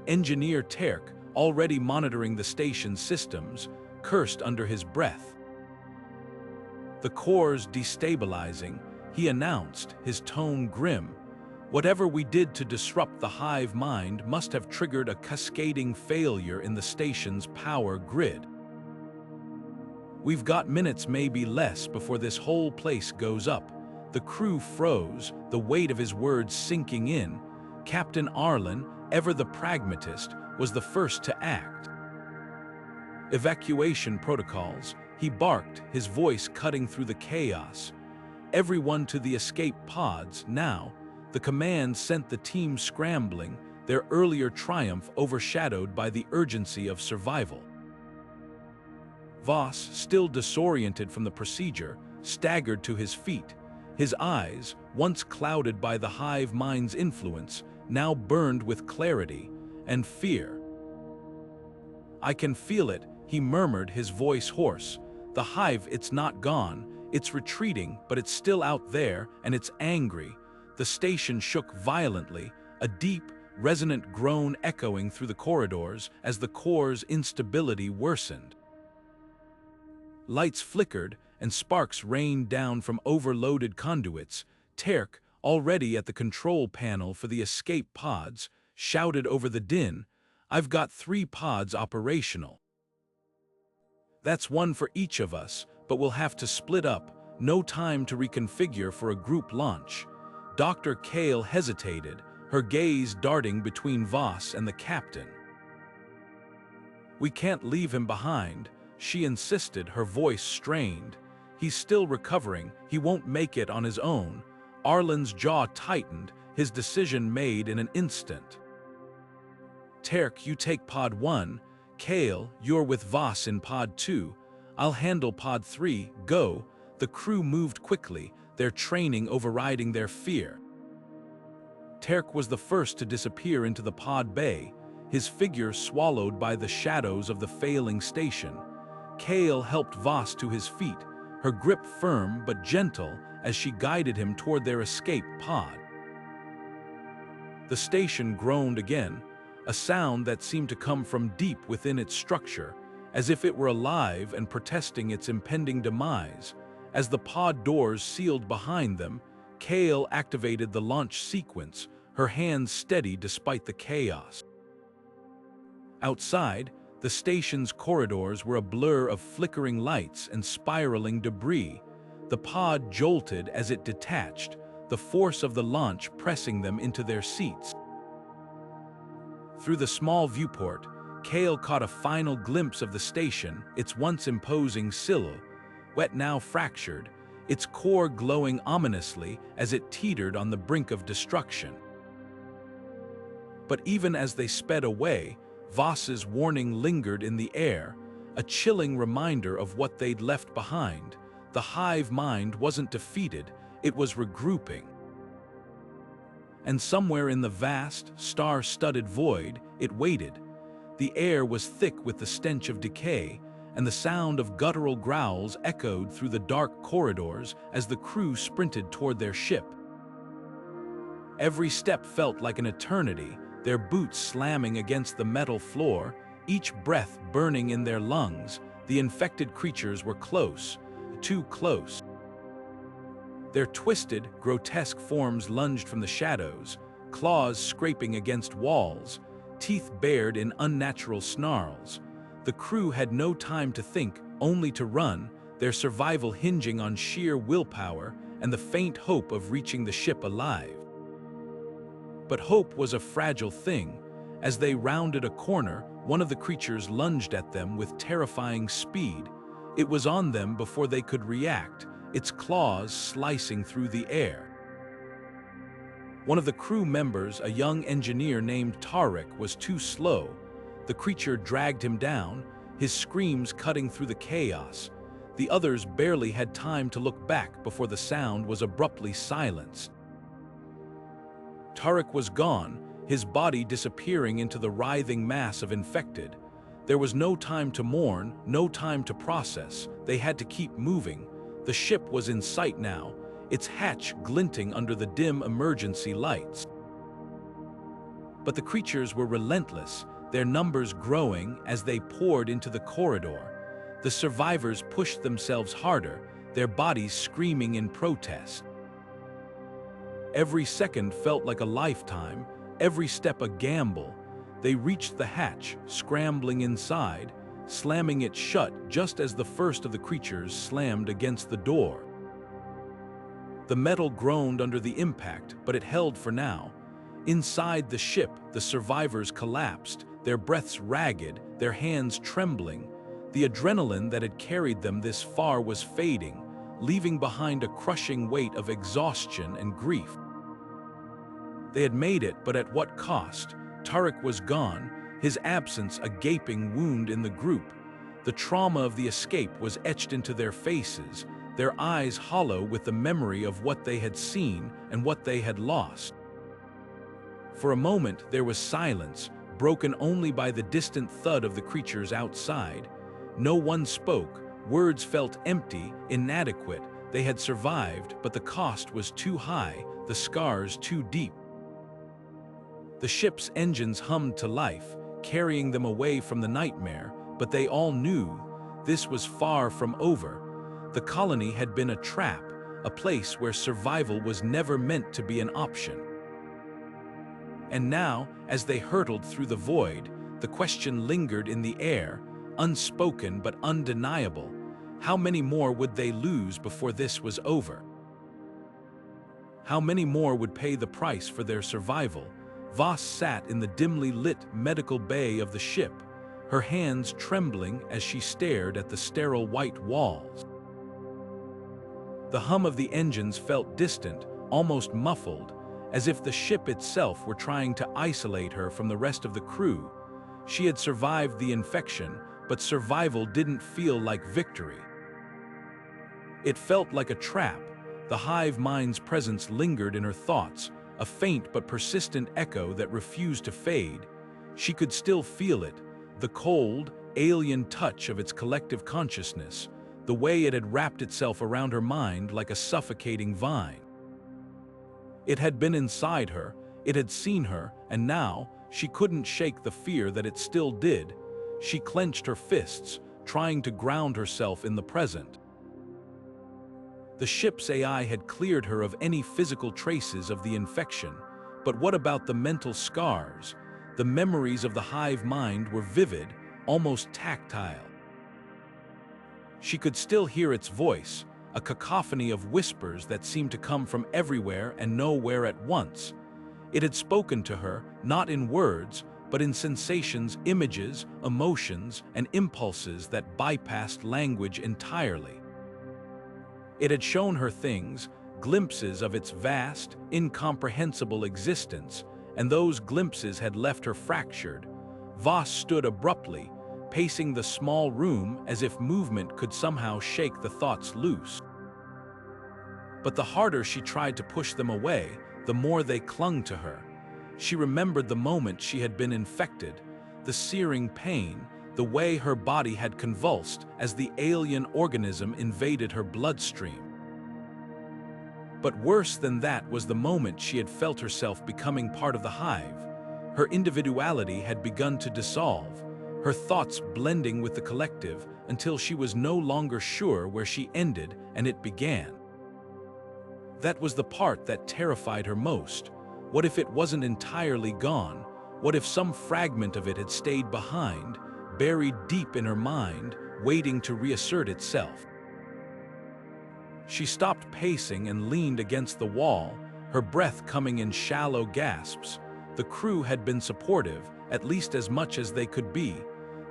Engineer Terk, already monitoring the station's systems, cursed under his breath. "The core's destabilizing," he announced, his tone grim. "Whatever we did to disrupt the Hive mind must have triggered a cascading failure in the station's power grid. We've got minutes, maybe less, before this whole place goes up." The crew froze, the weight of his words sinking in. Captain Arlen, ever the pragmatist, was the first to act. "Evacuation protocols," he barked, his voice cutting through the chaos. "Everyone to the escape pods, now." The command sent the team scrambling, their earlier triumph overshadowed by the urgency of survival. Voss, still disoriented from the procedure, staggered to his feet. His eyes, once clouded by the Hive mind's influence, now burned with clarity and fear. "I can feel it," he murmured, his voice hoarse. "The Hive, it's not gone. It's retreating, but it's still out there, and it's angry." The station shook violently, a deep, resonant groan echoing through the corridors as the core's instability worsened. Lights flickered, and sparks rained down from overloaded conduits. Terk, already at the control panel for the escape pods, shouted over the din, "I've got 3 pods operational. That's one for each of us, but we'll have to split up. No time to reconfigure for a group launch." Dr. Kale hesitated, her gaze darting between Voss and the captain. "We can't leave him behind," she insisted, her voice strained. "He's still recovering. He won't make it on his own." Arlen's jaw tightened, his decision made in an instant. "Terk, you take Pod 1. Kale, you're with Voss in Pod 2. I'll handle Pod 3. Go." The crew moved quickly, their training overriding their fear. Terk was the first to disappear into the pod bay, his figure swallowed by the shadows of the failing station. Kale helped Voss to his feet, her grip firm but gentle as she guided him toward their escape pod. The station groaned again, a sound that seemed to come from deep within its structure, as if it were alive and protesting its impending demise. As the pod doors sealed behind them, Kale activated the launch sequence, her hands steady despite the chaos. Outside, the station's corridors were a blur of flickering lights and spiraling debris. The pod jolted as it detached, the force of the launch pressing them into their seats. Through the small viewport, Kale caught a final glimpse of the station, its once imposing silhouette now fractured, its core glowing ominously as it teetered on the brink of destruction. But even as they sped away, Voss's warning lingered in the air, a chilling reminder of what they'd left behind. The Hive mind wasn't defeated, it was regrouping. And somewhere in the vast, star-studded void, it waited. The air was thick with the stench of decay, and the sound of guttural growls echoed through the dark corridors as the crew sprinted toward their ship. Every step felt like an eternity, their boots slamming against the metal floor, each breath burning in their lungs. The infected creatures were close, too close. Their twisted, grotesque forms lunged from the shadows, claws scraping against walls, teeth bared in unnatural snarls. The crew had no time to think, only to run, their survival hinging on sheer willpower and the faint hope of reaching the ship alive. But hope was a fragile thing. As they rounded a corner, one of the creatures lunged at them with terrifying speed. It was on them before they could react, its claws slicing through the air. One of the crew members, a young engineer named Tarek, was too slow. The creature dragged him down, his screams cutting through the chaos. The others barely had time to look back before the sound was abruptly silenced. Tarek was gone, his body disappearing into the writhing mass of infected. There was no time to mourn, no time to process. They had to keep moving. The ship was in sight now, its hatch glinting under the dim emergency lights. But the creatures were relentless, their numbers growing as they poured into the corridor. The survivors pushed themselves harder, their bodies screaming in protest. Every second felt like a lifetime, every step a gamble. They reached the hatch, scrambling inside, slamming it shut just as the first of the creatures slammed against the door. The metal groaned under the impact, but it held for now. Inside the ship, the survivors collapsed, their breaths ragged, their hands trembling. The adrenaline that had carried them this far was fading, leaving behind a crushing weight of exhaustion and grief. They had made it, but at what cost? Tarek was gone, his absence a gaping wound in the group. The trauma of the escape was etched into their faces, their eyes hollow with the memory of what they had seen and what they had lost. For a moment there was silence, broken only by the distant thud of the creatures outside. No one spoke, words felt empty, inadequate. They had survived, but the cost was too high, the scars too deep. The ship's engines hummed to life, carrying them away from the nightmare, but they all knew this was far from over. The colony had been a trap, a place where survival was never meant to be an option. And now, as they hurtled through the void, the question lingered in the air, unspoken but undeniable. How many more would they lose before this was over? How many more would pay the price for their survival? Voss sat in the dimly lit medical bay of the ship, her hands trembling as she stared at the sterile white walls. The hum of the engines felt distant, almost muffled, as if the ship itself were trying to isolate her from the rest of the crew. She had survived the infection, but survival didn't feel like victory. It felt like a trap. The hive mind's presence lingered in her thoughts, a faint but persistent echo that refused to fade. She could still feel it, the cold, alien touch of its collective consciousness, the way it had wrapped itself around her mind like a suffocating vine. It had been inside her, it had seen her, and now she couldn't shake the fear that it still did. She clenched her fists, trying to ground herself in the present. The ship's AI had cleared her of any physical traces of the infection, but what about the mental scars? The memories of the hive mind were vivid, almost tactile. She could still hear its voice, a cacophony of whispers that seemed to come from everywhere and nowhere at once. It had spoken to her, not in words, but in sensations, images, emotions, and impulses that bypassed language entirely. It had shown her things, glimpses of its vast, incomprehensible existence, and those glimpses had left her fractured. Voss stood abruptly, pacing the small room as if movement could somehow shake the thoughts loose. But the harder she tried to push them away, the more they clung to her. She remembered the moment she had been infected, the searing pain, the way her body had convulsed as the alien organism invaded her bloodstream. But worse than that was the moment she had felt herself becoming part of the hive. Her individuality had begun to dissolve, her thoughts blending with the collective until she was no longer sure where she ended and it began. That was the part that terrified her most. What if it wasn't entirely gone? What if some fragment of it had stayed behind, buried deep in her mind, waiting to reassert itself? She stopped pacing and leaned against the wall, her breath coming in shallow gasps. The crew had been supportive, at least as much as they could be.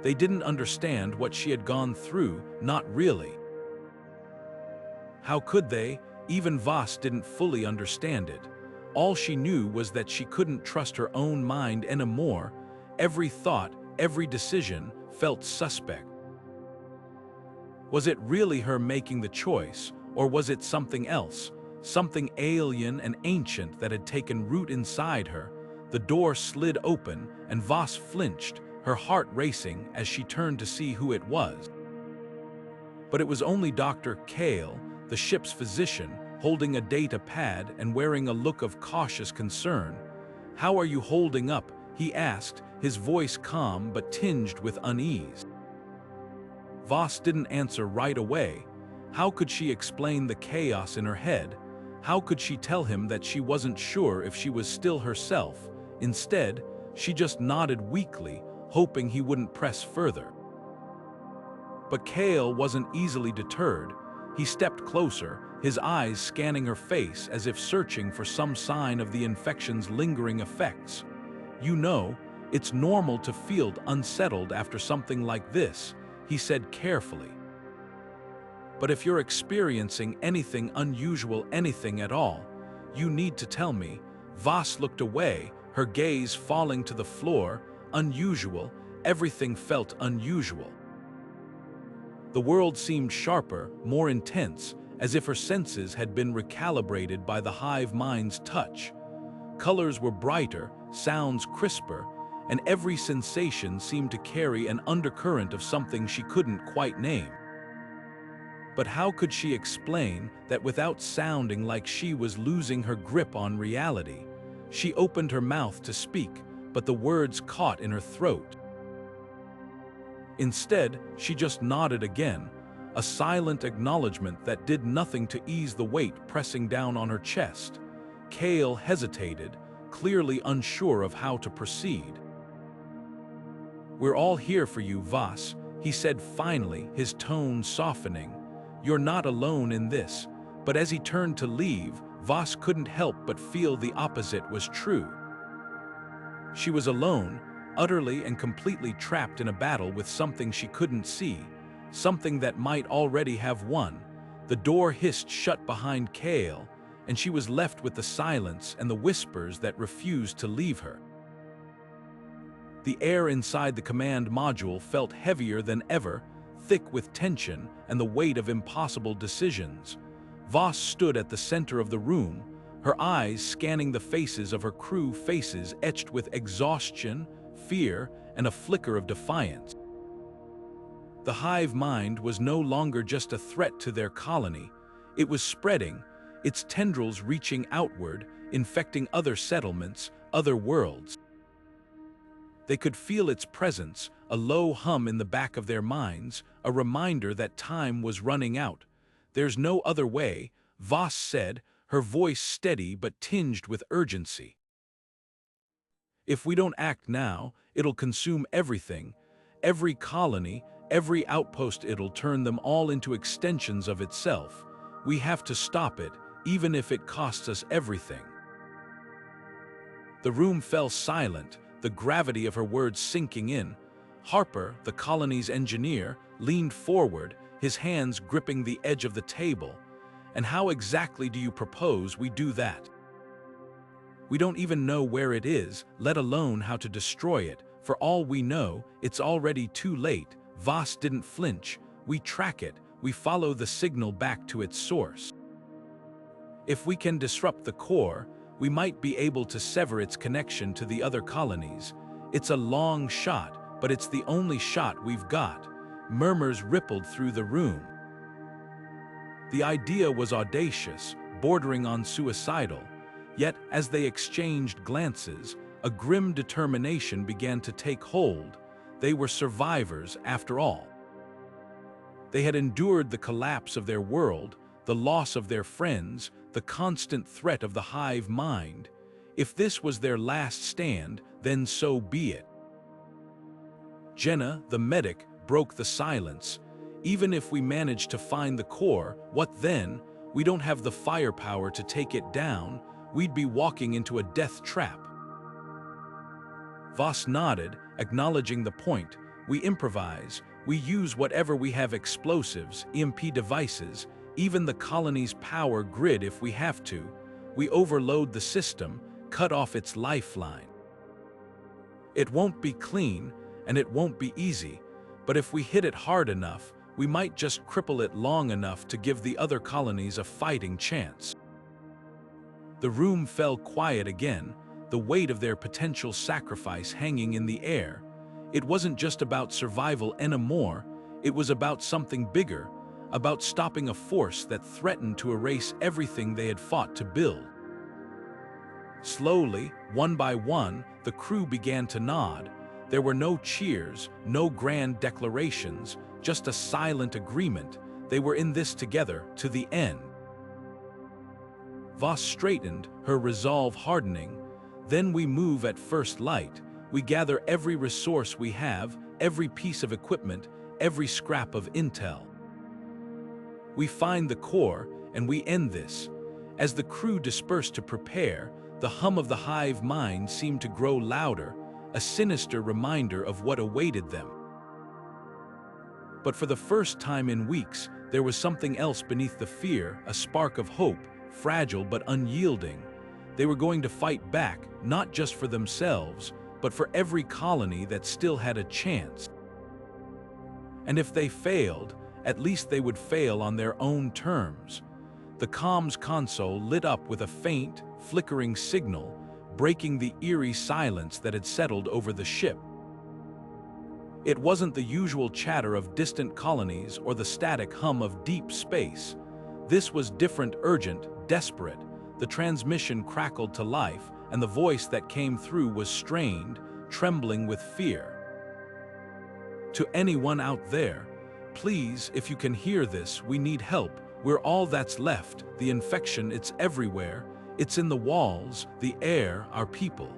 They didn't understand what she had gone through, not really. How could they? Even Voss didn't fully understand it. All she knew was that she couldn't trust her own mind anymore. Every thought, every decision felt suspect. Was it really her making the choice, or was it something else? Something alien and ancient that had taken root inside her? The door slid open, and Voss flinched, her heart racing as she turned to see who it was. But it was only Dr. Kale, the ship's physician, holding a data pad and wearing a look of cautious concern. "How are you holding up?" he asked, his voice calm but tinged with unease. Voss didn't answer right away. How could she explain the chaos in her head? How could she tell him that she wasn't sure if she was still herself? Instead, she just nodded weakly, hoping he wouldn't press further. But Kale wasn't easily deterred. He stepped closer, his eyes scanning her face as if searching for some sign of the infection's lingering effects. "You know, it's normal to feel unsettled after something like this," he said carefully. "But if you're experiencing anything unusual, anything at all, you need to tell me." Voss looked away, her gaze falling to the floor. Unusual, everything felt unusual. The world seemed sharper, more intense, as if her senses had been recalibrated by the hive mind's touch. Colors were brighter, sounds crisper, and every sensation seemed to carry an undercurrent of something she couldn't quite name. But how could she explain that without sounding like she was losing her grip on reality? She opened her mouth to speak, but the words caught in her throat. Instead, she just nodded again, a silent acknowledgement that did nothing to ease the weight pressing down on her chest. Kale hesitated, clearly unsure of how to proceed. "We're all here for you, Voss," he said finally, his tone softening. "You're not alone in this." But as he turned to leave, Voss couldn't help but feel the opposite was true. She was alone, utterly and completely trapped in a battle with something she couldn't see, something that might already have won. The door hissed shut behind Kale, and she was left with the silence and the whispers that refused to leave her. The air inside the command module felt heavier than ever, thick with tension and the weight of impossible decisions. Voss stood at the center of the room, her eyes scanning the faces of her crew, faces etched with exhaustion, fear, and a flicker of defiance. The hive mind was no longer just a threat to their colony. It was spreading, its tendrils reaching outward, infecting other settlements, other worlds. They could feel its presence, a low hum in the back of their minds, a reminder that time was running out. "There's no other way," Voss said, her voice steady but tinged with urgency. "If we don't act now, it'll consume everything. Every colony, every outpost, it'll turn them all into extensions of itself. We have to stop it, even if it costs us everything." The room fell silent, the gravity of her words sinking in. Harper, the colony's engineer, leaned forward, his hands gripping the edge of the table. "And how exactly do you propose we do that? We don't even know where it is, let alone how to destroy it. For all we know, it's already too late." Voss didn't flinch. "We track it, we follow the signal back to its source. If we can disrupt the core, we might be able to sever its connection to the other colonies. It's a long shot, but it's the only shot we've got." Murmurs rippled through the room. The idea was audacious, bordering on suicidal. Yet, as they exchanged glances, a grim determination began to take hold. They were survivors, after all. They had endured the collapse of their world, the loss of their friends, the constant threat of the hive mind. If this was their last stand, then so be it. Jenna, the medic, broke the silence. "Even if we manage to find the core, what then? We don't have the firepower to take it down. We'd be walking into a death trap." Voss nodded, acknowledging the point. "We improvise. We use whatever we have: explosives, EMP devices, even the colony's power grid if we have to. We overload the system, cut off its lifeline. It won't be clean, and it won't be easy, but if we hit it hard enough, we might just cripple it long enough to give the other colonies a fighting chance." The room fell quiet again, the weight of their potential sacrifice hanging in the air. It wasn't just about survival anymore, it was about something bigger, about stopping a force that threatened to erase everything they had fought to build. Slowly, one by one, the crew began to nod. There were no cheers, no grand declarations, just a silent agreement. They were in this together, to the end. Voss straightened, her resolve hardening. "Then we move at first light. We gather every resource we have, every piece of equipment, every scrap of intel. We find the core, and we end this." As the crew dispersed to prepare, the hum of the Hive mind seemed to grow louder, a sinister reminder of what awaited them. But for the first time in weeks, there was something else beneath the fear, a spark of hope, fragile but unyielding. They were going to fight back, not just for themselves, but for every colony that still had a chance. And if they failed, at least they would fail on their own terms. The comms console lit up with a faint, flickering signal, breaking the eerie silence that had settled over the ship. It wasn't the usual chatter of distant colonies or the static hum of deep space. This was different, urgent, desperate. The transmission crackled to life, and the voice that came through was strained, trembling with fear. "To anyone out there, please, if you can hear this, we need help. We're all that's left. The infection, it's everywhere. It's in the walls, the air, our people.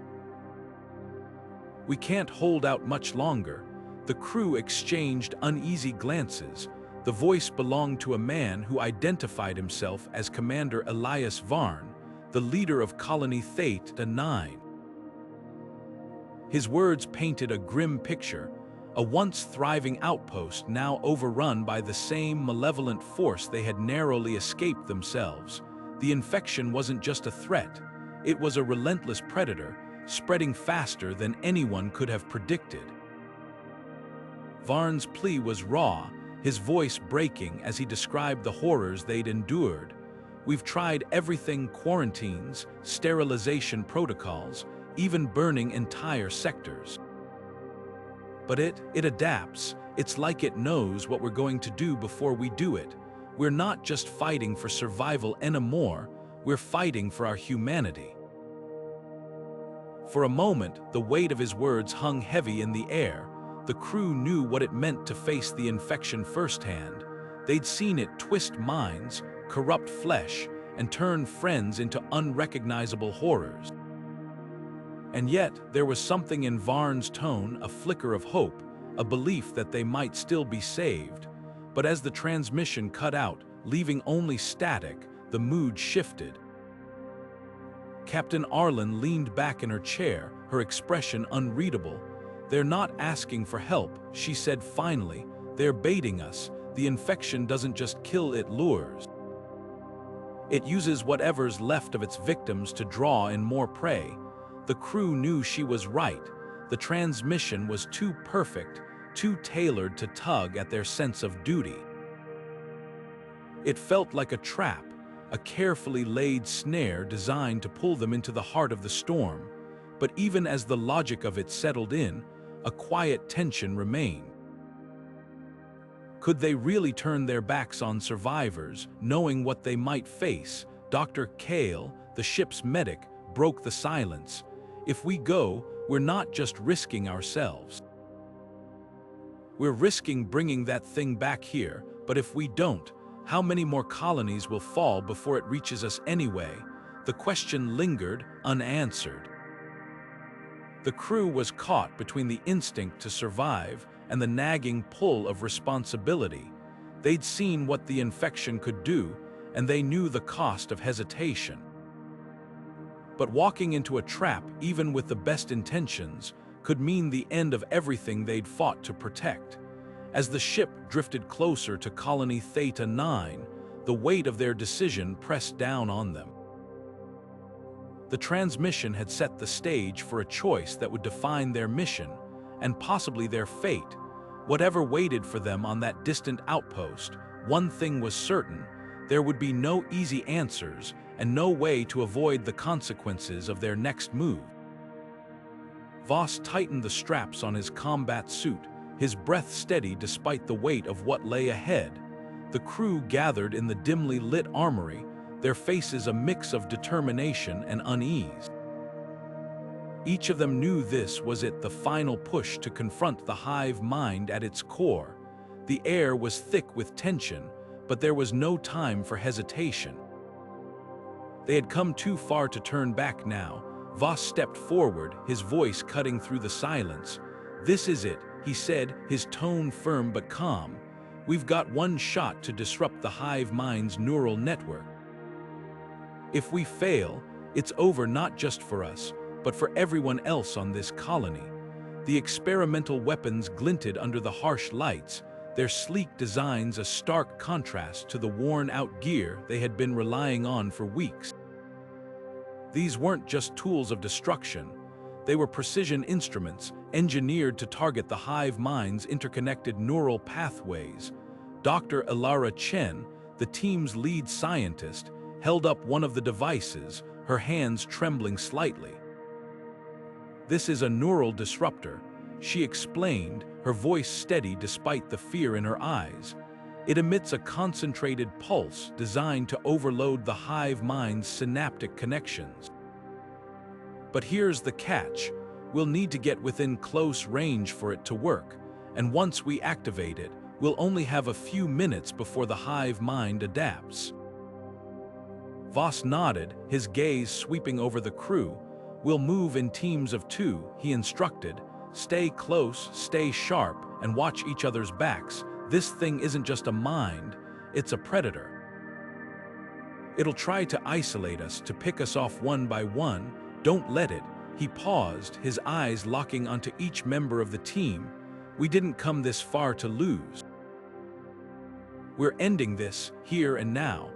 We can't hold out much longer." The crew exchanged uneasy glances. The voice belonged to a man who identified himself as Commander Varn, the leader of Colony Theta 9. His words painted a grim picture, a once thriving outpost now overrun by the same malevolent force they had narrowly escaped themselves. The infection wasn't just a threat, it was a relentless predator, spreading faster than anyone could have predicted. Varn's plea was raw, his voice breaking as he described the horrors they'd endured. "We've tried everything: quarantines, sterilization protocols, even burning entire sectors. But it adapts. It's like it knows what we're going to do before we do it. We're not just fighting for survival anymore, we're fighting for our humanity." For a moment, the weight of his words hung heavy in the air. The crew knew what it meant to face the infection firsthand. They'd seen it twist minds, corrupt flesh, and turn friends into unrecognizable horrors. And yet, there was something in Varn's tone, a flicker of hope, a belief that they might still be saved. But as the transmission cut out, leaving only static, the mood shifted. Captain Arlen leaned back in her chair, her expression unreadable. "They're not asking for help," she said finally. "They're baiting us. The infection doesn't just kill, it lures. It uses whatever's left of its victims to draw in more prey." The crew knew she was right. The transmission was too perfect, too tailored to tug at their sense of duty. It felt like a trap, a carefully laid snare designed to pull them into the heart of the storm. But even as the logic of it settled in, a quiet tension remained. Could they really turn their backs on survivors, knowing what they might face? Dr. Kale, the ship's medic, broke the silence. "If we go, we're not just risking ourselves. We're risking bringing that thing back here, but if we don't, how many more colonies will fall before it reaches us anyway?" The question lingered, unanswered. The crew was caught between the instinct to survive and the nagging pull of responsibility. They'd seen what the infection could do, and they knew the cost of hesitation. But walking into a trap, even with the best intentions, could mean the end of everything they'd fought to protect. As the ship drifted closer to Colony Theta 9, the weight of their decision pressed down on them. The transmission had set the stage for a choice that would define their mission, and possibly their fate. Whatever waited for them on that distant outpost, one thing was certain: there would be no easy answers and no way to avoid the consequences of their next move. Voss tightened the straps on his combat suit, his breath steady despite the weight of what lay ahead. The crew gathered in the dimly lit armory, their faces a mix of determination and unease. Each of them knew this was it, the final push to confront the Hive mind at its core. The air was thick with tension, but there was no time for hesitation. They had come too far to turn back now. Voss stepped forward, his voice cutting through the silence. "This is it," he said, his tone firm but calm. "We've got one shot to disrupt the Hive mind's neural network. If we fail, it's over, not just for us, but for everyone else on this colony." The experimental weapons glinted under the harsh lights, their sleek designs a stark contrast to the worn-out gear they had been relying on for weeks. These weren't just tools of destruction. They were precision instruments, engineered to target the Hive mind's interconnected neural pathways. Dr. Ilara Chen, the team's lead scientist, held up one of the devices, her hands trembling slightly. "This is a neural disruptor," she explained, her voice steady despite the fear in her eyes. "It emits a concentrated pulse designed to overload the Hive mind's synaptic connections. But here's the catch: we'll need to get within close range for it to work, and once we activate it, we'll only have a few minutes before the Hive mind adapts." Voss nodded, his gaze sweeping over the crew. "We'll move in teams of 2, he instructed. "Stay close, stay sharp, and watch each other's backs. This thing isn't just a mind, it's a predator. It'll try to isolate us, to pick us off one by one. Don't let it." He paused, his eyes locking onto each member of the team. "We didn't come this far to lose. We're ending this, here and now."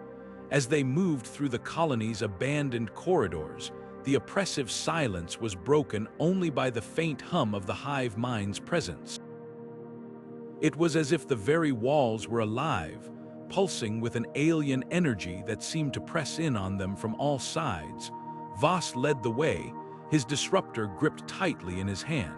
As they moved through the colony's abandoned corridors, the oppressive silence was broken only by the faint hum of the Hive mind's presence. It was as if the very walls were alive, pulsing with an alien energy that seemed to press in on them from all sides. Voss led the way, his disruptor gripped tightly in his hand.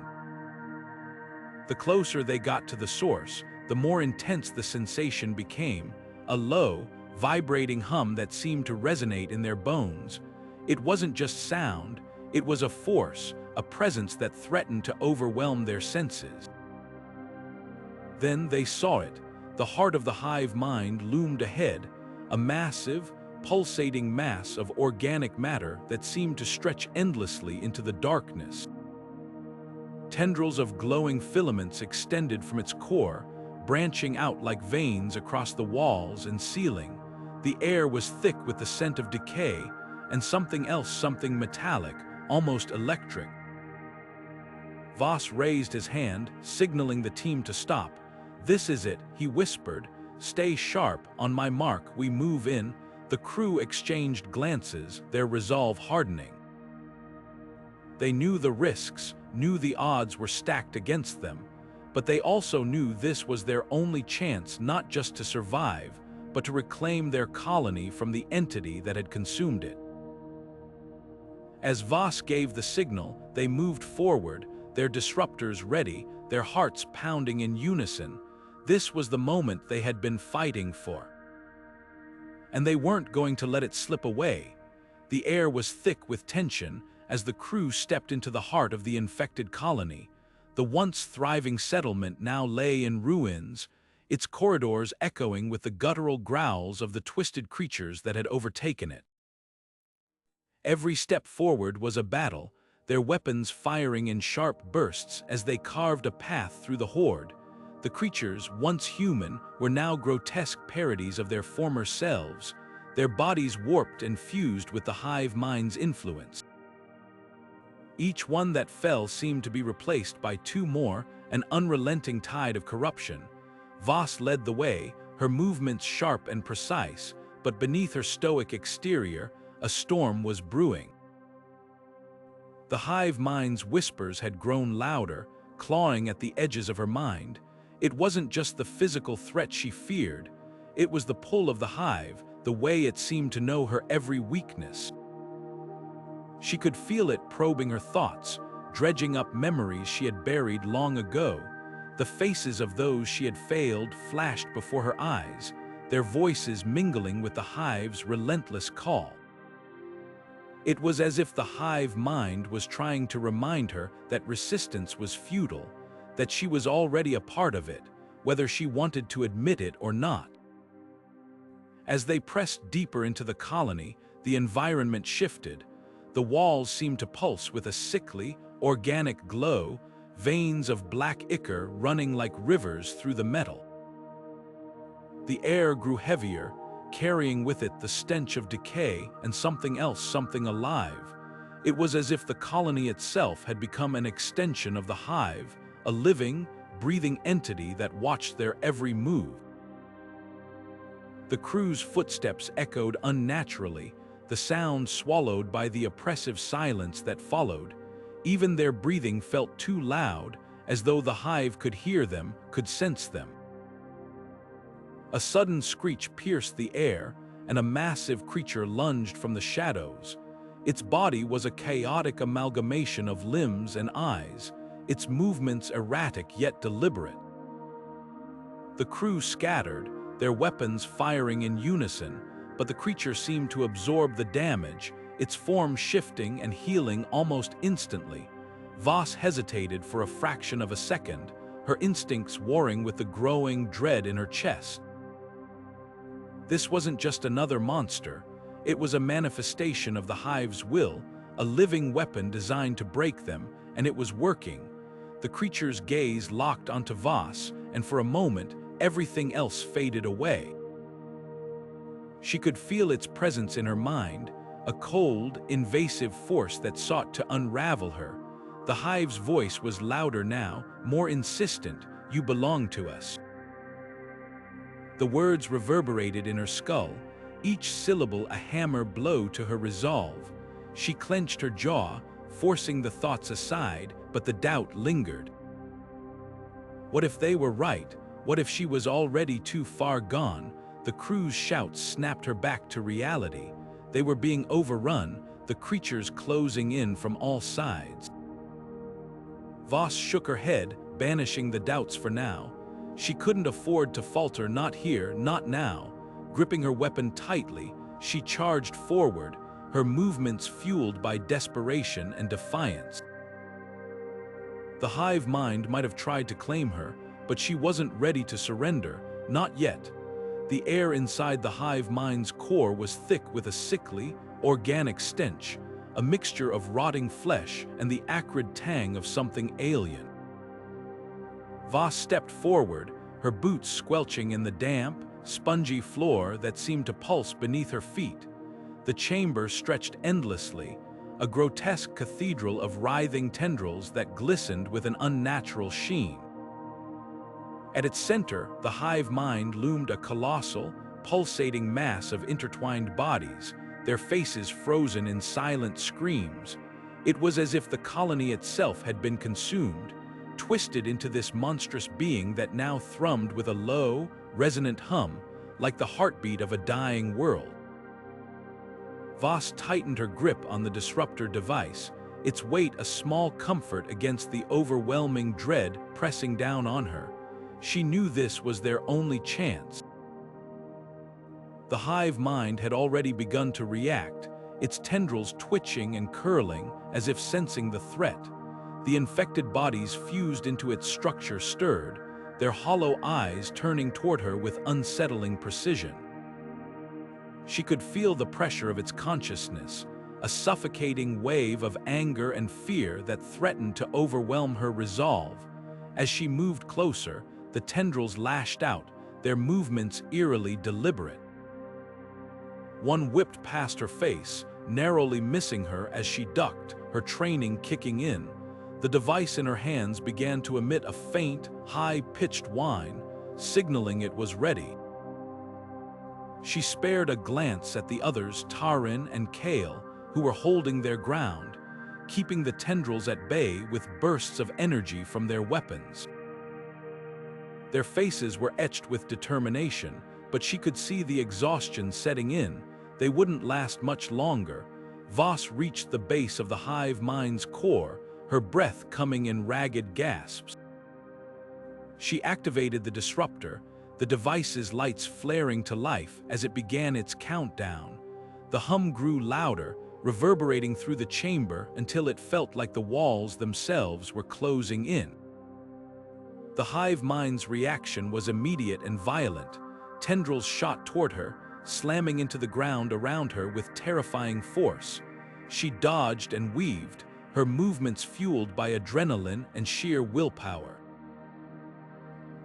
The closer they got to the source, the more intense the sensation became, a low, vibrating hum that seemed to resonate in their bones. It wasn't just sound, it was a force, a presence that threatened to overwhelm their senses. Then they saw it. The heart of the Hive mind loomed ahead, a massive, pulsating mass of organic matter that seemed to stretch endlessly into the darkness. Tendrils of glowing filaments extended from its core, branching out like veins across the walls and ceiling. The air was thick with the scent of decay, and something else, something metallic, almost electric. Voss raised his hand, signaling the team to stop. "This is it," he whispered. "Stay sharp, on my mark, we move in." The crew exchanged glances, their resolve hardening. They knew the risks, knew the odds were stacked against them, but they also knew this was their only chance, not just to survive, but to reclaim their colony from the entity that had consumed it. As Voss gave the signal, they moved forward, their disruptors ready, their hearts pounding in unison. This was the moment they had been fighting for. And they weren't going to let it slip away. The air was thick with tension as the crew stepped into the heart of the infected colony. The once thriving settlement now lay in ruins, its corridors echoing with the guttural growls of the twisted creatures that had overtaken it. Every step forward was a battle, their weapons firing in sharp bursts as they carved a path through the horde. The creatures, once human, were now grotesque parodies of their former selves, their bodies warped and fused with the hive mind's influence. Each one that fell seemed to be replaced by two more, an unrelenting tide of corruption. Voss led the way, her movements sharp and precise, but beneath her stoic exterior, a storm was brewing. The hive mind's whispers had grown louder, clawing at the edges of her mind. It wasn't just the physical threat she feared, it was the pull of the hive, the way it seemed to know her every weakness. She could feel it probing her thoughts, dredging up memories she had buried long ago. The faces of those she had failed flashed before her eyes, their voices mingling with the hive's relentless call. It was as if the hive mind was trying to remind her that resistance was futile, that she was already a part of it, whether she wanted to admit it or not. As they pressed deeper into the colony, the environment shifted. The walls seemed to pulse with a sickly, organic glow, veins of black ichor running like rivers through the metal. The air grew heavier, carrying with it the stench of decay and something else, something alive. It was as if the colony itself had become an extension of the hive, a living, breathing entity that watched their every move. The crew's footsteps echoed unnaturally, the sound swallowed by the oppressive silence that followed. Even their breathing felt too loud, as though the hive could hear them, could sense them. A sudden screech pierced the air, and a massive creature lunged from the shadows. Its body was a chaotic amalgamation of limbs and eyes, its movements erratic yet deliberate. The crew scattered, their weapons firing in unison, but the creature seemed to absorb the damage, its form shifting and healing almost instantly. Voss hesitated for a fraction of a second, her instincts warring with the growing dread in her chest. This wasn't just another monster, it was a manifestation of the hive's will, a living weapon designed to break them, and it was working. The creature's gaze locked onto Voss, and for a moment, everything else faded away. She could feel its presence in her mind, a cold, invasive force that sought to unravel her. The hive's voice was louder now, more insistent, "You belong to us." The words reverberated in her skull, each syllable a hammer blow to her resolve. She clenched her jaw, forcing the thoughts aside, but the doubt lingered. What if they were right? What if she was already too far gone? The crew's shouts snapped her back to reality. They were being overrun, the creatures closing in from all sides. Voss shook her head, banishing the doubts for now. She couldn't afford to falter, not here, not now. Gripping her weapon tightly, she charged forward, her movements fueled by desperation and defiance. The hive mind might have tried to claim her, but she wasn't ready to surrender, not yet. The air inside the hive mind's core was thick with a sickly, organic stench, a mixture of rotting flesh and the acrid tang of something alien. Voss stepped forward, her boots squelching in the damp, spongy floor that seemed to pulse beneath her feet. The chamber stretched endlessly, a grotesque cathedral of writhing tendrils that glistened with an unnatural sheen. At its center, the hive mind loomed a colossal, pulsating mass of intertwined bodies, their faces frozen in silent screams. It was as if the colony itself had been consumed, twisted into this monstrous being that now thrummed with a low, resonant hum, like the heartbeat of a dying world. Voss tightened her grip on the disruptor device, its weight a small comfort against the overwhelming dread pressing down on her. She knew this was their only chance. The hive mind had already begun to react, its tendrils twitching and curling as if sensing the threat. The infected bodies fused into its structure stirred, their hollow eyes turning toward her with unsettling precision. She could feel the pressure of its consciousness, a suffocating wave of anger and fear that threatened to overwhelm her resolve. As she moved closer, the tendrils lashed out, their movements eerily deliberate. One whipped past her face, narrowly missing her as she ducked, her training kicking in. The device in her hands began to emit a faint, high-pitched whine, signaling it was ready. She spared a glance at the others, Taran and Kale, who were holding their ground, keeping the tendrils at bay with bursts of energy from their weapons. Their faces were etched with determination, but she could see the exhaustion setting in. They wouldn't last much longer. Voss reached the base of the hive mind's core, her breath coming in ragged gasps. She activated the disruptor, the device's lights flaring to life as it began its countdown. The hum grew louder, reverberating through the chamber until it felt like the walls themselves were closing in. The hive mind's reaction was immediate and violent. Tendrils shot toward her, slamming into the ground around her with terrifying force. She dodged and weaved, her movements fueled by adrenaline and sheer willpower.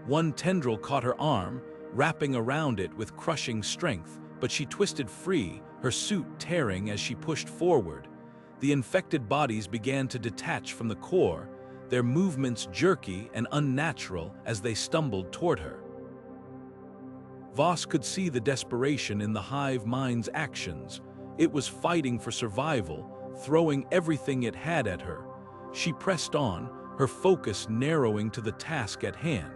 One tendril caught her arm, wrapping around it with crushing strength, but she twisted free, her suit tearing as she pushed forward. The infected bodies began to detach from the core, their movements jerky and unnatural as they stumbled toward her. Voss could see the desperation in the hive mind's actions. It was fighting for survival, throwing everything it had at her. She pressed on, her focus narrowing to the task at hand.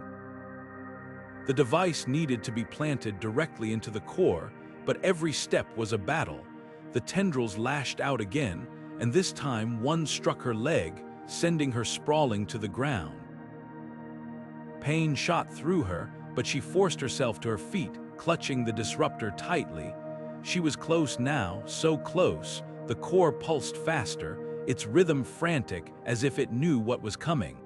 The device needed to be planted directly into the core, but every step was a battle. The tendrils lashed out again, and this time one struck her leg, sending her sprawling to the ground. Pain shot through her, but she forced herself to her feet, clutching the disruptor tightly. She was close now, so close. The core pulsed faster, its rhythm frantic as if it knew what was coming.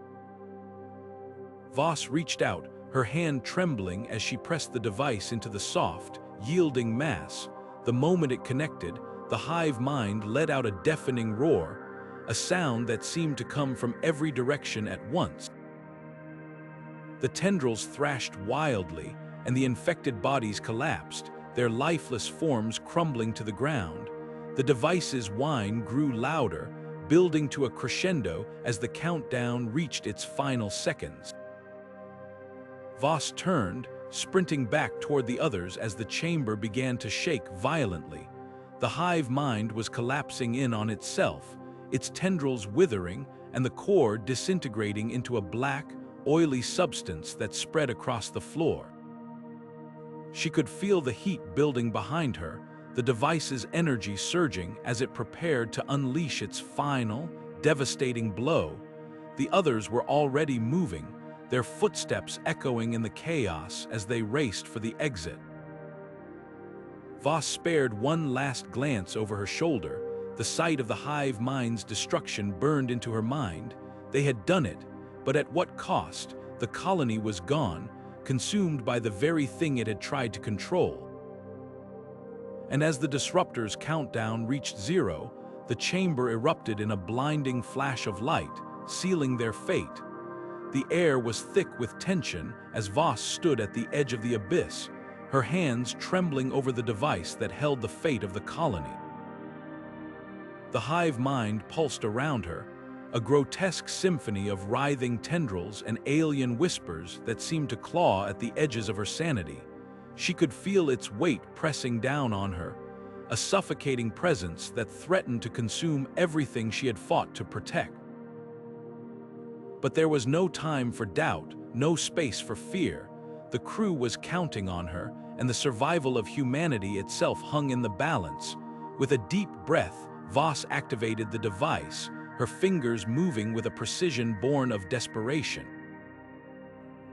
Voss reached out, her hand trembling as she pressed the device into the soft, yielding mass. The moment it connected, the hive mind let out a deafening roar, a sound that seemed to come from every direction at once. The tendrils thrashed wildly, and the infected bodies collapsed, their lifeless forms crumbling to the ground. The device's whine grew louder, building to a crescendo as the countdown reached its final seconds. Voss turned, sprinting back toward the others as the chamber began to shake violently. The hive mind was collapsing in on itself, its tendrils withering and the core disintegrating into a black, oily substance that spread across the floor. She could feel the heat building behind her, the device's energy surging as it prepared to unleash its final, devastating blow. The others were already moving, their footsteps echoing in the chaos as they raced for the exit. Voss spared one last glance over her shoulder. The sight of the hive mind's destruction burned into her mind. They had done it, but at what cost? The colony was gone, consumed by the very thing it had tried to control. And as the disruptor's countdown reached 0, the chamber erupted in a blinding flash of light, sealing their fate. The air was thick with tension as Voss stood at the edge of the abyss, her hands trembling over the device that held the fate of the colony. The hive mind pulsed around her, a grotesque symphony of writhing tendrils and alien whispers that seemed to claw at the edges of her sanity. She could feel its weight pressing down on her, a suffocating presence that threatened to consume everything she had fought to protect. But there was no time for doubt, no space for fear. The crew was counting on her, and the survival of humanity itself hung in the balance. With a deep breath, Voss activated the device, her fingers moving with a precision born of desperation.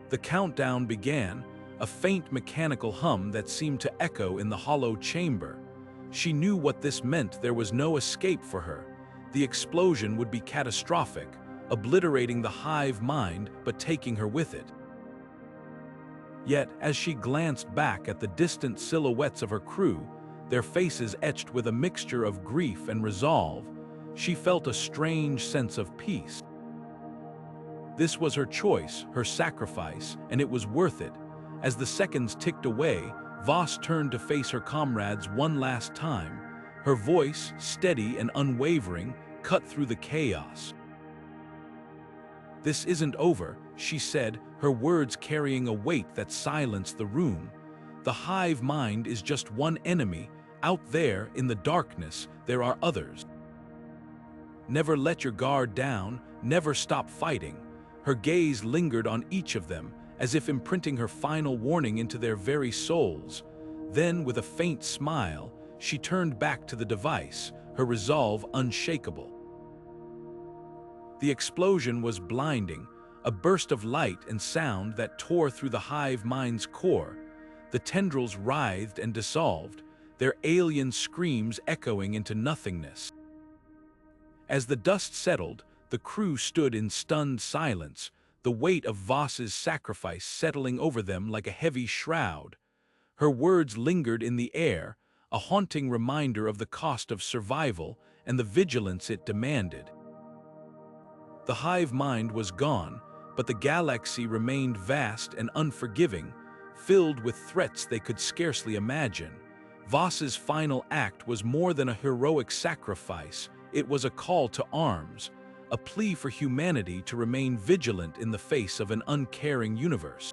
The countdown began, a faint mechanical hum that seemed to echo in the hollow chamber. She knew what this meant. There was no escape for her. The explosion would be catastrophic, obliterating the hive mind but taking her with it. Yet, as she glanced back at the distant silhouettes of her crew, their faces etched with a mixture of grief and resolve, she felt a strange sense of peace. This was her choice, her sacrifice, and it was worth it. As the seconds ticked away, Voss turned to face her comrades one last time, her voice, steady and unwavering, cut through the chaos. "This isn't over," she said, her words carrying a weight that silenced the room. "The hive mind is just one enemy. Out there, in the darkness, there are others. Never let your guard down, never stop fighting." Her gaze lingered on each of them, as if imprinting her final warning into their very souls. Then, with a faint smile, she turned back to the device, her resolve unshakable. The explosion was blinding, a burst of light and sound that tore through the hive mind's core. The tendrils writhed and dissolved, their alien screams echoing into nothingness. As the dust settled, the crew stood in stunned silence, the weight of Voss's sacrifice settling over them like a heavy shroud. Her words lingered in the air, a haunting reminder of the cost of survival and the vigilance it demanded. The hive mind was gone, but the galaxy remained vast and unforgiving, filled with threats they could scarcely imagine. Voss's final act was more than a heroic sacrifice, it was a call to arms, a plea for humanity to remain vigilant in the face of an uncaring universe.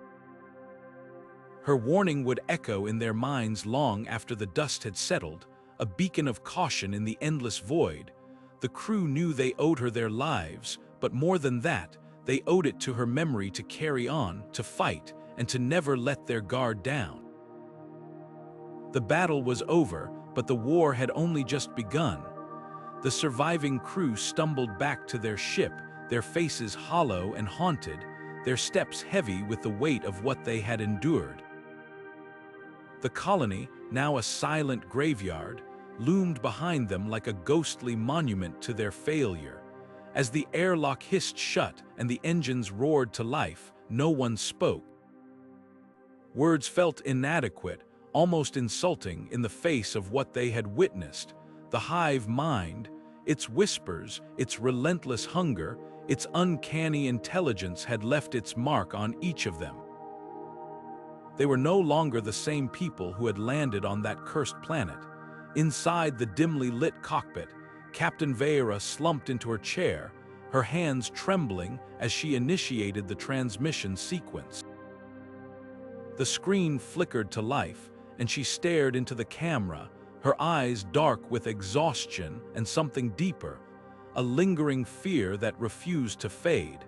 Her warning would echo in their minds long after the dust had settled, a beacon of caution in the endless void. The crew knew they owed her their lives, but more than that, they owed it to her memory to carry on, to fight, and to never let their guard down. The battle was over, but the war had only just begun. The surviving crew stumbled back to their ship, their faces hollow and haunted, their steps heavy with the weight of what they had endured. The colony, now a silent graveyard, loomed behind them like a ghostly monument to their failure. As the airlock hissed shut and the engines roared to life, no one spoke. Words felt inadequate, almost insulting in the face of what they had witnessed. The hive mind, its whispers, its relentless hunger, its uncanny intelligence had left its mark on each of them. They were no longer the same people who had landed on that cursed planet. Inside the dimly lit cockpit, Captain Varn slumped into her chair, her hands trembling as she initiated the transmission sequence. The screen flickered to life, and she stared into the camera, her eyes dark with exhaustion and something deeper, a lingering fear that refused to fade.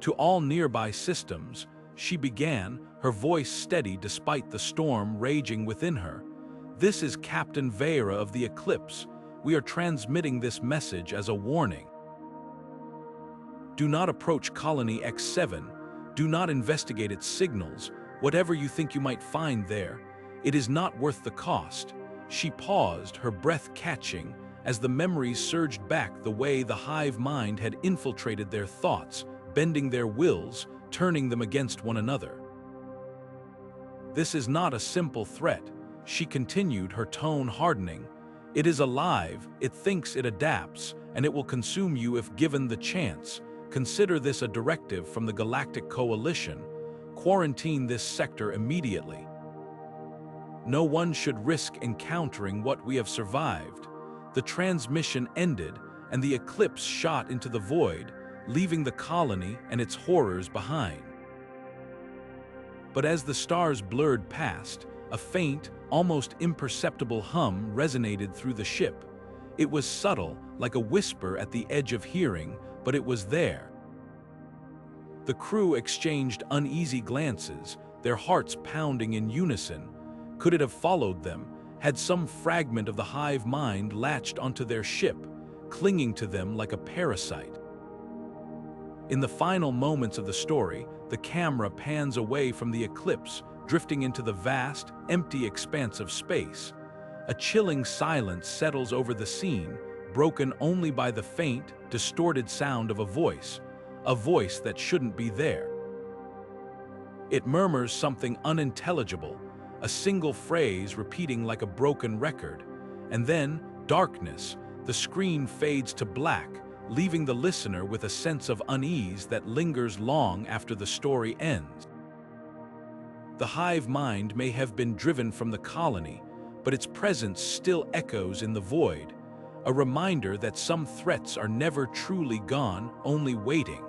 To all nearby systems, she began, her voice steady despite the storm raging within her. "This is Captain Varn of the Eclipse. We are transmitting this message as a warning. Do not approach Colony X7. Do not investigate its signals, whatever you think you might find there. It is not worth the cost." She paused, her breath catching, as the memories surged back the way the hive mind had infiltrated their thoughts, bending their wills, turning them against one another. "This is not a simple threat," she continued, her tone hardening. "It is alive, it thinks, it adapts, and it will consume you if given the chance. Consider this a directive from the Galactic Coalition. Quarantine this sector immediately. No one should risk encountering what we have survived." The transmission ended, and the Eclipse shot into the void, leaving the colony and its horrors behind. But as the stars blurred past, a faint, almost imperceptible hum resonated through the ship. It was subtle, like a whisper at the edge of hearing, but it was there. The crew exchanged uneasy glances, their hearts pounding in unison. Could it have followed them? Had some fragment of the hive mind latched onto their ship, clinging to them like a parasite? In the final moments of the story, the camera pans away from the Eclipse, drifting into the vast, empty expanse of space. A chilling silence settles over the scene, broken only by the faint, distorted sound of a voice that shouldn't be there. It murmurs something unintelligible, a single phrase repeating like a broken record, and then darkness. The screen fades to black, leaving the listener with a sense of unease that lingers long after the story ends. The hive mind may have been driven from the colony, but its presence still echoes in the void, a reminder that some threats are never truly gone, only waiting.